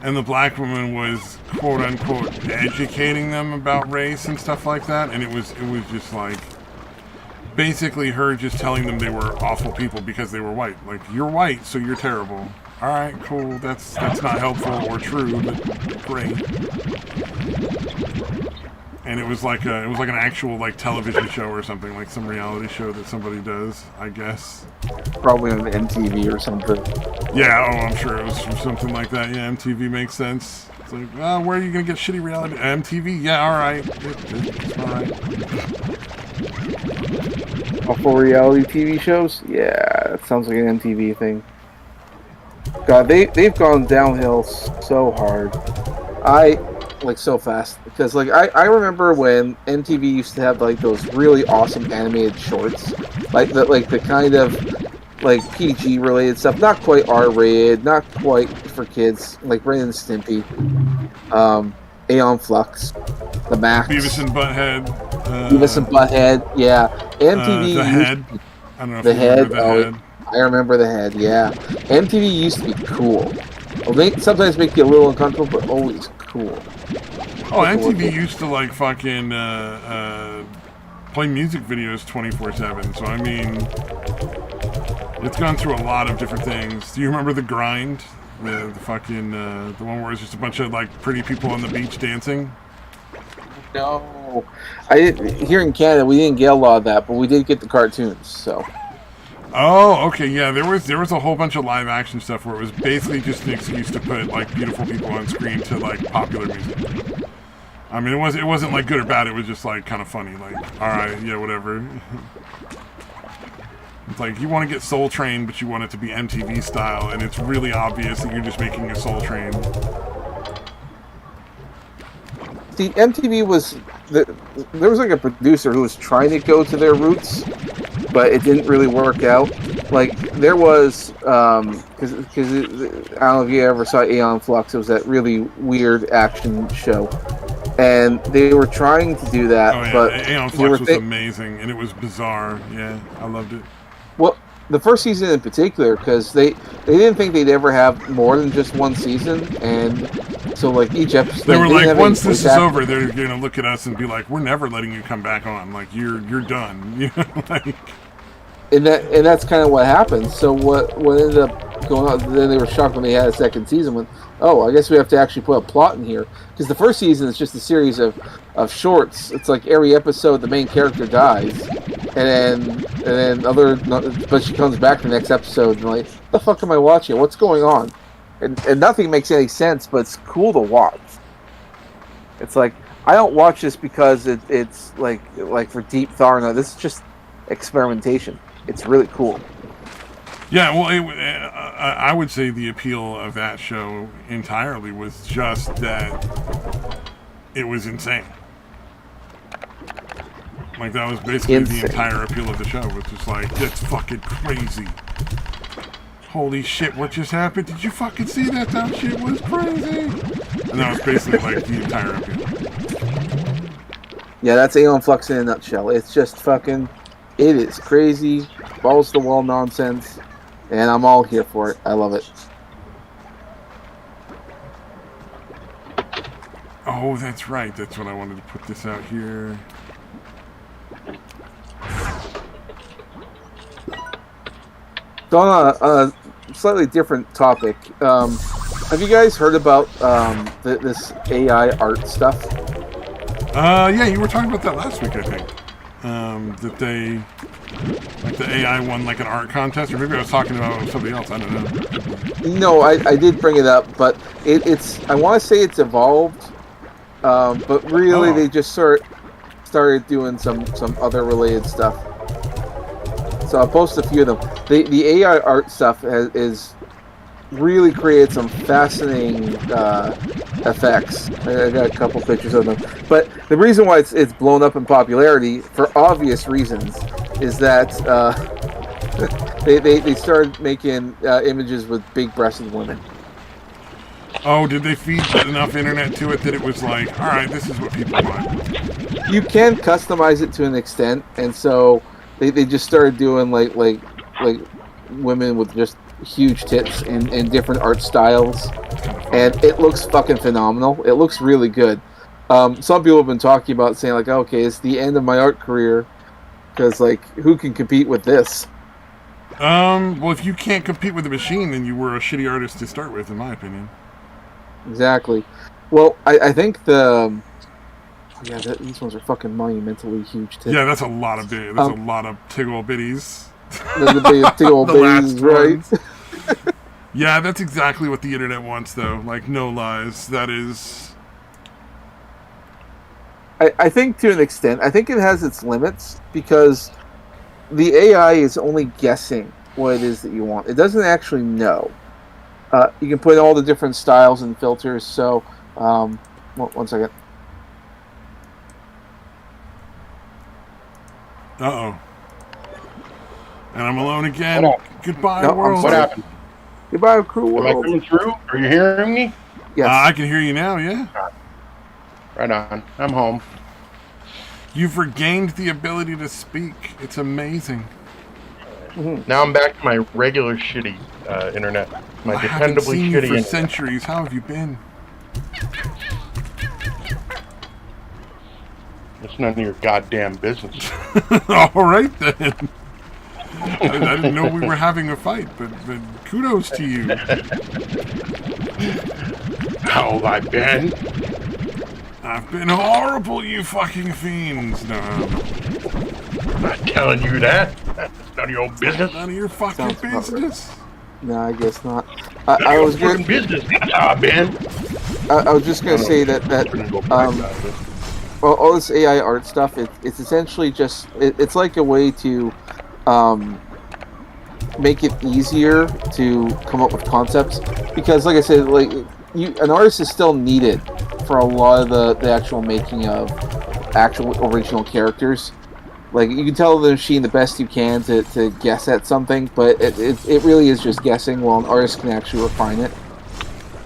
and the black woman was quote unquote educating them about race and stuff like that, and it was just like basically her just telling them they were awful people because they were white. Like, you're white, so you're terrible. All right, cool. That's not helpful or true, but great. And it was like an actual like television show or something, like some reality show that somebody does, I guess. Probably on MTV or something. Yeah, I'm sure it was something like that. Yeah, MTV makes sense. It's like, oh, where are you gonna get shitty reality? MTV? Yeah, all right. It's all right. Awful reality TV shows? Yeah, that sounds like an MTV thing. God, they've gone downhill so hard. So fast. Because, like, I remember when MTV used to have, like, those really awesome animated shorts. Like the kind of, like, PG-related stuff. Not quite R-rated, not quite for kids. Like Ren and Stimpy. Aeon Flux. The Max. Beavis and Butthead. Beavis and Butthead, yeah. MTV. The Head. I don't know if the you Head. remember the Head. I remember the Head, yeah. MTV used to be cool. Well, they sometimes make you a little uncomfortable, but always cool. Oh, MTV used to like fucking play music videos 24/7. So I mean, it's gone through a lot of different things. Do you remember The Grind? The fucking the one where it's just a bunch of like pretty people on the beach dancing. No, here in Canada we didn't get a lot of that, but we did get the cartoons. So. Oh, okay, yeah. There was a whole bunch of live action stuff where it was basically just an excuse to put like beautiful people on screen to like popular music. I mean, it wasn't like good or bad. It was just like kind of funny. Like, all right, yeah, whatever. It's like you want to get Soul Train, but you want it to be MTV style, and it's really obvious that you're just making a Soul Train. The MTV there was like a producer who was trying to go to their roots, but it didn't really work out. Like there was, because I don't know if you ever saw Aeon Flux. It was that really weird action show, and they were trying to do that. Oh yeah, but Aeon Flux was amazing, and it was bizarre. Yeah, I loved it. Well, the first season in particular, because they didn't think they'd ever have more than just one season, and so like each episode they were like, once this is over, they're gonna look at us and be like, "We're never letting you come back on. Like you're done." You know, like. And that's kind of what happened. So what ended up going on? Then they were shocked when they had a second season. When I guess we have to actually put a plot in here, because the first season is just a series of shorts. It's like every episode the main character dies, and then but she comes back the next episode and like, what the fuck am I watching? What's going on? And nothing makes any sense, but it's cool to watch. It's like I don't watch this because it's like for deep thought. No, this is just experimentation. It's really cool. Yeah, well, I would say the appeal of that show entirely was just that it was insane. Like, that was basically the entire appeal of the show, was just like, that's fucking crazy. Holy shit, what just happened? Did you fucking see that? That shit was crazy. And that was basically, like, the entire appeal. Yeah, that's Aeon Flux in a nutshell. It's just fucking... It is crazy, balls to the wall nonsense, and I'm all here for it. I love it. Oh, that's right. That's what I wanted to put this out here. So on a slightly different topic, have you guys heard about this AI art stuff? Yeah, you were talking about that last week, I think. That the AI won like an art contest, or maybe I was talking about somebody else. I don't know. No, I did bring it up, but it's I want to say it's evolved, but really they just started doing some other related stuff. So I'll post a few of them. The AI art stuff is really created some fascinating effects. I got a couple pictures of them. But the reason why it's blown up in popularity, for obvious reasons, is that they started making images with big-breasted women. Oh, did they feed enough internet to it that it was like, all right, this is what people want? You can customize it to an extent, and so they just started doing like women with just huge tits in different art styles, and it looks fucking phenomenal. It looks really good. Some people have been talking about saying like, okay, it's the end of my art career because like who can compete with this? Well, if you can't compete with the machine, then you were a shitty artist to start with, in my opinion. Exactly. Well, I think these ones are fucking monumentally huge tits. Yeah, that's a lot of bit. That's a lot of tiggle bitties. The big old The babies, last right? ones. Yeah, that's exactly what the internet wants, though. Like, no lies. That is. I think to an extent, I think it has its limits because the AI is only guessing what it is that you want. It doesn't actually know. You can put all the different styles and filters. So, one second. Uh-oh. And I'm alone again. Goodbye, No, world. What happened? Goodbye, cruel Am I world. coming through? Are you hearing me? Yes. I can hear you now, yeah. Right on. I'm home. You've regained the ability to speak. It's amazing. Now I'm back to my regular shitty internet. My I haven't dependably seen you shitty for internet. centuries. How have you been? It's none of your goddamn business. All right, then. I didn't know we were having a fight, but kudos to you. How have I been? I've been horrible, you fucking fiends. No, I'm not telling you that. That's none of your business. none of your fucking Sounds about right. business. No, I guess not. None of I your was fucking going. business. That's how I've been. I was just going to say that all this AI art stuff, it's essentially just it's like a way to make it easier to come up with concepts because, like I said, like an artist is still needed for a lot of the actual making of actual original characters. Like you can tell the machine the best you can to guess at something, but it really is just guessing. While an artist can actually refine it.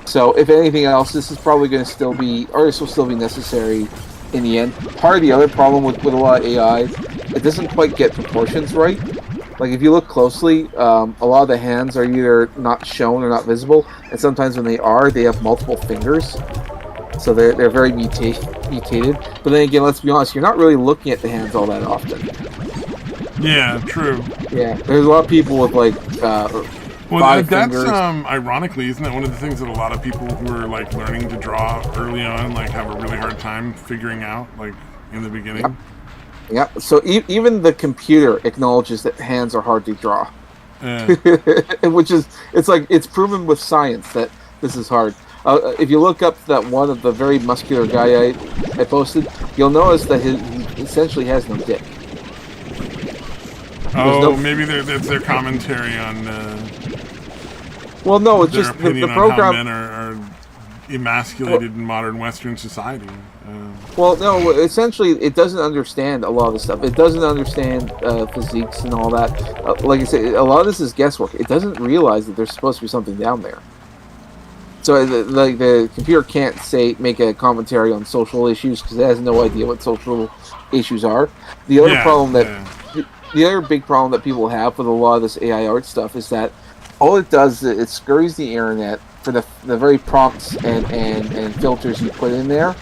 So if anything else, this is probably going to still be artists will still be necessary in the end. Part of the other problem with a lot of AI, it doesn't quite get proportions right. Like if you look closely, a lot of the hands are either not shown or not visible, and sometimes when they are, they have multiple fingers. So they're very mutated. But then again, let's be honest, you're not really looking at the hands all that often. Yeah, true. Yeah, there's a lot of people with like Well, five that's fingers. ironically, isn't that one of the things that a lot of people who are like learning to draw early on like have a really hard time figuring out, like in the beginning? Yep. Yeah, so even the computer acknowledges that hands are hard to draw, which is it's proven with science that this is hard. If you look up that one of the very muscular guy I posted, you'll notice that he essentially has no dick. Maybe that's their commentary on. Well, no, it's their just opinion the program. on how men are emasculated in modern Western society. Well, no, essentially, it doesn't understand a lot of the stuff. It doesn't understand physiques and all that. Like I said, a lot of this is guesswork. It doesn't realize that there's supposed to be something down there. So, the computer can't make a commentary on social issues because it has no idea what social issues are. The other the other big problem that people have with a lot of this AI art stuff is that all it does is it scurries the internet for the very prompts and filters you put in there,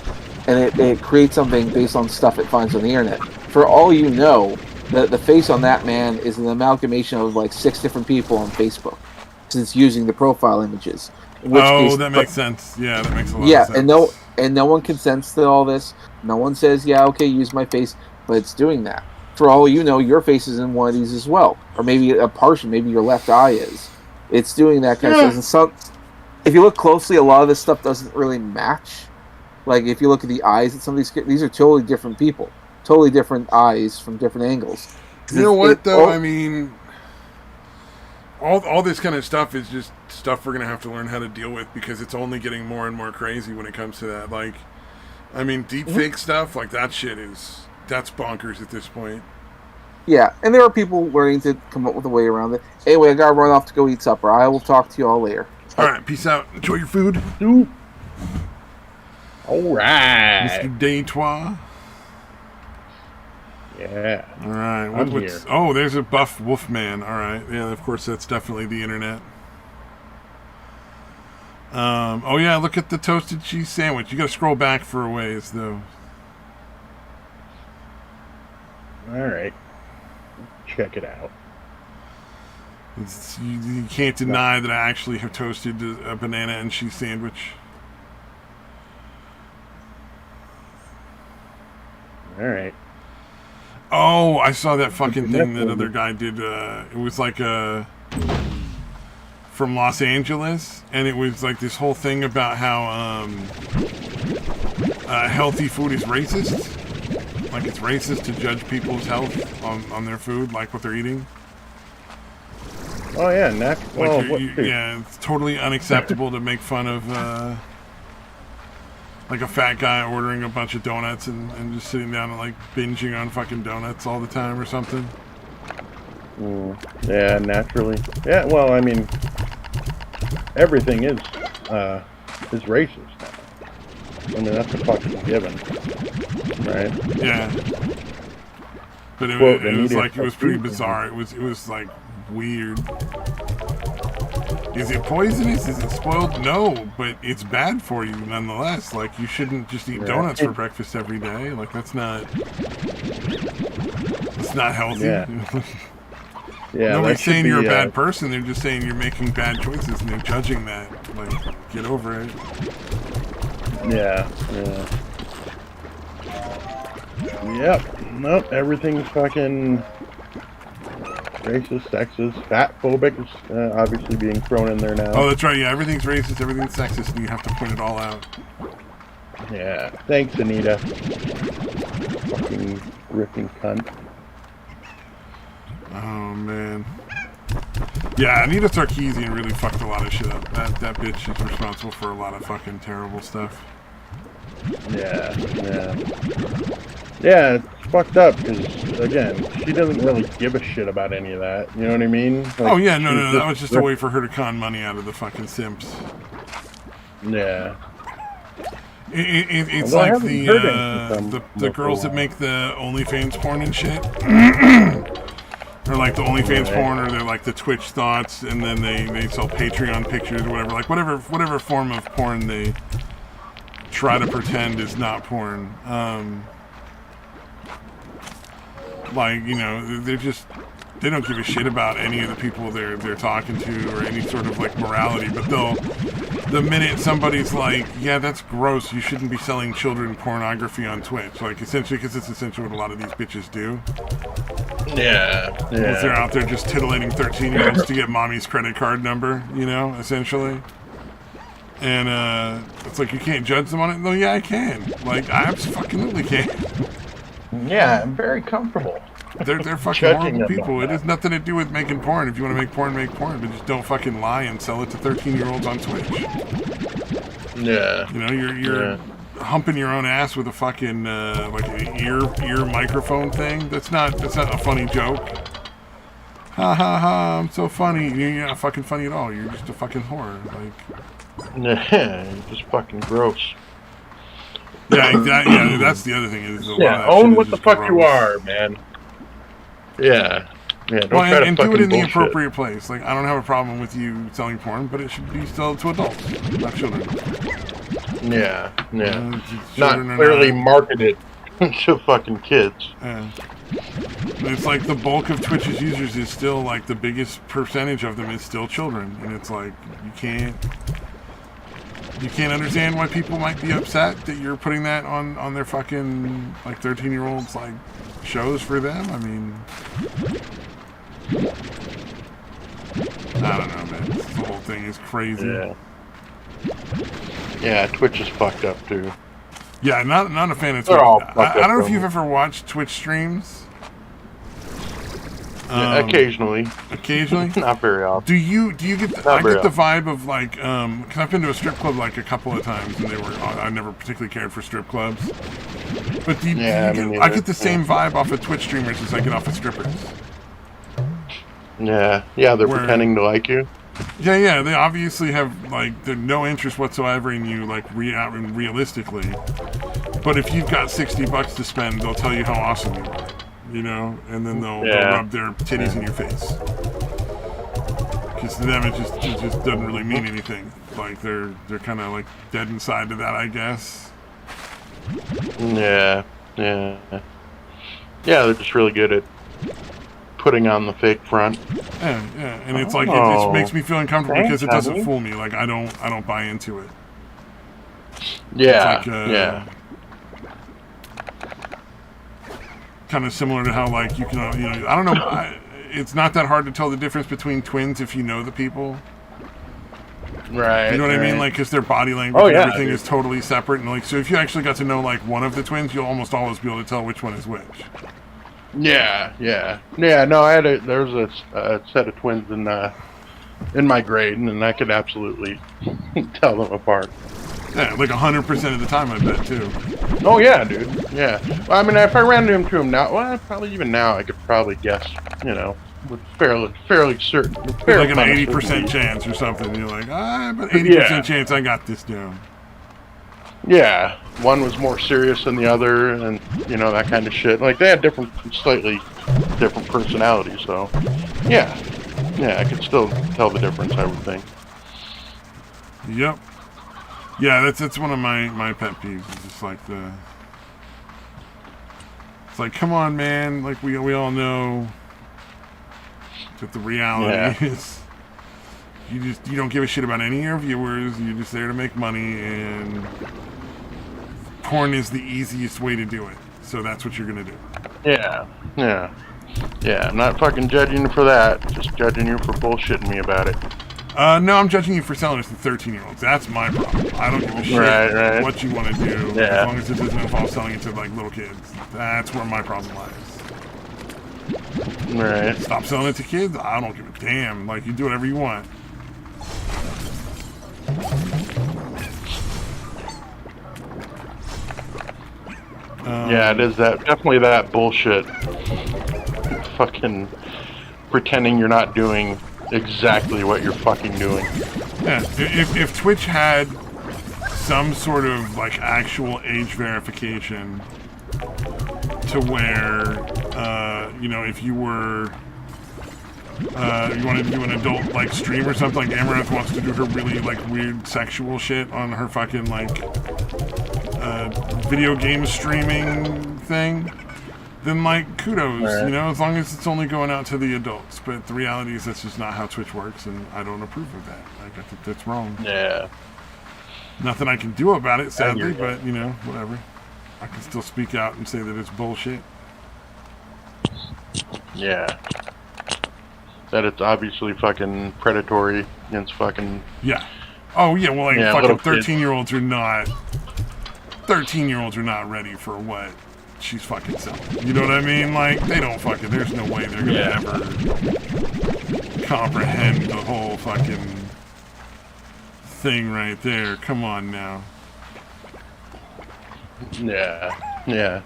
and it creates something based on stuff it finds on the internet. For all you know, the face on that man is an amalgamation of like 6 different people on Facebook, since using the profile images. That makes sense. Yeah, that makes a lot of sense. Yeah, and no one consents to all this. No one says, yeah, okay, use my face, but it's doing that. For all you know, your face is in one of these as well, or maybe a portion, maybe your left eye is. It's doing that kind of stuff. And if you look closely, a lot of this stuff doesn't really match. Like if you look at the eyes at some of these are totally different people, totally different eyes from different angles. You know what, though? I mean, all this kind of stuff is just stuff we're going to have to learn how to deal with because it's only getting more and more crazy when it comes to that. Like, I mean, deepfake stuff, like that shit that's bonkers at this point. Yeah, and there are people learning to come up with a way around it. Anyway, I gotta run off to go eat supper. I will talk to you all later. All right, peace out. Enjoy your food. All right. Mr. Deitois. Yeah. All right. I'm here. Oh, there's a buff wolf man. All right. Yeah, of course, that's definitely the internet. Oh yeah, look at the toasted cheese sandwich. You gotta scroll back for a ways though. All right, check it out. You can't deny that I actually have toasted a banana and cheese sandwich. All right. Oh, I saw that fucking thing that other guy did. It was like from Los Angeles, and it was like this whole thing about how healthy food is racist. Like it's racist to judge people's health on their food, like what they're eating. Oh yeah, yeah, it's totally unacceptable to make fun of like a fat guy ordering a bunch of donuts and just sitting down and like binging on fucking donuts all the time or something. Yeah, naturally. Yeah, well, I mean, everything is racist now. I mean, that's a fucking given, right? Yeah. But it was pretty bizarre. It was like weird. Is it poisonous? Is it spoiled? No, but it's bad for you nonetheless. Like, you shouldn't just eat donuts for breakfast every day. Like, that's not healthy. Yeah. Yeah, nobody's saying you're a bad person. They're just saying you're making bad choices, and they're judging that. Like, get over it. Yeah. Yep. Nope. Everything's fucking racist, sexist, fat-phobic is obviously being thrown in there now. Oh, that's right. Yeah, everything's racist, everything's sexist, and you have to point it all out. Yeah. Thanks, Anita. Fucking ripping cunt. Oh, man. Yeah, Anita Sarkeesian really fucked a lot of shit up. That bitch is responsible for a lot of fucking terrible stuff. Yeah. Yeah, it's fucked up because, again, she doesn't really give a shit about any of that. You know what I mean? Like, oh, yeah, no. That was just a way for her to con money out of the fucking simps. Yeah. It's well, like the girls that make the OnlyFans porn and shit. Or like the OnlyFans porn, or they're like the Twitch thoughts, and then they sell Patreon pictures or whatever. Like whatever form of porn they try to pretend is not porn. Like, you know, they don't give a shit about any of the people they're talking to or any sort of like morality, but the minute somebody's like, yeah, that's gross, you shouldn't be selling children pornography on Twitch, like essentially, because it's essentially what a lot of these bitches do. Yeah. They're out there just titillating 13-year-olds to get mommy's credit card number, you know, essentially. And it's like, you can't judge them on it. No, yeah, I can. Like, I absolutely can. Yeah, I'm very comfortable. They're fucking horrible people. It has nothing to do with making porn. If you want to make porn, but just don't fucking lie and sell it to 13-year-olds on Twitch. Yeah. You know, you're humping your own ass with a fucking like an ear microphone thing. That's not a funny joke. Ha ha ha! I'm so funny. You're not fucking funny at all. You're just a fucking whore. Like. Yeah, you're just fucking gross. Yeah, exactly. Yeah, that's the other thing. Is own what the fuck gross. You are, man. Yeah. Don't try to do it in the bullshit. appropriate place. Like, I don't have a problem with you selling porn, but it should be sold to adults, not children. Yeah. Not clearly marketed to fucking kids. Yeah. It's like the bulk of Twitch's users is still like the biggest percentage of them is still children, and it's like you can't understand why people might be upset that you're putting that on their fucking like 13-year-olds like shows for them. I mean, I don't know, man. The whole thing is crazy. Yeah, Twitch is fucked up too. Yeah, not a fan of Twitch. I don't know if you've ever watched Twitch streams. Yeah, occasionally. Not very often. Do you get the vibe of like because I've been to a strip club like a couple of times, and I never particularly cared for strip clubs. But I get the same vibe off of Twitch streamers as I get off of strippers. Yeah, they're pretending to like you. Yeah, they obviously have like no interest whatsoever in you, like realistically. But if you've got $60 to spend, they'll tell you how awesome you are, you know, and then they'll rub their titties in your face. Because to them, it just doesn't really mean anything. like they're kind of like dead inside to that, I guess. Yeah, yeah, yeah. They're just really good at putting on the fake front. Yeah, and it's like it just makes me feel uncomfortable because it doesn't Honey. fool me. Like I don't buy into it. Yeah, It's like, yeah. Kind of similar to how like you can, I don't know. It's not that hard to tell the difference between twins if you know the people. Right. You know what I mean? Like, because their body language and everything is totally separate, and like, so if you actually got to know like one of the twins, you'll almost always be able to tell which one is which. Yeah. No, there was a set of twins in my grade, and I could absolutely tell them apart. Yeah, like 100% of the time, I bet too. Oh yeah, dude. Yeah. Well, I mean, if I ran into him now, well, probably even now, I could probably guess. With fairly certain. Like an 80% chance or something. You're like, but 80% chance I got this down. Yeah, one was more serious than the other, and that kind of shit. Like they had slightly different personalities. So, yeah, I could still tell the difference. I would think. Yep. Yeah, that's one of my pet peeves. It's just like it's like, come on, man. Like we all know that the reality is you don't give a shit about any of your viewers. You're just there to make money, and porn is the easiest way to do it. So that's what you're gonna do. Yeah. I'm not fucking judging you for that. Just judging you for bullshitting me about it. No, I'm judging you for selling it to 13-year-olds. That's my problem. I don't give a shit what you want to do, as long as it doesn't involve selling it to like little kids. That's where my problem lies. Right. Stop selling it to kids. I don't give a damn. Like, you do whatever you want. Yeah, it is definitely that bullshit. Fucking pretending you're not doing exactly what you're fucking doing. Yeah, if Twitch had some sort of like actual age verification to where, if you were, you wanted to do an adult like stream or something, like Amaranth wants to do her really like weird sexual shit on her fucking like video game streaming thing, then like kudos, as long as it's only going out to the adults. But the reality is that's just not how Twitch works, and I don't approve of that. Like, I think that's wrong. Yeah. Nothing I can do about it, sadly, but whatever. I can still speak out and say that it's bullshit. Yeah. That it's obviously fucking predatory against fucking... Yeah. Oh, yeah, well, like, fucking 13-year-olds are not... 13-year-olds are not ready for what she's fucking selling. You know what I mean? Like, they don't fucking... There's no way they're gonna ever comprehend the whole fucking thing right there. Come on now. Yeah. Yeah,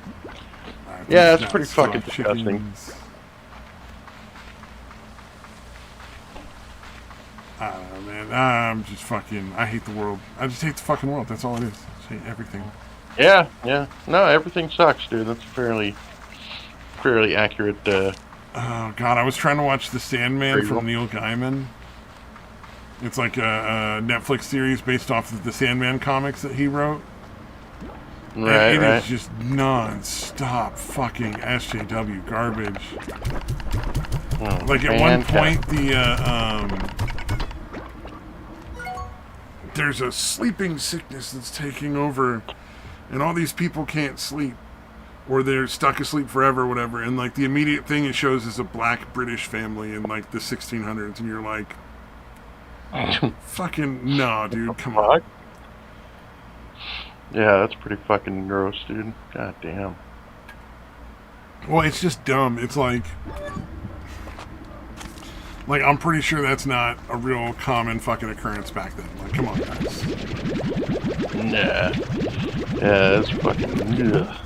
it's pretty fucking disgusting. I don't know, man. I'm just fucking... I hate the world. I just hate the fucking world. That's all it is. I just hate everything. Yeah. No, everything sucks, dude. That's fairly accurate. Oh, God. I was trying to watch The Sandman from Neil Gaiman. It's like a Netflix series based off of the Sandman comics that he wrote. Right, It is just non-stop fucking SJW garbage. Like, at one point, there's a sleeping sickness that's taking over, and all these people can't sleep, or they're stuck asleep forever or whatever, and like the immediate thing it shows is a black British family in like the 1600s, and you're like, fucking no, dude, come on. Yeah, that's pretty fucking gross, dude. God damn. Well, it's just dumb. It's like I'm pretty sure that's not a real common fucking occurrence back then. Like, come on, guys. Nah. Yeah, that's fucking... Ugh.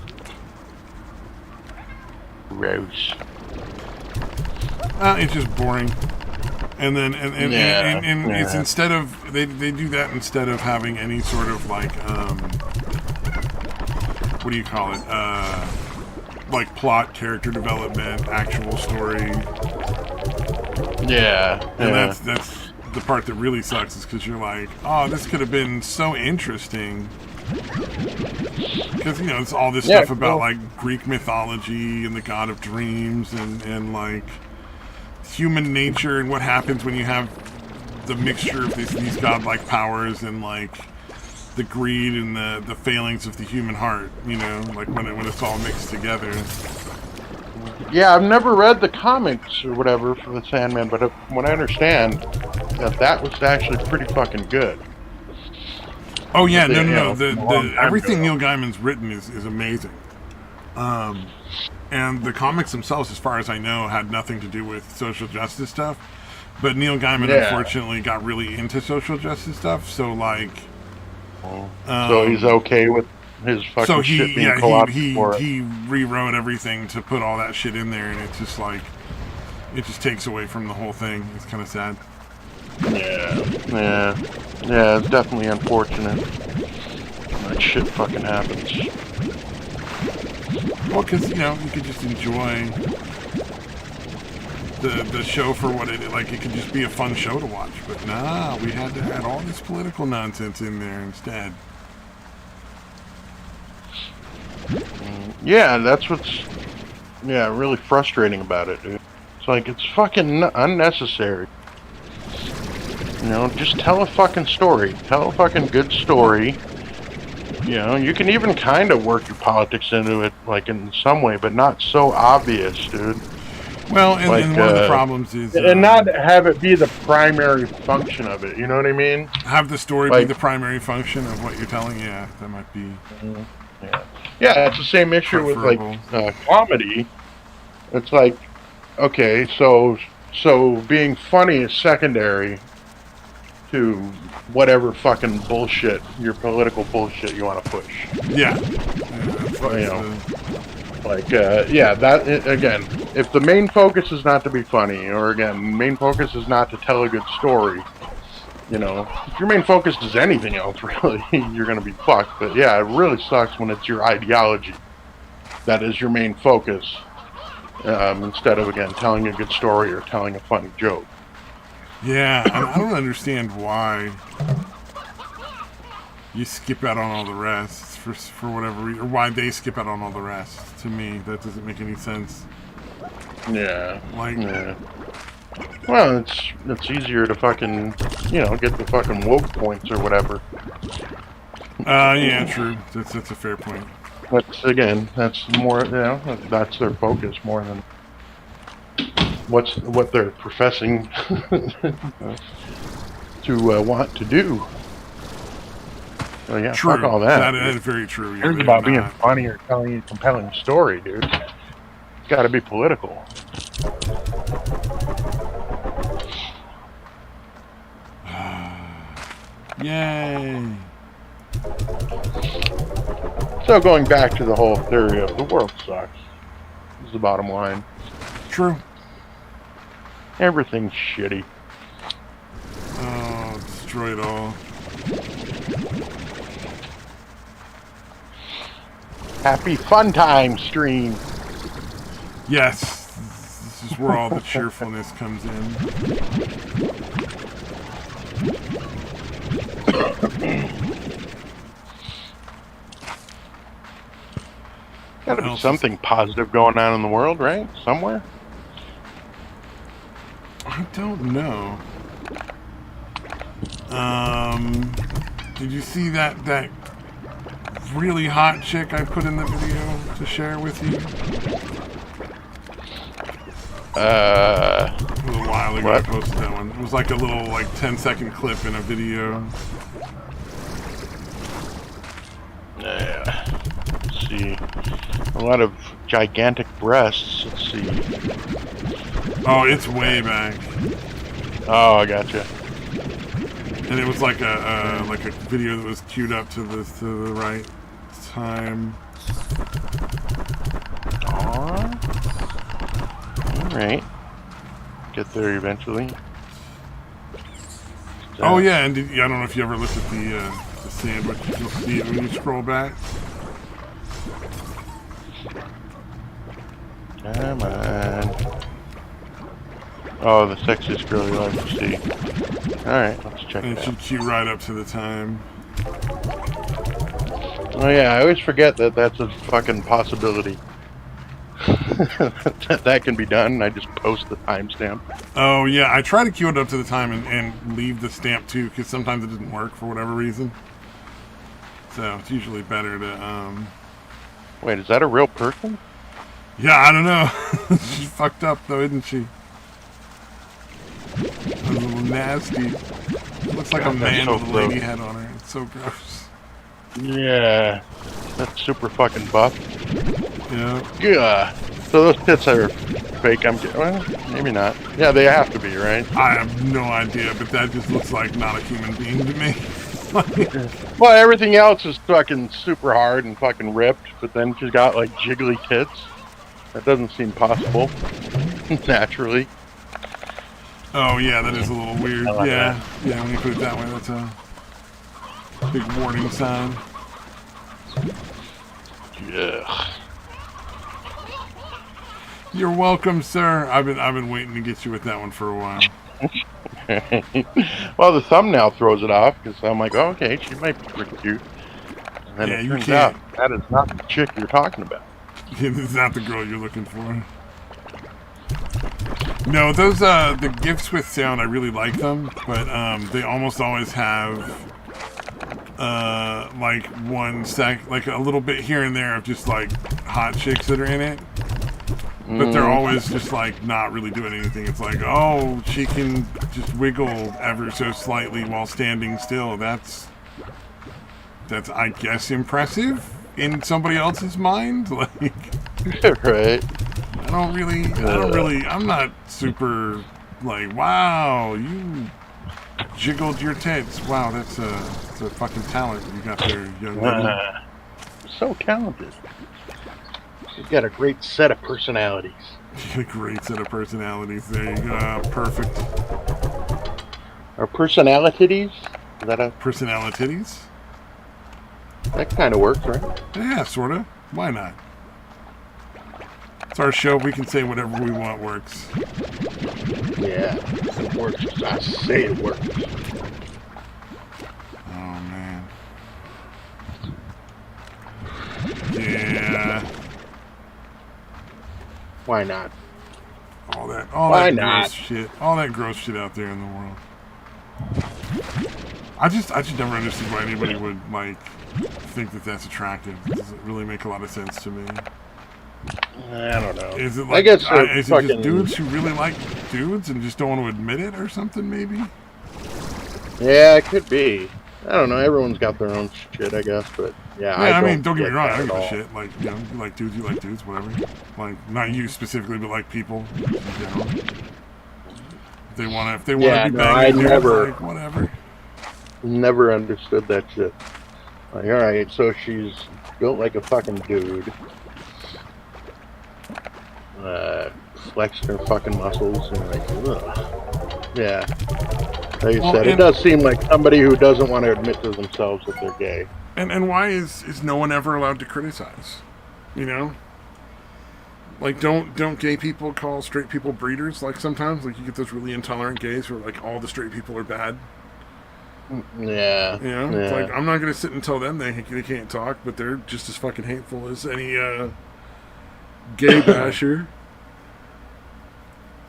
Gross. It's just boring. And then, and it's instead of... They do that instead of having any sort of, like, what do you call it? Like, plot, character development, actual story. Yeah. And that's the part that really sucks is because you're like, oh, this could have been so interesting. Because, you know, it's all this stuff about, like, Greek mythology and the god of dreams and like, human nature and what happens when you have the mixture of these godlike powers and, like, the greed and the failings of the human heart, you know, like, when it's all mixed together. Yeah, I've never read the comics or whatever for the Sandman, but from what I understand, that was actually pretty fucking good. Oh yeah, no. The everything Neil Gaiman's written is amazing. And the comics themselves, as far as I know, had nothing to do with social justice stuff. But Neil Gaiman, unfortunately, got really into social justice stuff. So, like, so he's okay with his fucking shit being co-opted for it. He rewrote everything to put all that shit in there, and it's just like, it just takes away from the whole thing. It's kind of sad. Yeah, it's definitely unfortunate. That shit fucking happens. Well, because, you know, you could just enjoy the show for what it, like, it could just be a fun show to watch. But nah, we had to add all this political nonsense in there instead. Yeah, that's what's, really frustrating about it, dude. It's like, it's fucking unnecessary. You know, just tell a fucking story. Tell a fucking good story. You know, you can even kind of work your politics into it, like, in some way, but not so obvious, dude. Well, and, like, and one of the problems is... and not have it be the primary function of it, you know what I mean? Have the story be the primary function of what you're telling? Yeah, that might be... Yeah, it's the same issue with, like, comedy. It's like, okay, so being funny is secondary to whatever fucking bullshit, your political bullshit you want to push. Yeah. You know, like, that, again, if the main focus is not to be funny, or again, main focus is not to tell a good story, you know, if your main focus is anything else, really, you're going to be fucked. But yeah, it really sucks when it's your ideology that is your main focus, instead of, again, telling a good story or telling a funny joke. Yeah, I don't understand why you skip out on all the rest for whatever reason, or why they skip out on all the rest. To me, that doesn't make any sense. Yeah. Like, well, it's easier to fucking, you know, get the fucking woke points or whatever. Yeah, true. That's a fair point. But again, that's more, you know, that's their focus more than what they're professing to want to do. So yeah, true. Fuck all that. That is very true. It's about being funny or telling you a compelling story, dude. It's got to be political. Yay! So going back to the whole theory of the world sucks, is the bottom line. True. Everything's shitty. Oh, destroy it all. Happy fun time stream. Yes, this is where all the cheerfulness comes in. Gotta be something positive going on in the world, right? Somewhere? I don't know. Did you see that really hot chick I put in the video to share with you? A little while ago I posted that one. It was like a little 10-second clip in a video. Yeah. Let's see. A lot of gigantic breasts. Let's see. Oh, it's way back. Oh, I gotcha. And it was like a video that was queued up to the right time. Alright. Get there eventually. Oh yeah, and I don't know if you ever looked at the sandwich. You'll see it when you scroll back. Come on. Oh, the sexiest girl you'll ever see. Alright, let's check And it it out. should queue right up to the time. Oh yeah, I always forget that that's a fucking possibility. that can be done. I just post the timestamp. Oh, yeah, I try to queue it up to the time and leave the stamp, too, because sometimes it doesn't work for whatever reason. So, it's usually better to, Wait, is that a real person? Yeah, I don't know. She's fucked up, though, isn't she? A little nasty. Looks like a man so with a lady head on her. It's so gross. Yeah, that's super fucking buff. Yeah. Yeah. So those tits are fake. Well, maybe not. Yeah, they have to be, right? I have no idea, but that just looks like not a human being to me. Well, everything else is fucking super hard and fucking ripped, but then she's got like jiggly tits. That doesn't seem possible. Naturally. Oh, yeah, that is a little weird. I like Yeah, yeah, when you put it that way, that's a big warning sign. Yeah. You're welcome, sir. I've been waiting to get you with that one for a while. Well, the thumbnail throws it off because I'm like, oh, okay, she might be pretty cute. And then Yeah, it you turns can't. out that is not the chick you're talking about. It's not the girl you're looking for. No, those the gifts with sound, I really like them, but they almost always have like like a little bit here and there of just like hot chicks that are in it. But they're always just like not really doing anything. It's like, oh, she can just wiggle ever so slightly while standing still. That's I guess impressive in somebody else's mind. Like, Right. I'm not super like, wow, you jiggled your tits. Wow, that's a fucking talent you got there, young lady. So talented. She's got a great set of personalities. A great set of personalities. There you go. Perfect. Are personalities? Is that a... Personalities? That kind of works, right? Yeah, sort of. Why not? It's our show. We can say whatever we want works. Yeah, it works. I say it works. Oh, man. Yeah. Why not? All that Why gross not? shit. All that gross shit out there in the world. I just never understood why anybody would, like, think that that's attractive. It doesn't really make a lot of sense to me. I don't know. Is it like, I guess is it just dudes who really like dudes and just don't want to admit it or something, maybe? Yeah, it could be. I don't know. Everyone's got their own shit, I guess, but yeah. I mean, don't get me wrong. I don't give a all. shit. Like, you know, you like dudes, whatever. Like, not you specifically, but like people in general. If they want to be banging I dudes, never, like, whatever. never understood that shit. Like, all right, so she's built like a fucking dude. Flexing her fucking muscles and like, ugh. Yeah. Like you said, it does seem like somebody who doesn't want to admit to themselves that they're gay. And why is no one ever allowed to criticize? You know? Like, don't gay people call straight people breeders? Like, sometimes, like, you get those really intolerant gays where, like, all the straight people are bad. Yeah. You know? Yeah. It's like, I'm not going to sit and tell them they can't talk, but they're just as fucking hateful as any gay basher.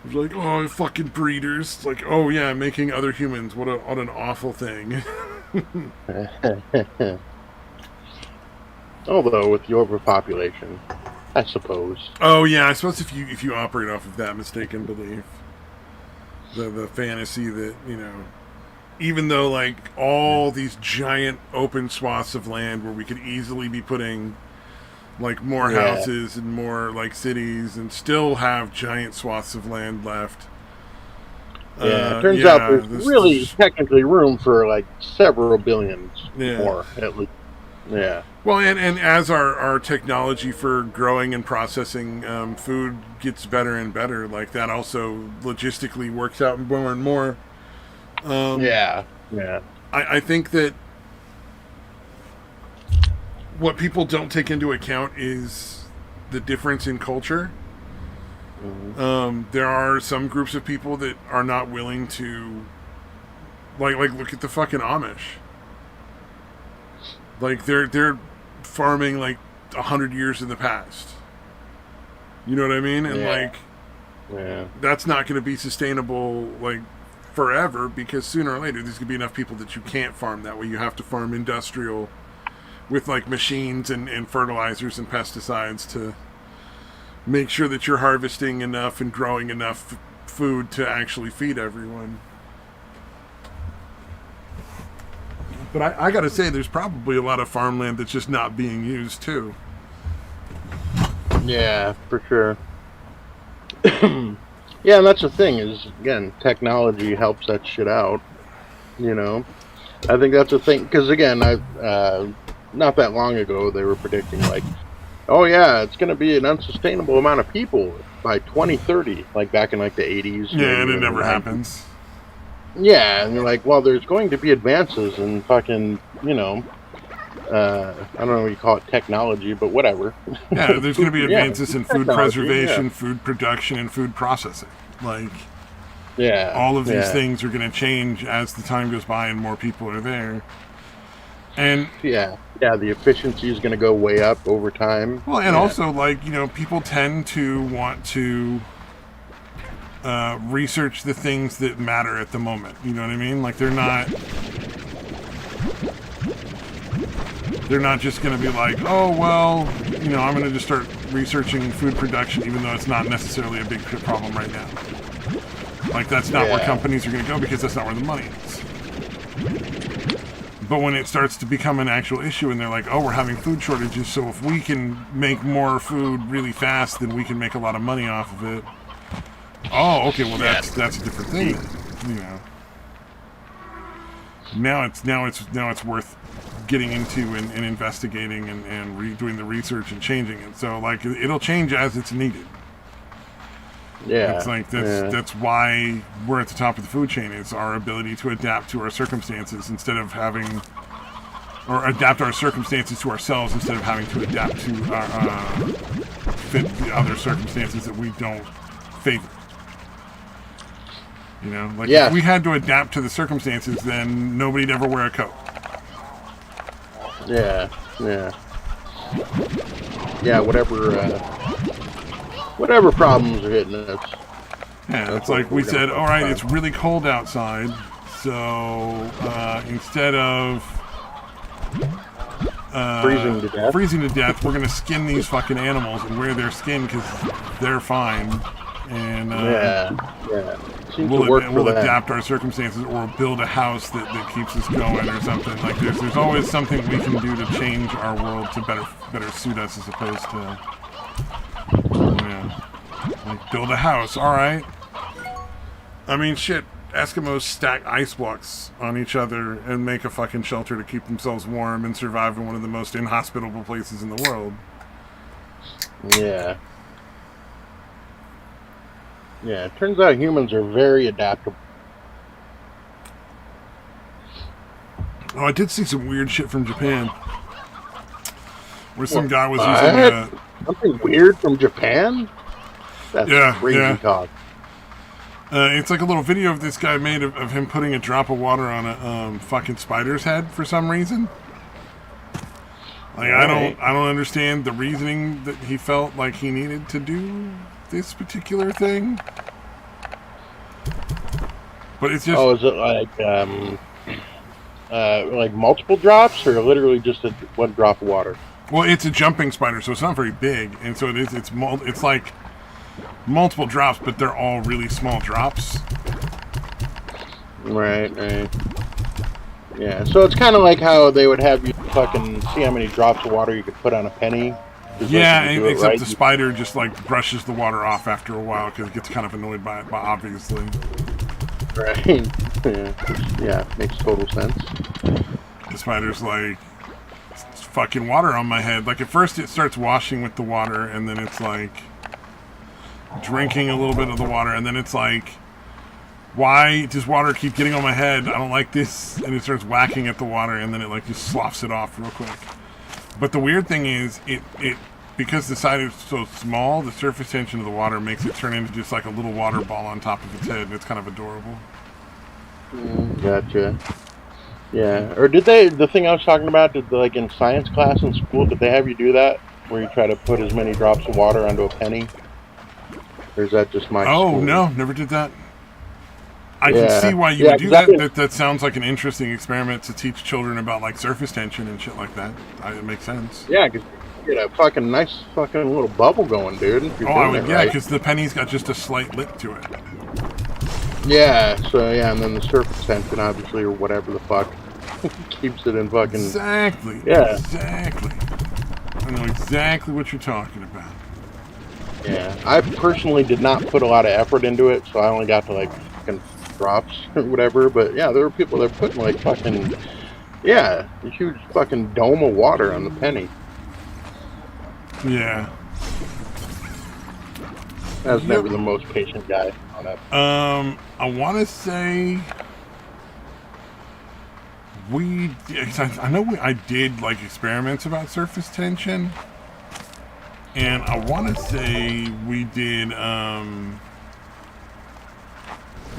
It's like, oh, fucking breeders. It's like, oh, yeah, making other humans. What an awful thing. Although, with the overpopulation, I suppose. Oh, yeah, I suppose if you operate off of that mistaken belief. The fantasy that, you know, even though, like, all these giant open swaths of land where we could easily be putting, like, more houses and more, like, cities and still have giant swaths of land left. Yeah, it turns out there's really technically room for, like, several billions more, at least. Yeah. Well, and as our technology for growing and processing food gets better and better, like, that also logistically works out more and more. Yeah. I think that what people don't take into account is the difference in culture. There are some groups of people that are not willing to, like look at the fucking Amish. Like they're farming like 100 years in the past. You know what I mean? And that's not going to be sustainable like forever, because sooner or later there's going to be enough people that you can't farm that way. You have to farm industrial with like machines and fertilizers and pesticides to make sure that you're harvesting enough and growing enough food to actually feed everyone. But I gotta say, there's probably a lot of farmland that's just not being used too. Yeah, for sure. Yeah, and that's the thing is, again, technology helps that shit out. You know, I think that's the thing, because again, not that long ago they were predicting like, oh yeah, it's going to be an unsustainable amount of people by 2030, like back in like the 80s. Yeah, and it never happens. Yeah, and they're like, well, there's going to be advances in fucking, you know, I don't know what you call it, technology, but whatever. Yeah, there's going to be advances in food preservation, food production, and food processing. Like, all of these things are going to change as the time goes by and more people are there. And the efficiency is going to go way up over time. Well, and also, like, you know, people tend to want to research the things that matter at the moment. You know what I mean? Like, they're not just going to be like, oh, well, you know, I'm going to just start researching food production, even though it's not necessarily a big problem right now. Like, that's not where companies are going to go, because that's not where the money is. But when it starts to become an actual issue and they're like, oh, we're having food shortages, so if we can make more food really fast, then we can make a lot of money off of it. Oh, okay, well, that's a different thing, you know. Now it's worth getting into and investigating and doing the research and changing it. So, like, it'll change as it's needed. Yeah. It's like, that's why we're at the top of the food chain. It's our ability to adapt to our circumstances instead of having, or adapt our circumstances to ourselves instead of having to adapt to fit the other circumstances that we don't favor. You know, like, if we had to adapt to the circumstances, then nobody'd ever wear a coat. Yeah, whatever problems are hitting us. Yeah, it's like we said, all right, it's really cold outside, so instead of freezing to death, we're going to skin these fucking animals and wear their skin because they're fine. And we'll adapt our circumstances, or build a house that keeps us going, or something. Like, there's always something we can do to change our world to better suit us, as opposed to, you know, like, build a house. All right. I mean, shit. Eskimos stack ice blocks on each other and make a fucking shelter to keep themselves warm and survive in one of the most inhospitable places in the world. Yeah. Yeah, it turns out humans are very adaptable. Oh, I did see some weird shit from Japan. Where some guy was using something weird from Japan? That's crazy talk. It's like a little video of this guy made of him putting a drop of water on a fucking spider's head for some reason. Like, I don't understand the reasoning that he felt like he needed to do this particular thing. But it's just... Oh, is it like multiple drops, or literally just one drop of water? Well, it's a jumping spider, so it's not very big, and so it's like multiple drops, but they're all really small drops. Right. Yeah, so it's kind of like how they would have you fucking see how many drops of water you could put on a penny. Yeah, except the spider just, like, brushes the water off after a while because it gets kind of annoyed by it, obviously. Right. Yeah, makes total sense. The spider's like, it's fucking water on my head. Like, at first it starts washing with the water, and then it's like drinking a little bit of the water, and then it's like, why does water keep getting on my head? I don't like this. And it starts whacking at the water, and then it, like, just sloughs it off real quick. But the weird thing is, it because the side is so small, the surface tension of the water makes it turn into just like a little water ball on top of its head, and it's kind of adorable. Gotcha. Yeah. Or did they? The thing I was talking about, did like in science class in school, did they have you do that, where you try to put as many drops of water onto a penny? Or is that just my? Oh school? no, never did that. I can see why you would do that. That sounds like an interesting experiment to teach children about like surface tension and shit like that. It makes sense. Yeah, because you get a fucking nice fucking little bubble going, dude. Yeah, because the penny's got just a slight lip to it. Yeah, so yeah, and then the surface tension, obviously, or whatever the fuck, keeps it in fucking... Exactly. Yeah. Exactly. I know exactly what you're talking about. Yeah, I personally did not put a lot of effort into it, so I only got to like fucking drops or whatever, but yeah, there were people that are putting like fucking, a huge fucking dome of water on the penny. Yeah. I was never the most patient guy on that. I want to say I did like experiments about surface tension, and I want to say we did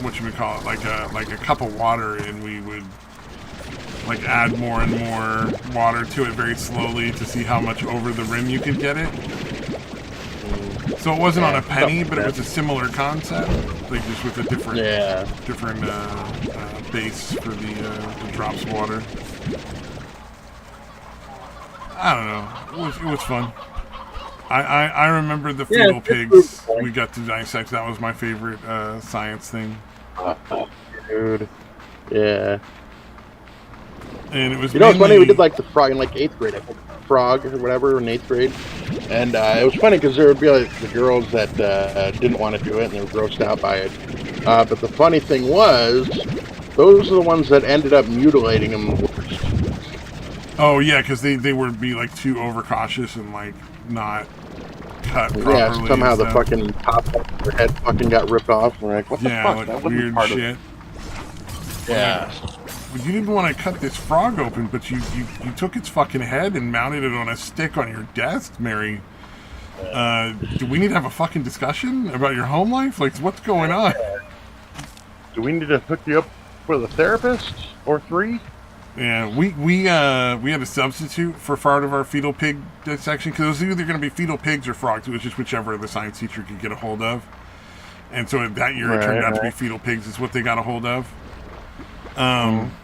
like a cup of water, and we would like add more and more water to it very slowly to see how much over the rim you could get it. So it wasn't on a penny, but it was a similar concept, like just with a different base for the drops of water. I don't know. It was fun. I remember the fetal pigs we got to dissect. That was my favorite science thing. Dude. Yeah. And it was. You know, it's funny. We did like the frog in like 8th grade. I think frog or whatever in 8th grade, and it was funny because there would be like the girls that didn't want to do it and they were grossed out by it. But the funny thing was, those are the ones that ended up mutilating them the worst. Oh yeah, because they would be like too overcautious and like not cut properly. Yeah, somehow the fucking top of their head fucking got ripped off. And we're like, what the fuck? Like that weird shit. Yeah. You didn't want to cut this frog open, but you took its fucking head and mounted it on a stick on your desk, Mary. Do we need to have a fucking discussion about your home life? Like, what's going on? Do we need to hook you up with a therapist or 3? Yeah, we had a substitute for part of our fetal pig dissection because it was either going to be fetal pigs or frogs. It was just whichever the science teacher could get a hold of. And so that year it turned out to be fetal pigs is what they got a hold of.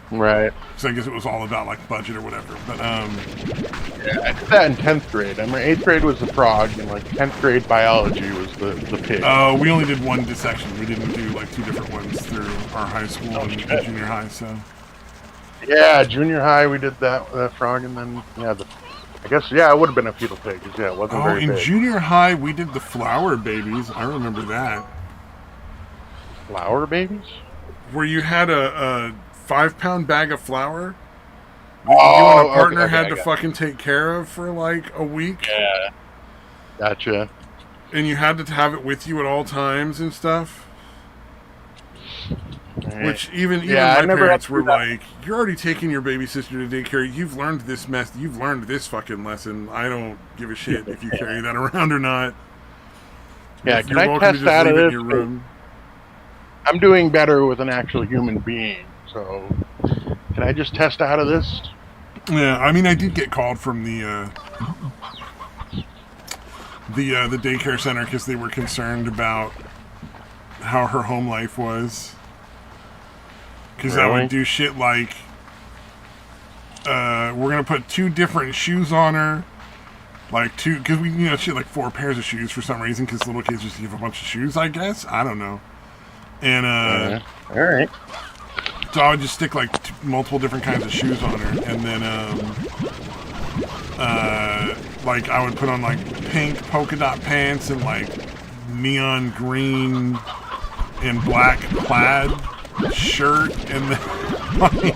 Right. So I guess it was all about like budget or whatever. But yeah, I did that in 10th grade. I mean, 8th grade was the frog, and like 10th grade biology was the pig. We only did one dissection. We didn't do like 2 different ones through our high school and junior high. So yeah, junior high we did that frog, and then I guess it would have been a fetal pig. Yeah, it wasn't very big. In junior high we did the flower babies. I remember that. Flower babies? Where you had a 5-pound bag of flour that you and a partner had to fucking take care of for like a week. Yeah. Gotcha. And you had to have it with you at all times and stuff. Right. Which even my parents were like, "You're already taking your baby sister to daycare. You've learned this mess. You've learned this fucking lesson. I don't give a shit if you carry that around or not." Yeah, can I test out of this? I'm doing better with an actual human being, so can I just test out of this? Yeah, I mean, I did get called from the daycare center because they were concerned about how her home life was. Because I would do shit like, we're gonna put 2 different shoes on her, like 2, because we she had like 4 pairs of shoes for some reason, because little kids just give a bunch of shoes, I guess. I don't know. And all right. So I would just stick like multiple different kinds of shoes on her, and then like I would put on like pink polka dot pants and like neon green and black plaid shirt, and then like,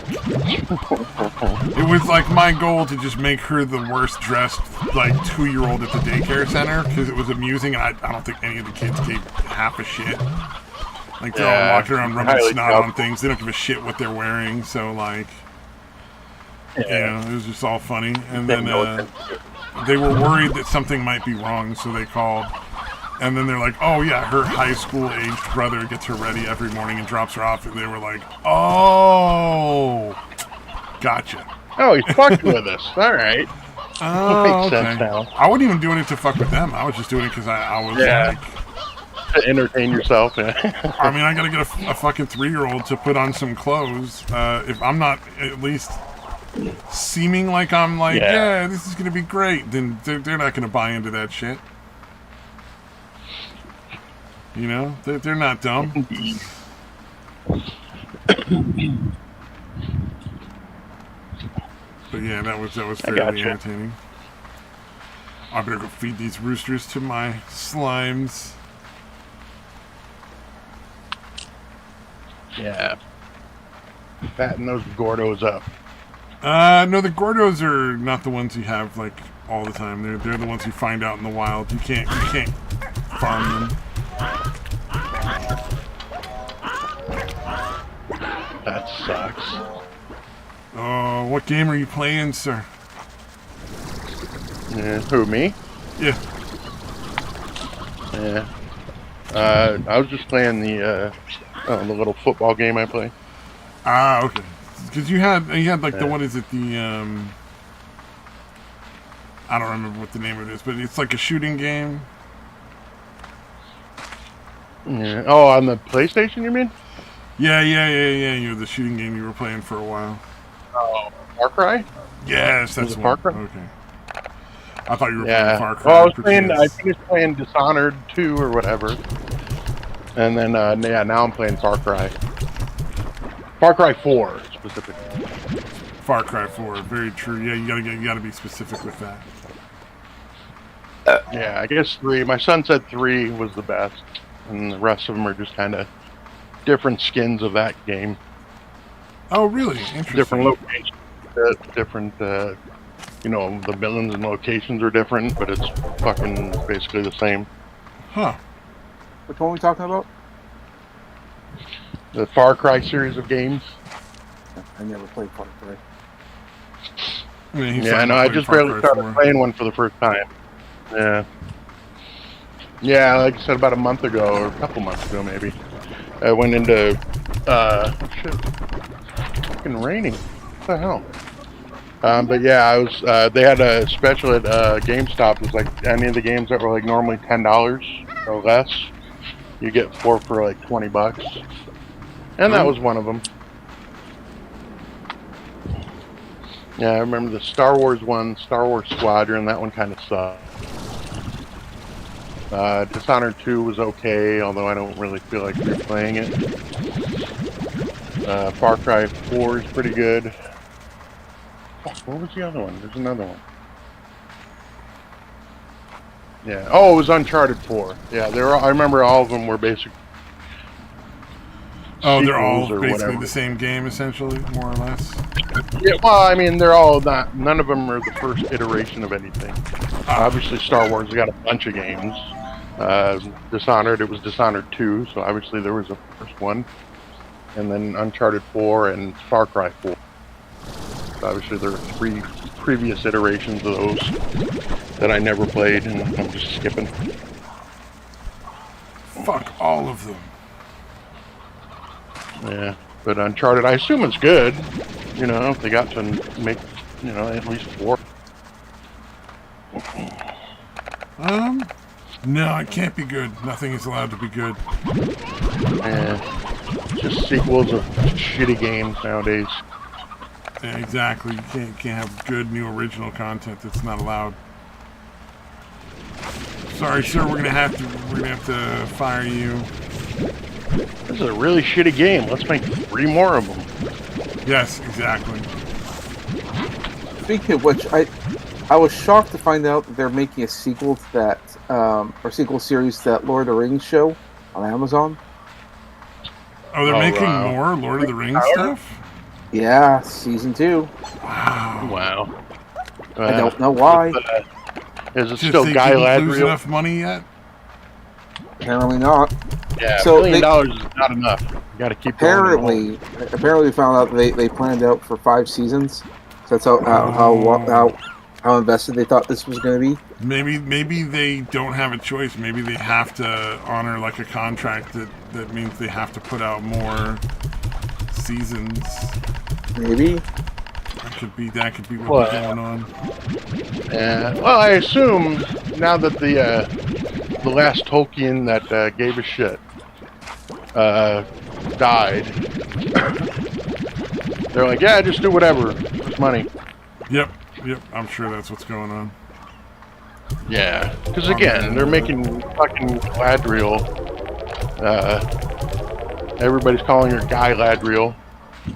it was like my goal to just make her the worst dressed like 2-year-old at the daycare center because it was amusing, and I don't think any of the kids gave half a shit. Like, they're all walking around rubbing snot on things. They don't give a shit what they're wearing. So, like, it was just all funny. And then, they were worried that something might be wrong, so they called. And then they're like, oh yeah, her high school aged brother gets her ready every morning and drops her off. And they were like, oh, gotcha. Oh, he's fucking with us. All right. Oh, Makes okay. sense now. I wasn't even doing it to fuck with them. I was just doing it because I was Yeah. like, To entertain yourself. Yeah. I mean, I gotta get a fucking 3-year-old to put on some clothes. If I'm not at least seeming like I'm like, yeah, this is gonna be great, then they're not gonna buy into that shit. You know, they're not dumb. But yeah, that was fairly entertaining. I better go feed these roosters to my slimes. Yeah. Fatten those Gordos up. No, the Gordos are not the ones you have like all the time. They're the ones you find out in the wild. You can't farm them. That sucks. Oh, what game are you playing, sir? Yeah, who, me? Yeah. Yeah. I was just playing the little football game I play. Ah, okay. Because you had like the what is it, the I don't remember what the name of it is, but it's like a shooting game. Yeah. Oh, on the PlayStation, you mean? Yeah. You know, the shooting game you were playing for a while. Oh, Far Cry? Yes, that's Was it the Far one. Cry? Okay. I thought you were playing Far Cry. Well, I think I was playing Dishonored 2 or whatever. And then, now I'm playing Far Cry. Far Cry 4, specifically. Far Cry 4, very true. Yeah, you gotta be specific with that. Yeah, I guess 3. My son said 3 was the best. And the rest of them are just kind of different skins of that game. Oh, really? Interesting. Different locations. Different, the villains and locations are different, but it's fucking basically the same. Huh. Which one are we talking about? The Far Cry series of games. I never played Far Cry. Yeah, I just barely started playing one for the first time. Yeah. Yeah, like I said, about a month ago, or a couple months ago, maybe. I went into, shit. It's fucking raining. What the hell? But yeah, I was, they had a special at, GameStop. It was like any of the games that were like normally $10 or less. You get 4 for like $20. And that was one of them. Yeah, I remember the Star Wars one, Star Wars Squadron. That one kind of sucked. Dishonored 2 was okay, although I don't really feel like replaying it. Far Cry 4 is pretty good. Fuck, what was the other one? There's another one. Yeah. Oh, it was Uncharted 4. Yeah, I remember all of them were basic. Oh, they're all basically whatever. the same game, essentially, more or less. Yeah, well, I mean, they're all not. None of them are the first iteration of anything. Obviously, Star Wars got a bunch of games. Dishonored, it was Dishonored 2, so obviously there was a first one, and then Uncharted 4 and Far Cry 4. So obviously, there were 3 previous iterations of those that I never played, and I'm just skipping. Fuck all of them. Yeah, but Uncharted, I assume it's good. You know, if they got to make, at least 4. No, it can't be good. Nothing is allowed to be good. Yeah, just sequels of shitty games nowadays. Yeah, exactly. You can't have good new original content. That's not allowed. Sorry, sir. We're gonna have to fire you. This is a really shitty game. Let's make 3 more of them. Yes, exactly. Speaking of which, I was shocked to find out that they're making a sequel to that, or sequel series to that Lord of the Rings show on Amazon. Oh, they're making more Lord of the Rings stuff? Yeah, season 2. Wow. I don't know why. Is it still Guy Ladriel? Lose Ladriel? enough money yet? Apparently not. Yeah, so $1 million is not enough. You got to keep. Apparently, we found out they planned out for 5 seasons. So that's how how invested they thought this was going to be. Maybe they don't have a choice. Maybe they have to honor like a contract that means they have to put out more seasons. Maybe. That could be what's going on. Yeah. Well, I assume now that the last Tolkien that gave a shit died, they're like, yeah, just do whatever. It's money. Yep. I'm sure that's what's going on. Yeah, because again, they're making fucking Galadriel. Everybody's calling her Guy Ladriel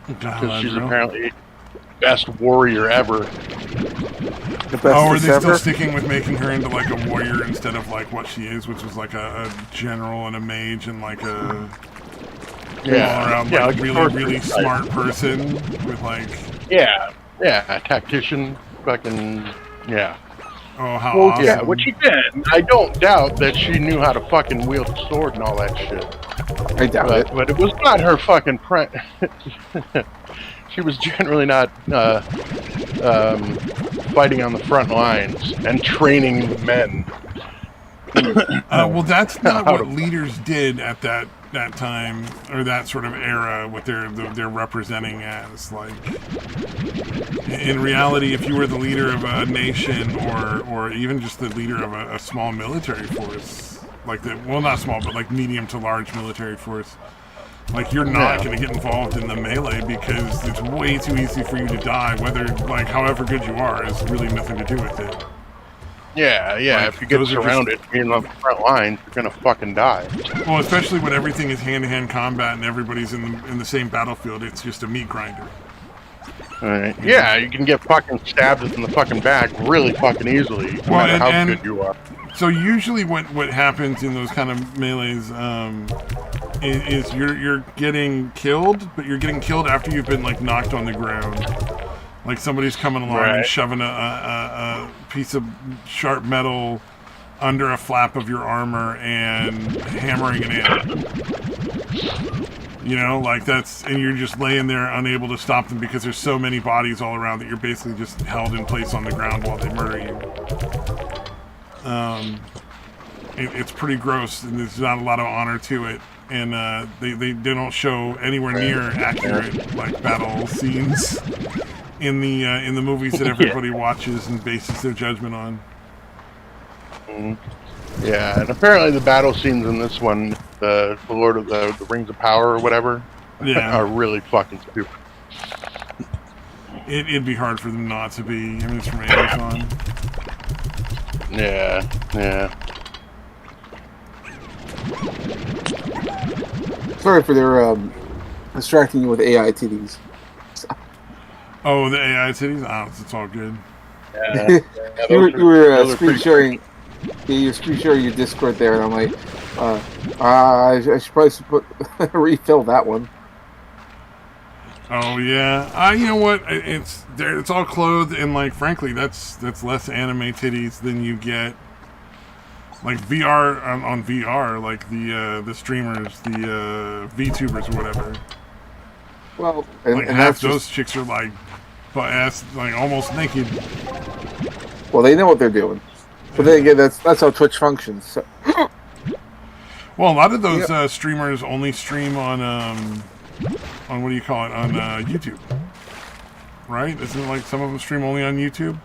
because she's apparently the best warrior ever. The best are they ever? still sticking with making her into like a warrior instead of like what she is, which was like a general and a mage and like a all around like really smart person with like a tactician, fucking Oh, how awesome. Yeah, which she did. I don't doubt that she knew how to fucking wield a sword and all that shit. I doubt it. But it was not her fucking she was generally not fighting on the front lines and training men. Well, that's not what leaders did at that time or that sort of era. What they're representing as like. In reality, if you were the leader of a nation or even just the leader of a small military force, like not small, but like medium to large military force, like you're not going to get involved in the melee because it's way too easy for you to die. Whether like however good you are is really nothing to do with it. Yeah. Like, if you get surrounded, you're on the front lines, you're gonna fucking die. Well, especially when everything is hand-to-hand combat and everybody's in the same battlefield, it's just a meat grinder. Alright. Yeah, you can get fucking stabbed in the fucking back really fucking easily, no matter how good you are. So usually what happens in those kind of melees is you're getting killed, but you're getting killed after you've been like knocked on the ground. Like somebody's coming along and shoving a piece of sharp metal under a flap of your armor and hammering it in. You know, like and you're just laying there unable to stop them because there's so many bodies all around that you're basically just held in place on the ground while they murder you. It's pretty gross, and there's not a lot of honor to it. And they don't show anywhere near accurate like battle scenes in the movies that everybody watches and bases their judgment on. Yeah, and apparently the battle scenes in this one, the Lord of the Rings of Power or whatever, are really fucking stupid. It'd be hard for them not to be. I mean, it's from Amazon. Yeah. Sorry for their distracting you with AI titties. Oh, the AI titties? Oh, it's all good. Yeah, you were screen sharing. Yeah, you were screen sharing your Discord there, and I'm like, I should probably refill that one. Oh yeah, you know what? It's all clothed, and like frankly, that's less anime titties than you get. Like VR on VR, like the streamers, the VTubers or whatever. Well, like half those chicks are like butt ass, like almost naked. Well, they know what they're doing. But then again, that's how Twitch functions. So. Well, a lot of those streamers only stream on what do you call it, on YouTube, right? Isn't it like some of them stream only on YouTube?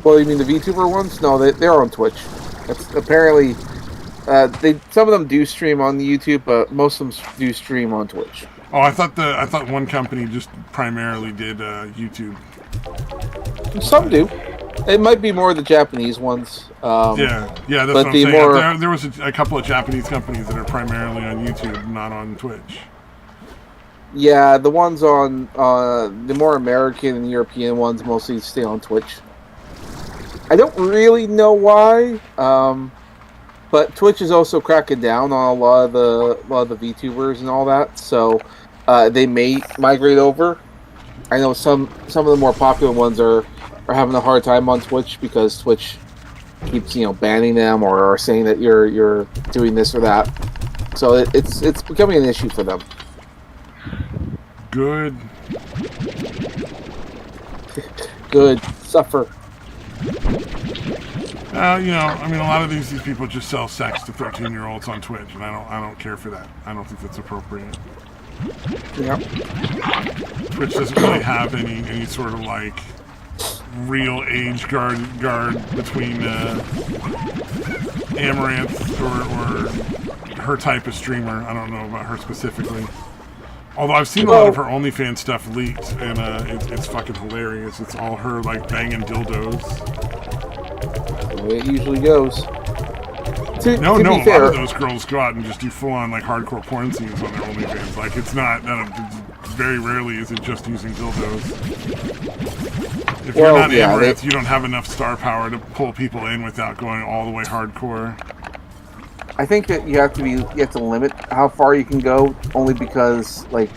Well, you mean the VTuber ones? No, they're on Twitch. That's apparently some of them do stream on the YouTube, but most of them do stream on Twitch. Oh, I thought one company just primarily did YouTube. Some do. It might be more the Japanese ones. Yeah, that's what I'm saying. There was a couple of Japanese companies that are primarily on YouTube, not on Twitch. Yeah, the ones on the more American and European ones mostly stay on Twitch. I don't really know why, but Twitch is also cracking down on a lot of the VTubers and all that, so they may migrate over. I know some of the more popular ones are having a hard time on Twitch because Twitch keeps banning them or saying that you're doing this or that. So it's becoming an issue for them. Good. good. Suffer. You know, I mean, a lot of these people just sell sex to 13-year-olds on Twitch, and I don't care for that. I don't think that's appropriate. Yeah. Twitch doesn't really have any sort of like real age guard between Amaranth or her type of streamer. I don't know about her specifically. Although I've seen a lot of her OnlyFans stuff leaked, and it's fucking hilarious. It's all her like banging dildos. The way it usually goes. To No, be a fair, lot of those girls go out and just do full-on like hardcore porn scenes on their OnlyFans. Like it's not. Very rarely is it just using dildos. If you're not Amaranth, you don't have enough star power to pull people in without going all the way hardcore. I think that you have to limit how far you can go, only because like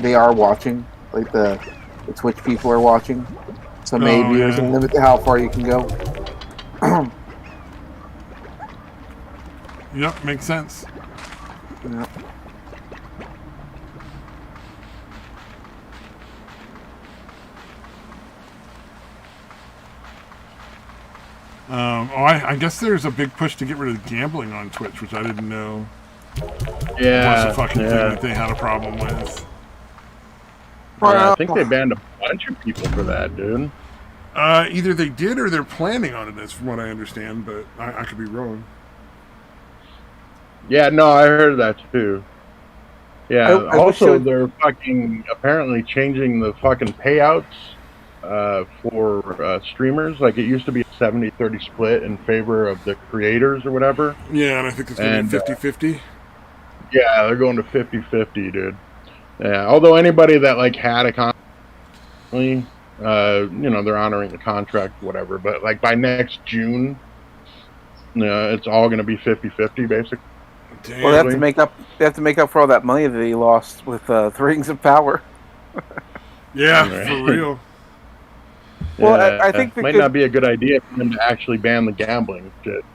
they are watching, like the Twitch people are watching, so maybe there's a limit to how far you can go. Yep, makes sense. Yeah. I guess there's a big push to get rid of gambling on Twitch, which I didn't know. Yeah, was a fucking thing that they had a problem with. Yeah, I think they banned a bunch of people for that, dude. Either they did or they're planning on it, as from what I understand, but I could be wrong. Yeah, no, I heard that too. Yeah, I also they're fucking apparently changing the fucking payouts for streamers. Like, it used to be a 70-30 split in favor of the creators or whatever. Yeah, and I think it's going to be 50-50. Yeah, they're going to 50-50, dude. Yeah, although anybody that like had a contract, you know, they're honoring the contract, whatever. But like by next June, it's all going to be 50-50, basically. Damn. Well, they have to make up. They have to make up for all that money that he lost with the Rings of Power. Yeah, for real. Well, I think it might not be a good idea for them to actually ban the gambling shit.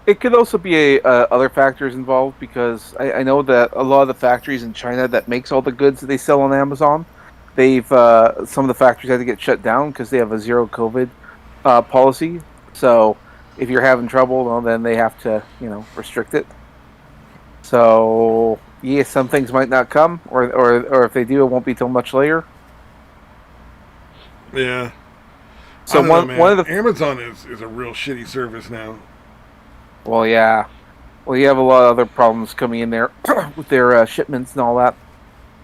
It could also be other factors involved, because I know that a lot of the factories in China that makes all the goods that they sell on Amazon, they've some of the factories had to get shut down because they have a zero COVID policy. So if you're having trouble, well, then they have to restrict it. So yeah, some things might not come, or if they do, it won't be till much later. Yeah. So one of the Amazon is a real shitty service now. Well, yeah. Well, you have a lot of other problems coming in there with their shipments and all that.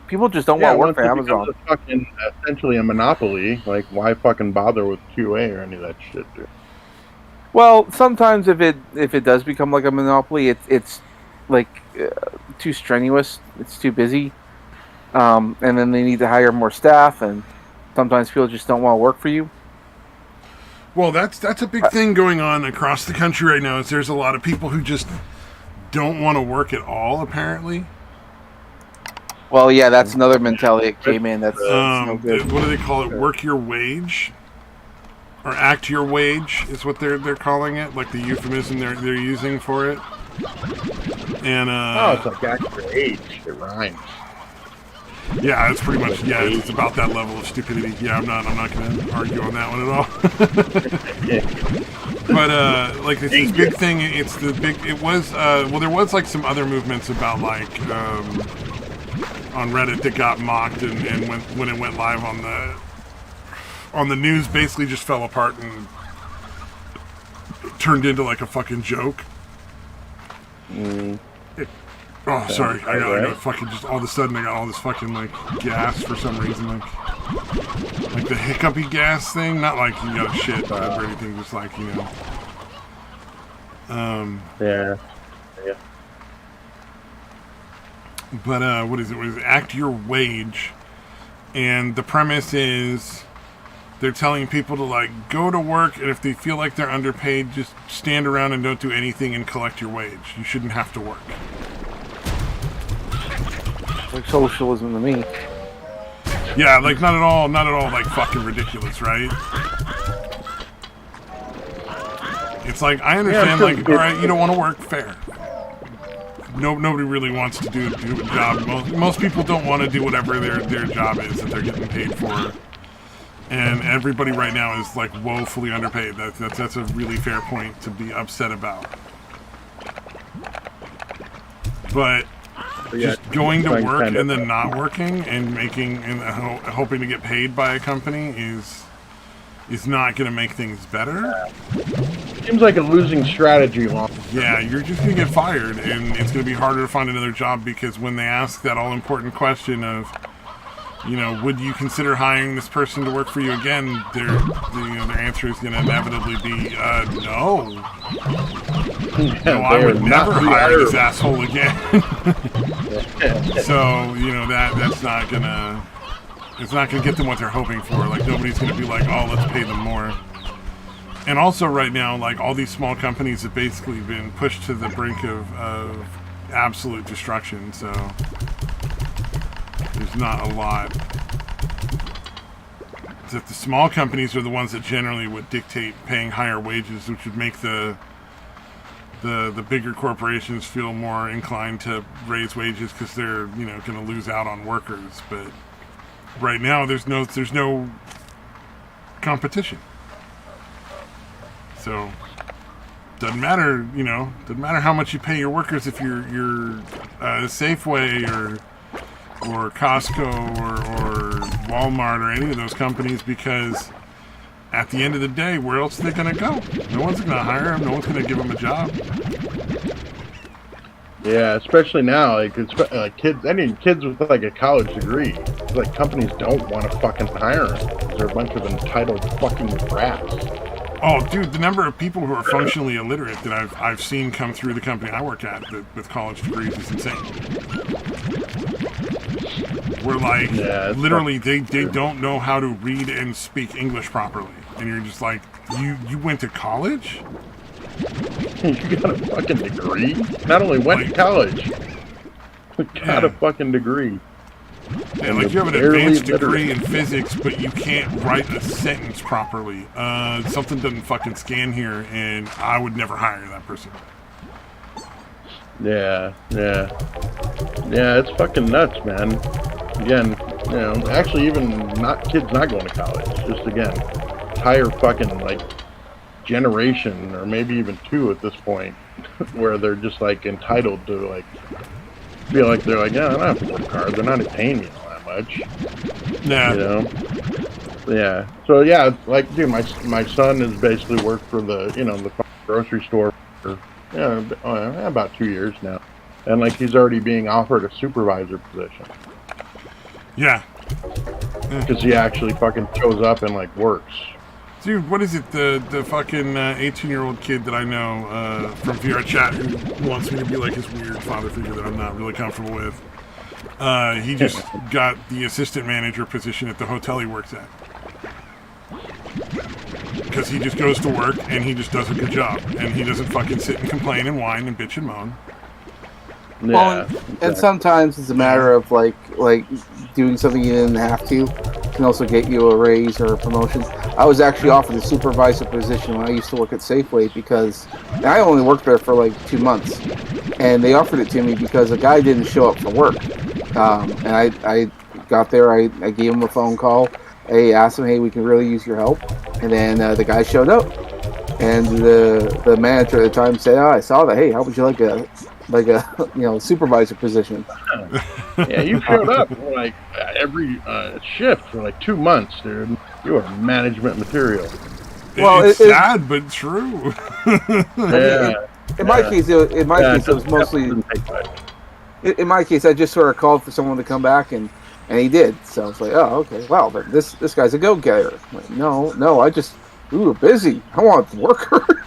People just don't want to work for Amazon. It's fucking essentially a monopoly. Like, why fucking bother with QA or any of that shit, dude? Well, sometimes if it does become like a monopoly, it's like too strenuous. It's too busy, and then they need to hire more staff, and sometimes people just don't want to work for you. Well, that's a big thing going on across the country right now. Is there's a lot of people who just don't want to work at all, apparently. Well, yeah, that's another mentality that came in. That's no good. What do they call it? Work your wage, or act your wage is what they're calling it, like the euphemism they're using for it. And it's like act your age. It rhymes. Yeah, it's pretty much it's about that level of stupidity. Yeah, I'm not going to argue on that one at all. But like it's this big thing. It's the big. It was there was like some other movements about like on Reddit that got mocked, and when it went live on the news, basically just fell apart and turned into like a fucking joke. Oh, sorry. I got fucking just all of a sudden I got all this fucking like gas for some reason, like the hiccupy gas thing. Not like you got a shit or anything, just like Yeah. But what is it? What is it? Act your wage, and the premise is they're telling people to like go to work, and if they feel like they're underpaid, just stand around and don't do anything and collect your wage. You shouldn't have to work. Like socialism to me. Yeah, like not at all like fucking ridiculous, right? It's like, I understand, like, alright, you don't want to work, fair. Nobody really wants to do a job. Most people don't want to do whatever their job is that they're getting paid for. And everybody right now is like woefully underpaid. That's a really fair point to be upset about. But just going to work and then not working and making and hoping to get paid by a company is not going to make things better. Seems like a losing strategy. Yeah, you're just going to get fired, and it's going to be harder to find another job because when they ask that all-important question of, you know, would you consider hiring this person to work for you again, their answer is going to inevitably be no. No, I would never hire this asshole again. So, you know, that's not going to... It's not going to get them what they're hoping for. Like, nobody's going to be like, oh, let's pay them more. And also right now, like, all these small companies have basically been pushed to the brink of absolute destruction, so there's not a lot. The small companies are the ones that generally would dictate paying higher wages, which would make the bigger corporations feel more inclined to raise wages because they're, you know, going to lose out on workers. But right now, there's no competition. So doesn't matter, you know, doesn't matter how much you pay your workers if you're Safeway or Costco or Walmart or any of those companies, because at the end of the day, where else are they going to go? No one's going to hire them. No one's going to give them a job. Yeah, especially now, like kids with like a college degree, like companies don't want to fucking hire them. They're a bunch of entitled fucking brats. Oh, dude, the number of people who are functionally illiterate that I've seen come through the company I work at with college degrees is insane. We're like, literally, they don't know how to read and speak English properly. And you're just like, you went to college? You got a fucking degree? Not only went to college, you got a fucking degree. Yeah, like you have an advanced degree in physics, but you can't write a sentence properly. Something doesn't fucking scan here, and I would never hire that person. Yeah, it's fucking nuts, man. Again, you know, actually even kids not going to college, just again, entire fucking like generation, or maybe even two at this point, where they're just like entitled to like feel like they're like, yeah, I don't have to work hard. They're not paying me all that much. Yeah. You know? Yeah. So yeah, like, dude, my son has basically worked for the grocery store for about 2 years now, and like he's already being offered a supervisor position. Yeah. Because he actually fucking shows up and like works. Dude, what is it? The fucking 18-year-old kid that I know from VR Chat who wants me to be like his weird father figure that I'm not really comfortable with. He just got the assistant manager position at the hotel he works at. Because he just goes to work and he just does a good job. And he doesn't fucking sit and complain and whine and bitch and moan. Yeah, well, and sometimes it's a matter of like doing something you didn't have to can also get you a raise or a promotion. I was actually offered a supervisor position when I used to work at Safeway because I only worked there for like 2 months, and they offered it to me because a guy didn't show up for work. And I got there, I gave him a phone call. I asked him, hey, we can really use your help. And then the guy showed up, and the manager at the time said, oh, I saw that. Hey, how would you like a supervisor position? Yeah, you showed up like every shift for like 2 months, dude. You are management material. Well, it's sad but true. Yeah. In my case, it was mostly. In my case, I just sort of called for someone to come back, and he did. So I was like, oh, okay. Well, but this guy's a go-getter. Like, no, we were busy. I want the worker.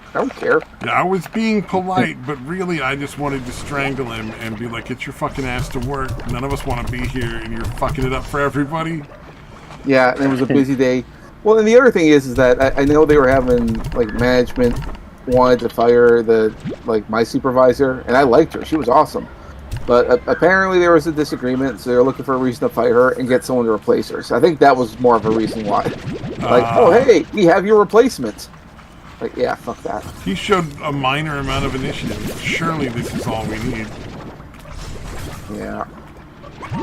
I don't care. Yeah, I was being polite, but really I just wanted to strangle him and be like, get your fucking ass to work. None of us want to be here, and you're fucking it up for everybody. Yeah, and it was a busy day. Well, and the other thing is that I know they were having, like, management wanted to fire my supervisor, and I liked her. She was awesome. But apparently there was a disagreement, so they were looking for a reason to fire her and get someone to replace her. So I think that was more of a reason why. Oh, hey, we have your replacement. Like, yeah, fuck that. He showed a minor amount of initiative. Surely this is all we need. Yeah.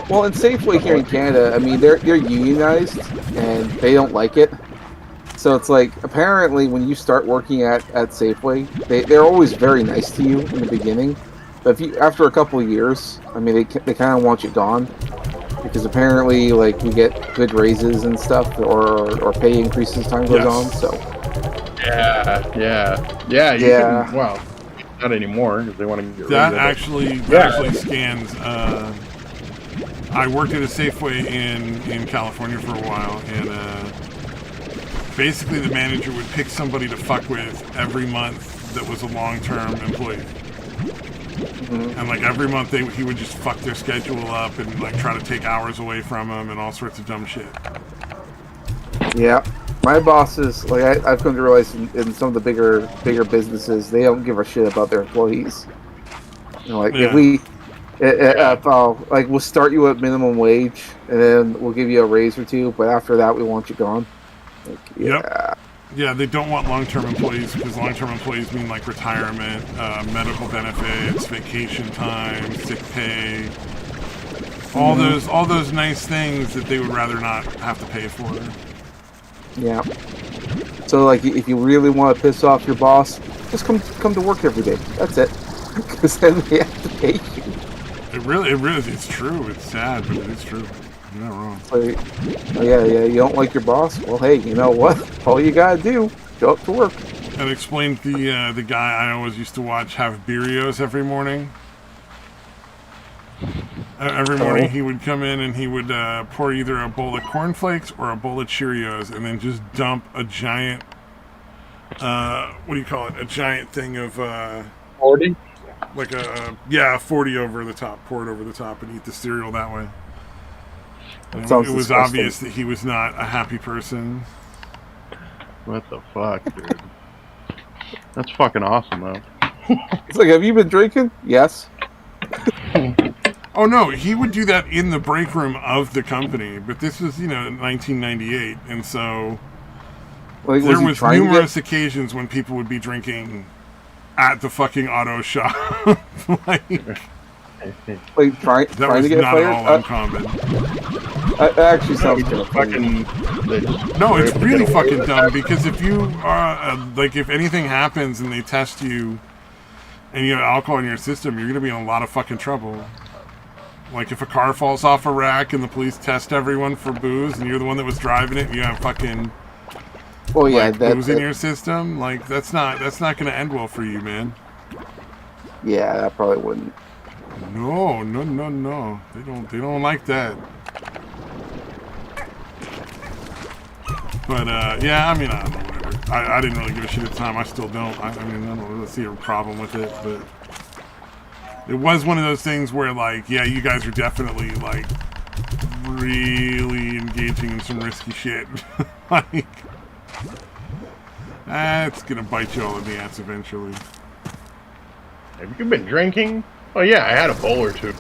Well, in Safeway here in Canada, I mean, they're unionized and they don't like it. So it's like apparently when you start working at Safeway, they're always very nice to you in the beginning, but if you after a couple of years, I mean, they kind of want you gone because apparently like we get good raises and stuff or pay increases as time goes on. So yeah. Can, well, not anymore because they want to get that rid of actually it. that actually scans. I worked at a Safeway in California for a while, and basically the manager would pick somebody to fuck with every month that was a long-term employee. And like every month he would just fuck their schedule up and like try to take hours away from them and all sorts of dumb shit. Yeah, my bosses, like I've come to realize in some of the bigger businesses, they don't give a shit about their employees. You know, like if I'll like we'll start you at minimum wage and then we'll give you a raise or two, but after that we want you gone. Like, Yep. Yeah, they don't want long-term employees because long-term employees mean like retirement, medical benefits, vacation time, sick pay, all those nice things that they would rather not have to pay for. Yeah. So like, if you really want to piss off your boss, just come to work every day. That's it. Because then they have to pay you. It really, it's true. It's sad, but it is true. You're not wrong. Like, oh, yeah. You don't like your boss? Well, hey, you know what? All you gotta do, show up to work. That explained the guy I always used to watch have Birrios every morning. Every morning he would come in and he would pour either a bowl of cornflakes or a bowl of Cheerios and then just dump a giant, what do you call it? A giant thing of 40? Like 40 over the top. Pour it over the top and eat the cereal that way. It was obvious that he was not a happy person. What the fuck, dude? That's fucking awesome, though. It's like, have you been drinking? Yes. Oh no, he would do that in the break room of the company, but this was, 1998, and so like, there was numerous occasions when people would be drinking at the fucking auto shop. Like trying to get not fired? at all uncommon. That actually sounds kind of fucking. No, it's really fucking dumb because if you are if anything happens and they test you and you have alcohol in your system, you're gonna be in a lot of fucking trouble. Like if a car falls off a rack and the police test everyone for booze and you're the one that was driving it and you have fucking booze in your system, like that's not gonna end well for you, man. Yeah, that probably wouldn't. No. They don't like that. But yeah, I mean, I don't know, whatever. I didn't really give a shit at the time. I still don't. I mean, I don't really see a problem with it, but it was one of those things where, like, yeah, you guys are definitely like really engaging in some risky shit. Like, it's gonna bite you all in the ass eventually. Have you been drinking? Oh yeah, I had a bowl or two.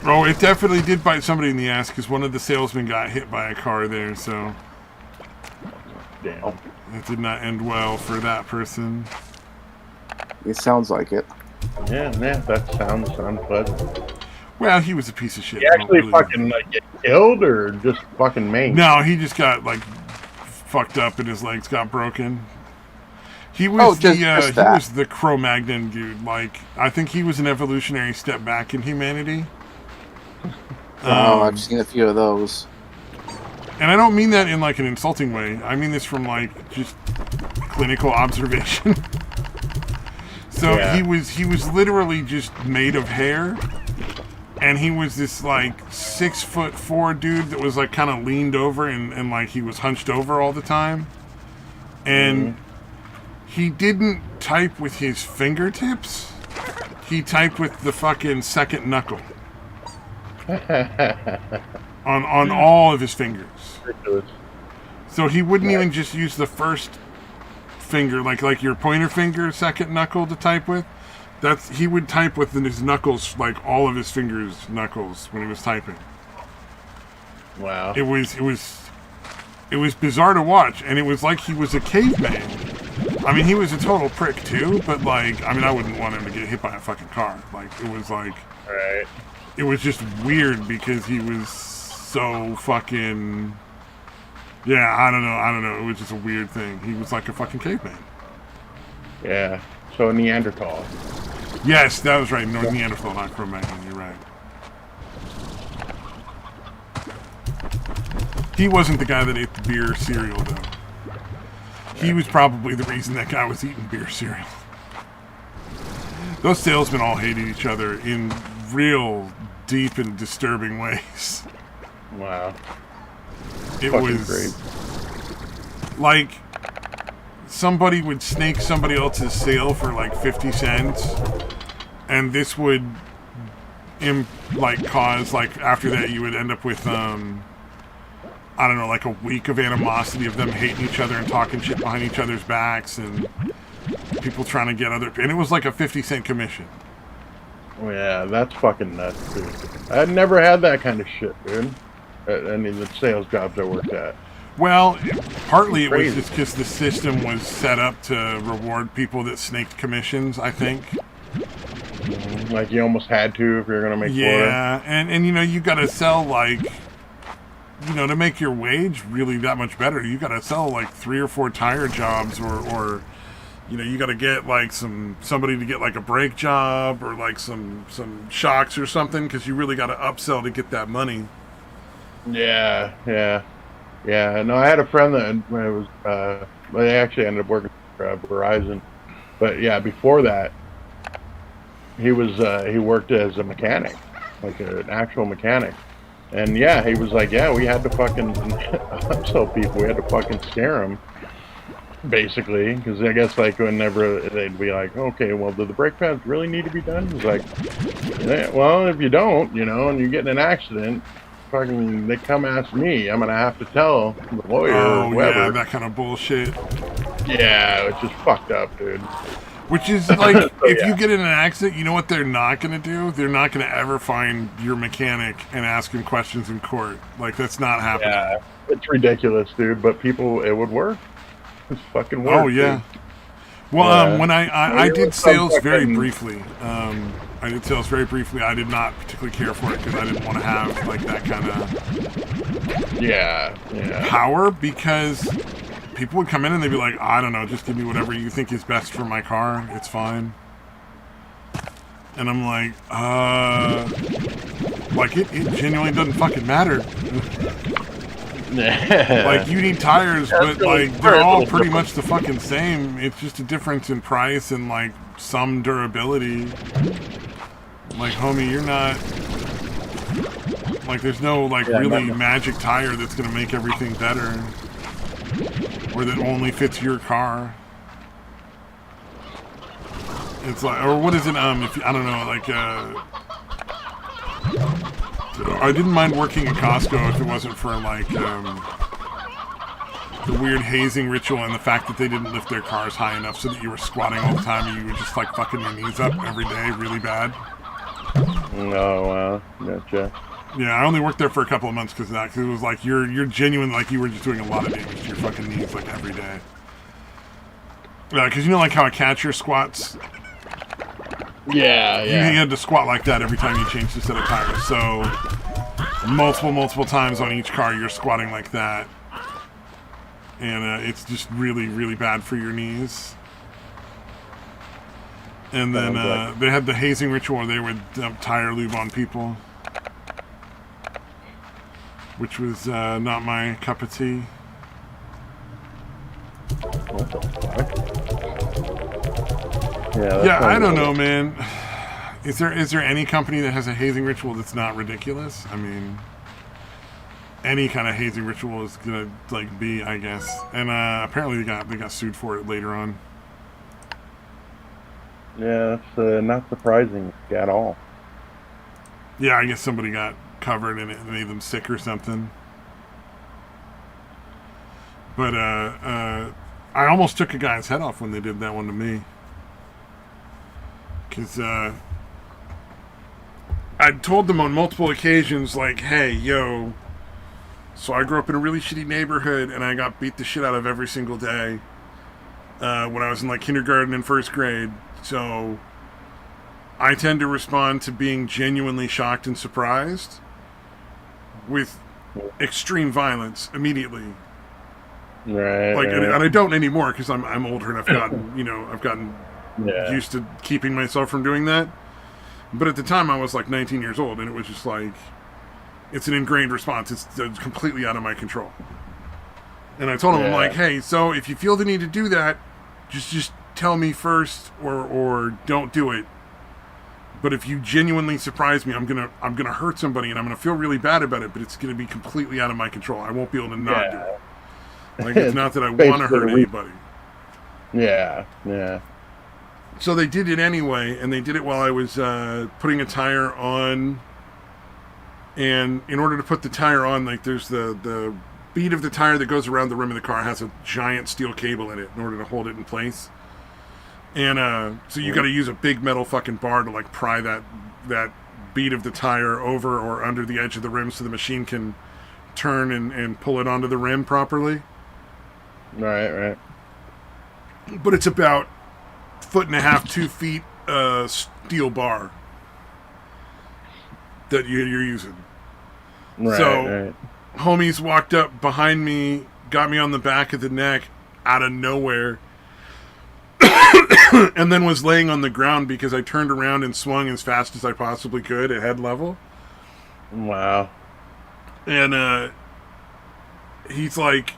Oh, it definitely did bite somebody in the ass because one of the salesmen got hit by a car there, so Damn. it did not end well for that person. It sounds like it. Yeah, that sounds unpleasant. Well, he was a piece of shit. He actually fucking get killed or just fucking maimed? No, he just got like fucked up and his legs got broken. He was he was the Cro-Magnon dude. Like, I think he was an evolutionary step back in humanity. I've seen a few of those. And I don't mean that in like an insulting way. I mean this from like just clinical observation. So yeah. he was literally just made of hair, and he was this like 6'4" dude that was like kind of leaned over and like he was hunched over all the time, and he didn't type with his fingertips. He typed with the fucking second knuckle. on all of his fingers. So he wouldn't even just use the first finger, like your pointer finger, second knuckle to type with. He would type with his knuckles, like all of his fingers' knuckles when he was typing. Wow. It was bizarre to watch, and it was like he was a caveman. I mean, he was a total prick too, but like, I mean, I wouldn't want him to get hit by a fucking car. Like, it was like, right. it was just weird because he was so fucking. Yeah, I don't know. It was just a weird thing. He was like a fucking caveman. Yeah. So Neanderthal. Yes, that was right. No, Neanderthal, not Cro-Magnon. You're right. He wasn't the guy that ate the beer cereal, though. He was probably the reason that guy was eating beer cereal. Those salesmen all hated each other in real deep and disturbing ways. Wow. It Fucking was great. like somebody would snake somebody else's sale for like 50 cents, and this would cause, like, after that you would end up with I don't know, like a week of animosity of them hating each other and talking shit behind each other's backs and people trying to get other, and it was like a 50-cent commission. Oh, yeah, that's fucking nuts, dude. I never had that kind of shit, dude. Any of the sales jobs I worked at. Well, partly it was Crazy. just because the system was set up to reward people that snaked commissions, I think. Like you almost had to if you're gonna make Yeah, and you know, you gotta sell, like, you know, to make your wage really that much better, you gotta sell like 3 or 4 tire jobs, or you know, you gotta get like somebody to get like a brake job or like some shocks or something, because you really gotta upsell to get that money. Yeah. No, I had a friend that was. They actually ended up working for Verizon, but yeah, before that, he worked as a mechanic, like an actual mechanic. And yeah, he was like, yeah, we had to fucking upsell people. We had to fucking scare them, basically, because I guess like whenever they'd be like, okay, well, do the brake pads really need to be done? He's like, yeah, well, if you don't, you know, and you get in an accident, fucking, they come ask me. I'm gonna have to tell the lawyer or whoever. Yeah, that kind of bullshit. Yeah, it's just fucked up, dude. Which is like, if yeah. you get in an accident, you know what they're not going to do? They're not going to ever find your mechanic and ask him questions in court. Like, that's not happening. Yeah, it's ridiculous, dude. But people, it would work. It's fucking work. Oh, yeah. Dude. Well, Yeah. when I It did was some sales very fucking- briefly. I did sales very briefly. I did not particularly care for it because I didn't want to have like that kind of Yeah. power, because people would come in and they'd be like, I don't know, just give me whatever you think is best for my car. It's fine. And I'm like, like it genuinely doesn't fucking matter. Like, you need tires, but like they're all pretty much the fucking same. It's just a difference in price and like some durability. Like, homie, you're not like, there's no like really magic tire that's gonna make everything better, or that only fits your car. It's like, or what is it? If I don't know, like, I didn't mind working at Costco if it wasn't for like the weird hazing ritual and the fact that they didn't lift their cars high enough so that you were squatting all the time and you were just like fucking your knees up every day really bad. Oh, wow. Gotcha. Yeah, I only worked there for a couple of months because of that. Because it was like you're genuine, like you were just doing a lot of damage to your fucking knees like every day. Because you know, like how a catcher squats. Yeah. You had to squat like that every time you changed a set of tires. So multiple times on each car, you're squatting like that, and it's just really, really bad for your knees. And then they had the hazing ritual where they would dump tire lube on people, which was not my cup of tea. What the fuck? Yeah, I don't know, man. Is there any company that has a hazing ritual that's not ridiculous? I mean, any kind of hazing ritual is gonna like be, I guess. And apparently they got sued for it later on. Yeah, that's not surprising at all. Yeah, I guess somebody got covered and it made them sick or something. But I almost took a guy's head off when they did that one to me. Because I told them on multiple occasions, like, hey, yo, so I grew up in a really shitty neighborhood and I got beat the shit out of every single day when I was in like kindergarten and first grade. So I tend to respond to being genuinely shocked and surprised with extreme violence immediately. Right. Like, right. and I don't anymore because I'm older and I've gotten Yeah. used to keeping myself from doing that. But at the time, I was like 19 years old, and it was just like, it's an ingrained response. It's completely out of my control. And I told him, I'm like, hey, so if you feel the need to do that, just tell me first, or don't do it. But if you genuinely surprise me, I'm gonna hurt somebody, and I'm gonna feel really bad about it. But it's gonna be completely out of my control. I won't be able to not do it. Like, it's not that I want to hurt anybody. Yeah, yeah. So they did it anyway, and they did it while I was putting a tire on. And in order to put the tire on, like, there's the bead of the tire that goes around the rim of the car has a giant steel cable in it in order to hold it in place. And so you got to use a big metal fucking bar to like pry that bead of the tire over or under the edge of the rim so the machine can turn and pull it onto the rim properly. Right. But it's about 1.5 to 2 feet steel bar that you're using. Right. So homies walked up behind me, got me on the back of the neck out of nowhere, and then was laying on the ground because I turned around and swung as fast as I possibly could at head level. Wow. And he's like,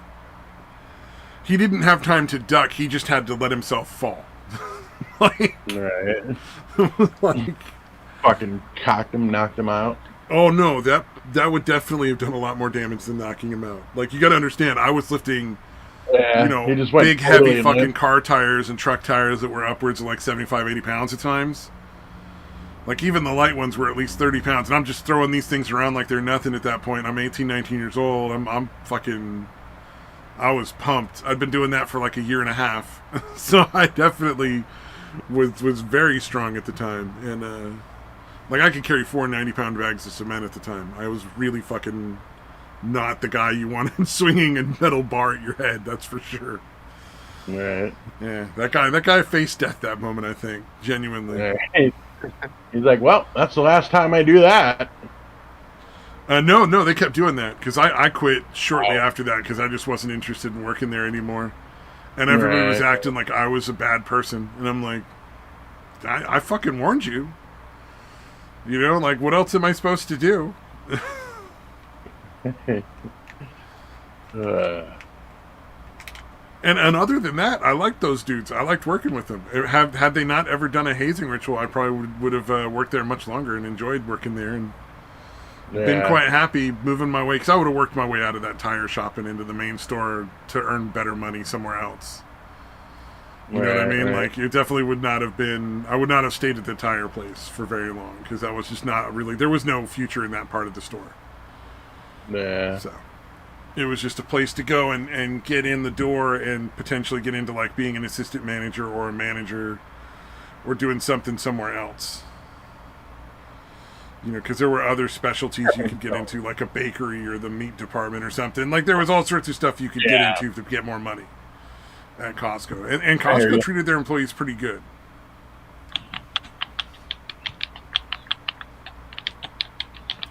he didn't have time to duck. He just had to let himself fall. Like, fucking cocked him, knocked him out. Oh no, that would definitely have done a lot more damage than knocking him out. Like, you got to understand, I was lifting, big, heavy fucking car tires and truck tires that were upwards of like 75, 80 pounds at times. Like, even the light ones were at least 30 pounds, and I'm just throwing these things around like they're nothing at that point. I'm 18, 19 years old. I'm fucking... I was pumped. I'd been doing that for like a year and a half. So I definitely was very strong at the time. And, like, I could carry 4 90-pound bags of cement at the time. I was really fucking not the guy you wanted swinging a metal bar at your head, that's for sure. Right. Yeah, that guy faced death that moment, I think. Genuinely. Right. He's like, well, that's the last time I do that. No, they kept doing that because I quit shortly after that because I just wasn't interested in working there anymore. And everybody was acting like I was a bad person. And I'm like, I fucking warned you. You know, like, what else am I supposed to do? And other than that, I liked those dudes. I liked working with them. Had they not ever done a hazing ritual, I probably would have worked there much longer and enjoyed working there and been quite happy moving my way. Because I would have worked my way out of that tire shop and into the main store to earn better money somewhere else. You know what I mean? Like, it definitely would not have been... I would not have stayed at the tire place for very long because that was just not really... There was no future in that part of the store. Yeah. So... It was just a place to go and get in the door and potentially get into, like, being an assistant manager or a manager or doing something somewhere else. You know, because there were other specialties you could get into, like a bakery or the meat department or something. Like, there was all sorts of stuff you could get into to get more money at Costco. And Costco treated their employees pretty good.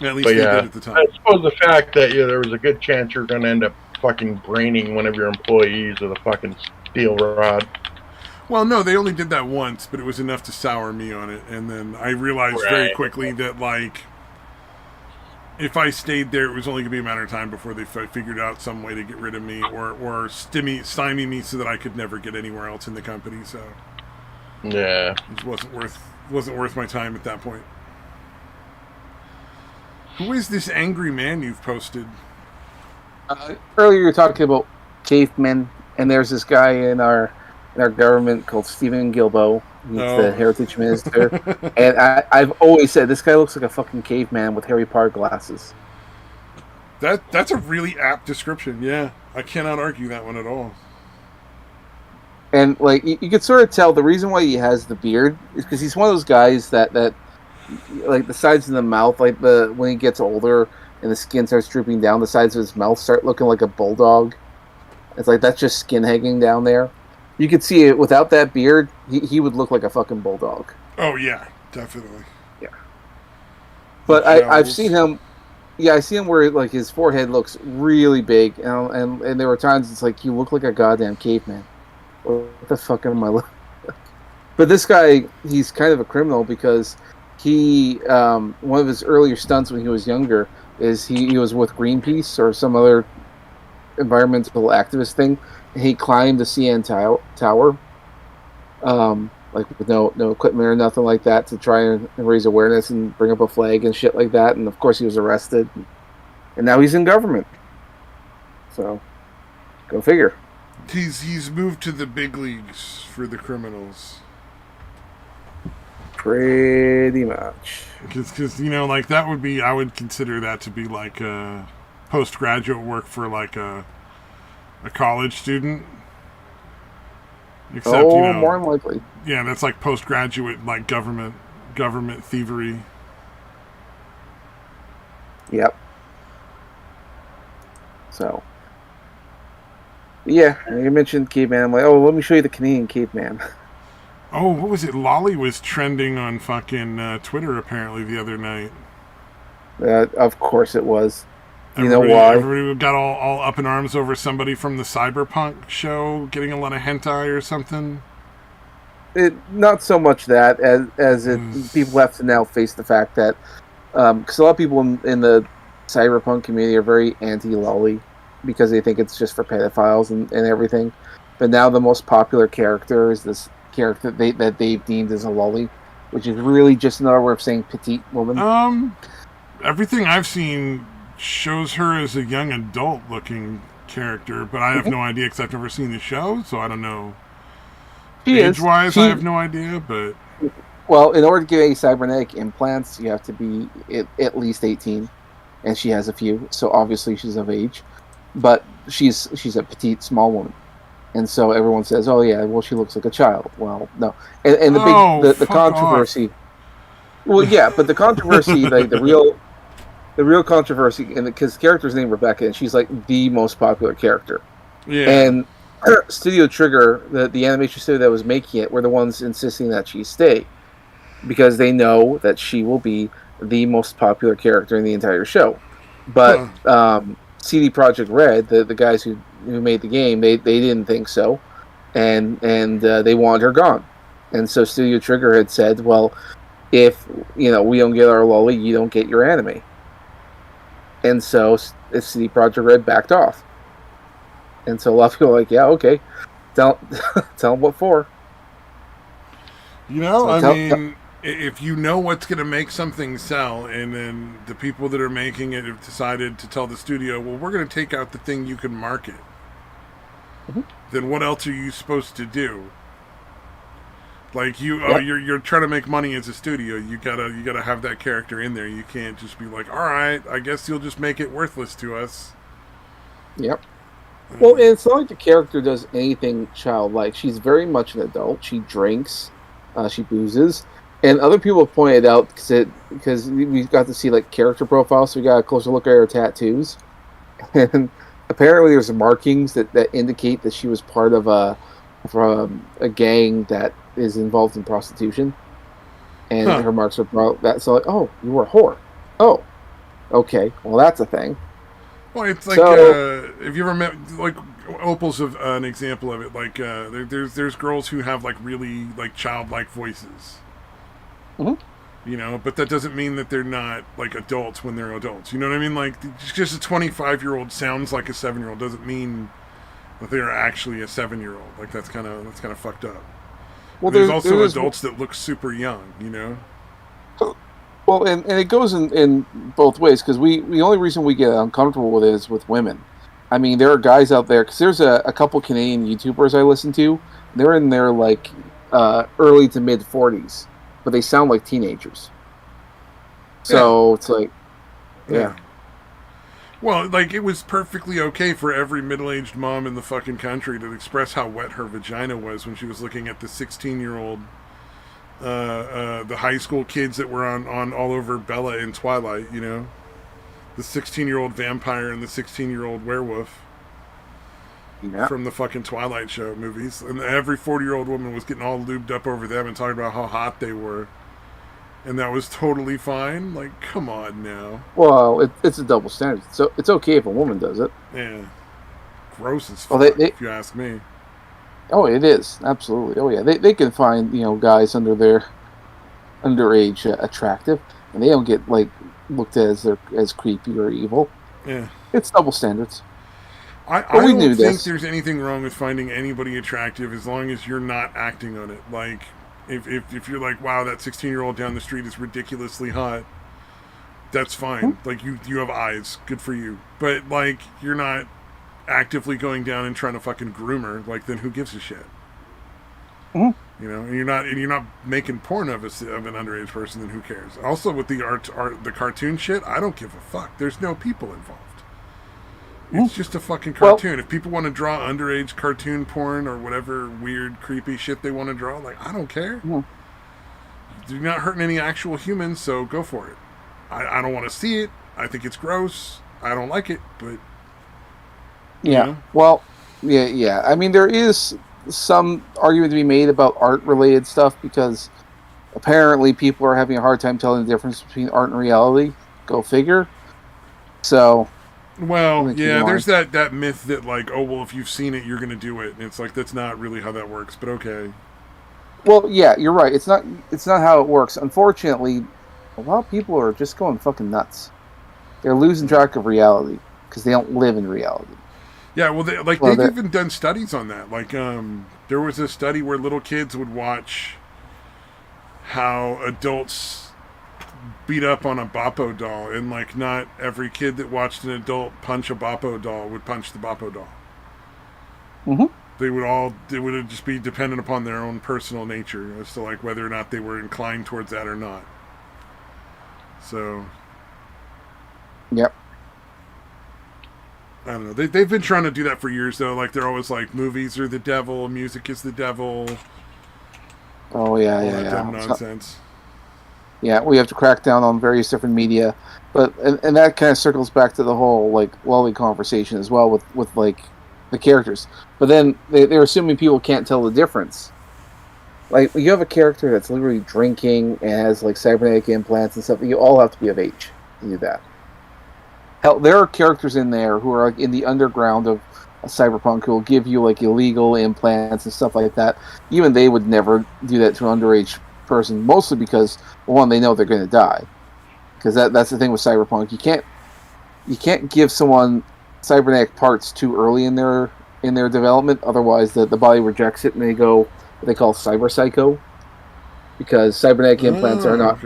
At least they did at the time. I suppose the fact that there was a good chance you're going to end up fucking braining one of your employees with a fucking steel rod. Well, no, they only did that once, but it was enough to sour me on it. And then I realized very quickly that, like, if I stayed there, it was only going to be a matter of time before they figured out some way to get rid of me or stymie me so that I could never get anywhere else in the company. So yeah, it wasn't worth my time at that point. Who is this angry man you've posted? Earlier you were talking about cavemen, and there's this guy in our government called Stephen Guilbeault. He's the heritage minister. And I've always said, this guy looks like a fucking caveman with Harry Potter glasses. That's a really apt description, yeah. I cannot argue that one at all. And, like, you could sort of tell the reason why he has the beard is because he's one of those guys that like the sides of the mouth, like when he gets older and the skin starts drooping down, the sides of his mouth start looking like a bulldog. It's like that's just skin hanging down there. You could see it without that beard, he would look like a fucking bulldog. Oh yeah, Definitely. Yeah. But I've Jowls. seen him. Yeah, I see him where like his forehead looks really big, and there were times it's like you look like a goddamn caveman. What the fuck am I looking? But this guy, he's kind of a criminal because he one of his earlier stunts when he was younger is he was with Greenpeace or some other environmental activist thing. And he climbed the CN tower, like with no equipment or nothing like that to try and raise awareness and bring up a flag and shit like that. And of course, he was arrested, and now he's in government. So, go figure. He's moved to the big leagues for the criminals. Pretty much. Because you know, like that would be, I would consider that to be like postgraduate work for like a college student. Except Oh, you know, more than likely. yeah, that's like postgraduate like government thievery. Yep. So, yeah, you mentioned caveman. I'm like, oh, let me show you the Canadian caveman. Oh, what was it? Lolly was trending on fucking Twitter apparently the other night. Of course it was. You know why? Everybody got all up in arms over somebody from the Cyberpunk show getting a lot of hentai or something. Not so much that as people have to now face the fact that because a lot of people in the cyberpunk community are very anti-lolly because they think it's just for pedophiles and everything. But now the most popular character is this character that they've deemed as a lolly, which is really just another way of saying petite woman. Everything I've seen shows her as a young adult looking character, but I have no idea because I've never seen the show, so I don't know. Age-wise, I have no idea, but... Well, in order to get any cybernetic implants, you have to be at least 18, and she has a few, so obviously she's of age. But she's a petite, small woman. And so everyone says, oh yeah, well, she looks like a child. Well, no. And the controversy... Off. Well, yeah, but the controversy, like the real controversy, and because the character's named Rebecca, and she's like the most popular character. Yeah. And Studio Trigger, the animation studio that was making it, were the ones insisting that she stay because they know that she will be the most popular character in the entire show. But CD Projekt Red, the guys who made the game, they didn't think so, and they wanted her gone. And so Studio Trigger had said, well, if we don't get our lolly, you don't get your anime. And so CD Projekt Red backed off. And so a lot of people are like, yeah, okay. Tell them what for. If you know what's going to make something sell, and then the people that are making it have decided to tell the studio, well, we're going to take out the thing you can market, then what else are you supposed to do? Like you're trying to make money as a studio. You gotta have that character in there. You can't just be like, all right, I guess you'll just make it worthless to us. Yep. Well, and it's not like the character does anything childlike. She's very much an adult. She drinks, she boozes, and other people have pointed out because we got to see like character profiles, so we got a closer look at her tattoos, and apparently there's markings that indicate that she was part of a gang that is involved in prostitution, and her marks are about that. So like, oh, you were a whore. Oh, okay. Well, that's a thing. Well, it's like if you ever met, like, Opal's an example of it. Like there's girls who have like really like childlike voices. But that doesn't mean that they're not like adults when they're adults. You know what I mean? Like just a 25-year-old sounds like a 7-year-old doesn't mean that they are actually a 7-year-old. Like that's kind of fucked up. Well, there's also adults that look super young. Well, and it goes in both ways, because the only reason we get uncomfortable with it is with women. I mean, there are guys out there, because there's a couple Canadian YouTubers I listen to. They're in their like early to mid 40s, but they sound like teenagers. So it's like, yeah. Well, like, it was perfectly okay for every middle-aged mom in the fucking country to express how wet her vagina was when she was looking at the 16-year-old, the high school kids that were on all over Bella in Twilight, The 16-year-old vampire and the 16-year-old werewolf. Yeah. From the fucking Twilight show movies. And every 40-year-old woman was getting all lubed up over them and talking about how hot they were. and that was totally fine. Like, come on now. Well, it's a double standard. So it's okay if a woman does it. Yeah, gross as Well, fuck, if you ask me. Oh, it is absolutely. Oh yeah, they can find guys underage attractive, and they don't get like looked at as creepy or evil. Yeah, it's double standards. I don't think there's anything wrong with finding anybody attractive as long as you're not acting on it. Like, if you're like, wow, that 16-year-old down the street is ridiculously hot, that's fine. Mm-hmm. Like, you have eyes, good for you. But like, you're not actively going down and trying to fucking groom her. Like, then who gives a shit? Mm-hmm. And you're not making porn of an underage person. Then who cares? Also, with the the cartoon shit, I don't give a fuck. There's no people involved. It's just a fucking cartoon. Well, if people want to draw underage cartoon porn or whatever weird, creepy shit they want to draw, like, I don't care. Mm-hmm. You're not hurting any actual humans, so go for it. I don't want to see it. I think it's gross. I don't like it, but... Yeah. Well, yeah. I mean, there is some argument to be made about art-related stuff because apparently people are having a hard time telling the difference between art and reality. Go figure. So... Well, yeah, there's that myth that, like, oh, well, if you've seen it, you're going to do it. And it's like, that's not really how that works, but okay. Well, yeah, you're right. It's not how it works. Unfortunately, a lot of people are just going fucking nuts. They're losing track of reality because they don't live in reality. Yeah, well, they've even done studies on that. Like, there was a study where little kids would watch how adults beat up on a Boppo doll, and like not every kid that watched an adult punch a Boppo doll would punch the Boppo doll. Mm-hmm. It would just be dependent upon their own personal nature as to like whether or not they were inclined towards that or not. So, yep. I don't know. They've been trying to do that for years though. Like they're always like movies are the devil, music is the devil. Oh yeah, that dumb nonsense. Yeah, we have to crack down on various different media, but and that kind of circles back to the whole like lolly conversation as well with like the characters. But then they're assuming people can't tell the difference. Like you have a character that's literally drinking and has like cybernetic implants and stuff. You all have to be of age to do that. Hell, there are characters in there who are like in the underground of cyberpunk who will give you like illegal implants and stuff like that. Even they would never do that to an underage person, mostly because one, they know they're going to die, because that's the thing with cyberpunk. You can't give someone cybernetic parts too early in their development, otherwise the body rejects it and they go what they call cyber psycho, because cybernetic implants are not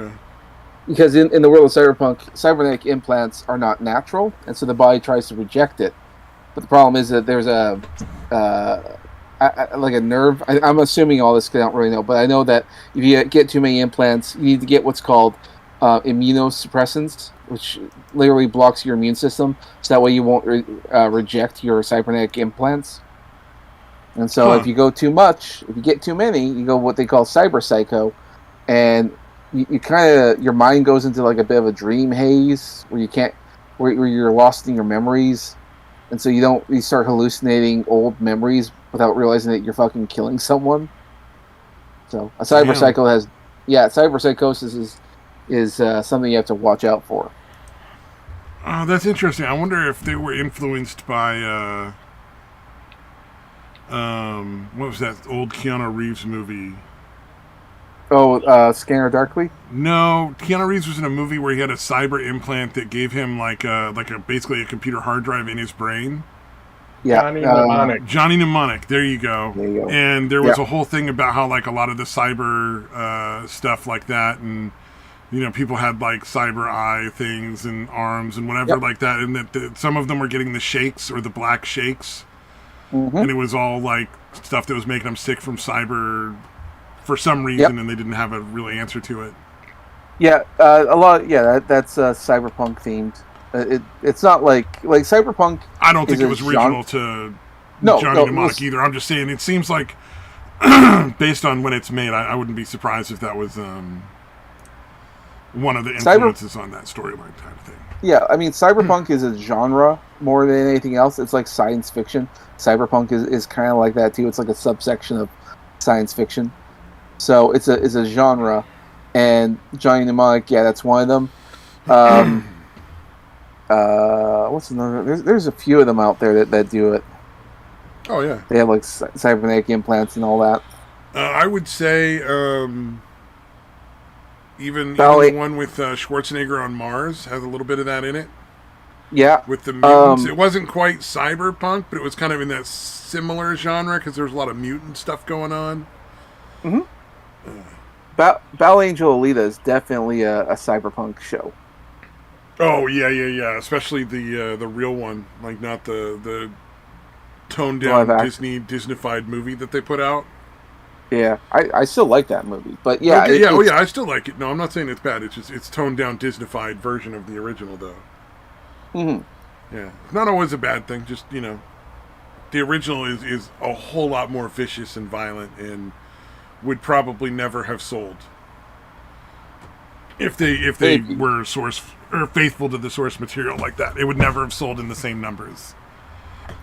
because in the world of cyberpunk, cybernetic implants are not natural, and so the body tries to reject it. But the problem is that there's like a nerve. I'm assuming all this because I don't really know, but I know that if you get too many implants, you need to get what's called immunosuppressants, which literally blocks your immune system, so that way you won't reject your cybernetic implants. And so if you go too much, if you get too many, you go what they call cyber psycho, and you kind of your mind goes into like a bit of a dream haze where where you're lost in your memories. And so you start hallucinating old memories without realizing that you're fucking killing someone. So a cyber psycho cyber psychosis is something you have to watch out for. Oh, that's interesting. I wonder if they were influenced by what was that old Keanu Reeves movie? Oh, Scanner Darkly? No, Keanu Reeves was in a movie where he had a cyber implant that gave him like a basically a computer hard drive in his brain. Yeah, Johnny Mnemonic. Johnny Mnemonic. There you go. And there was a whole thing about how like a lot of the cyber stuff like that, and people had like cyber eye things and arms and whatever like that, and that some of them were getting the shakes or the black shakes, and it was all like stuff that was making them sick from cyber. For some reason, and they didn't have a real answer to it. Yeah, a lot. Yeah, that's cyberpunk themed. It's not like cyberpunk. I don't think it was original to Johnny Mnemonic either. I'm just saying it seems like, based on when it's made, I wouldn't be surprised if that was one of the influences on that storyline type of thing. Yeah, I mean, cyberpunk is a genre more than anything else. It's like science fiction. Cyberpunk is kind of like that too. It's like a subsection of science fiction. So it's a genre, and Johnny Mnemonic, yeah, that's one of them. What's another? There's a few of them out there that do it. Oh yeah, They have like cybernetic implants and all that. I would say even Ballet, the one with Schwarzenegger on Mars has a little bit of that in it. yeah. With the mutants, it wasn't quite cyberpunk, but it was kind of in that similar genre because there was a lot of mutant stuff going on. Mm-hmm. Battle Angel Alita is definitely a cyberpunk show. Oh yeah. Especially the real one, like not the toned down Disneyfied movie that they put out. Yeah, I still like that movie, but yeah, okay, I still like it. No, I'm not saying it's bad. It's just it's toned down Disneyfied version of the original, though. Mm-hmm. Yeah, not always a bad thing. Just the original is a whole lot more vicious and violent, and would probably never have sold if they were source or faithful to the source material like that. It would never have sold in the same numbers.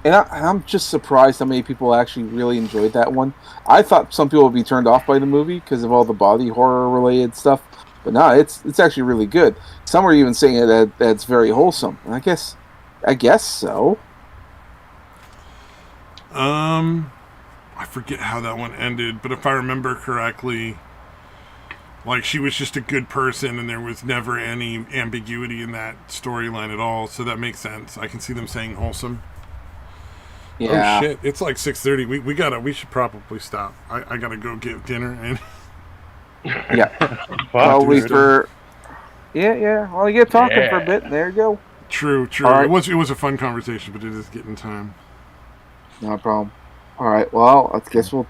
And I'm just surprised how many people actually really enjoyed that one. I thought some people would be turned off by the movie because of all the body horror related stuff, but no, it's actually really good. Some are even saying that it's very wholesome, and I guess so. I forget how that one ended, but if I remember correctly, like she was just a good person, and there was never any ambiguity in that storyline at all. So that makes sense. I can see them saying wholesome. Yeah. Oh shit! It's like 6:30. We should probably stop. I gotta go get dinner and. Yeah. Probably for. Yeah. Well, you get talking for a bit. And there you go. True. Right. It was a fun conversation, but it is getting time. No problem. All right. Well, I guess we'll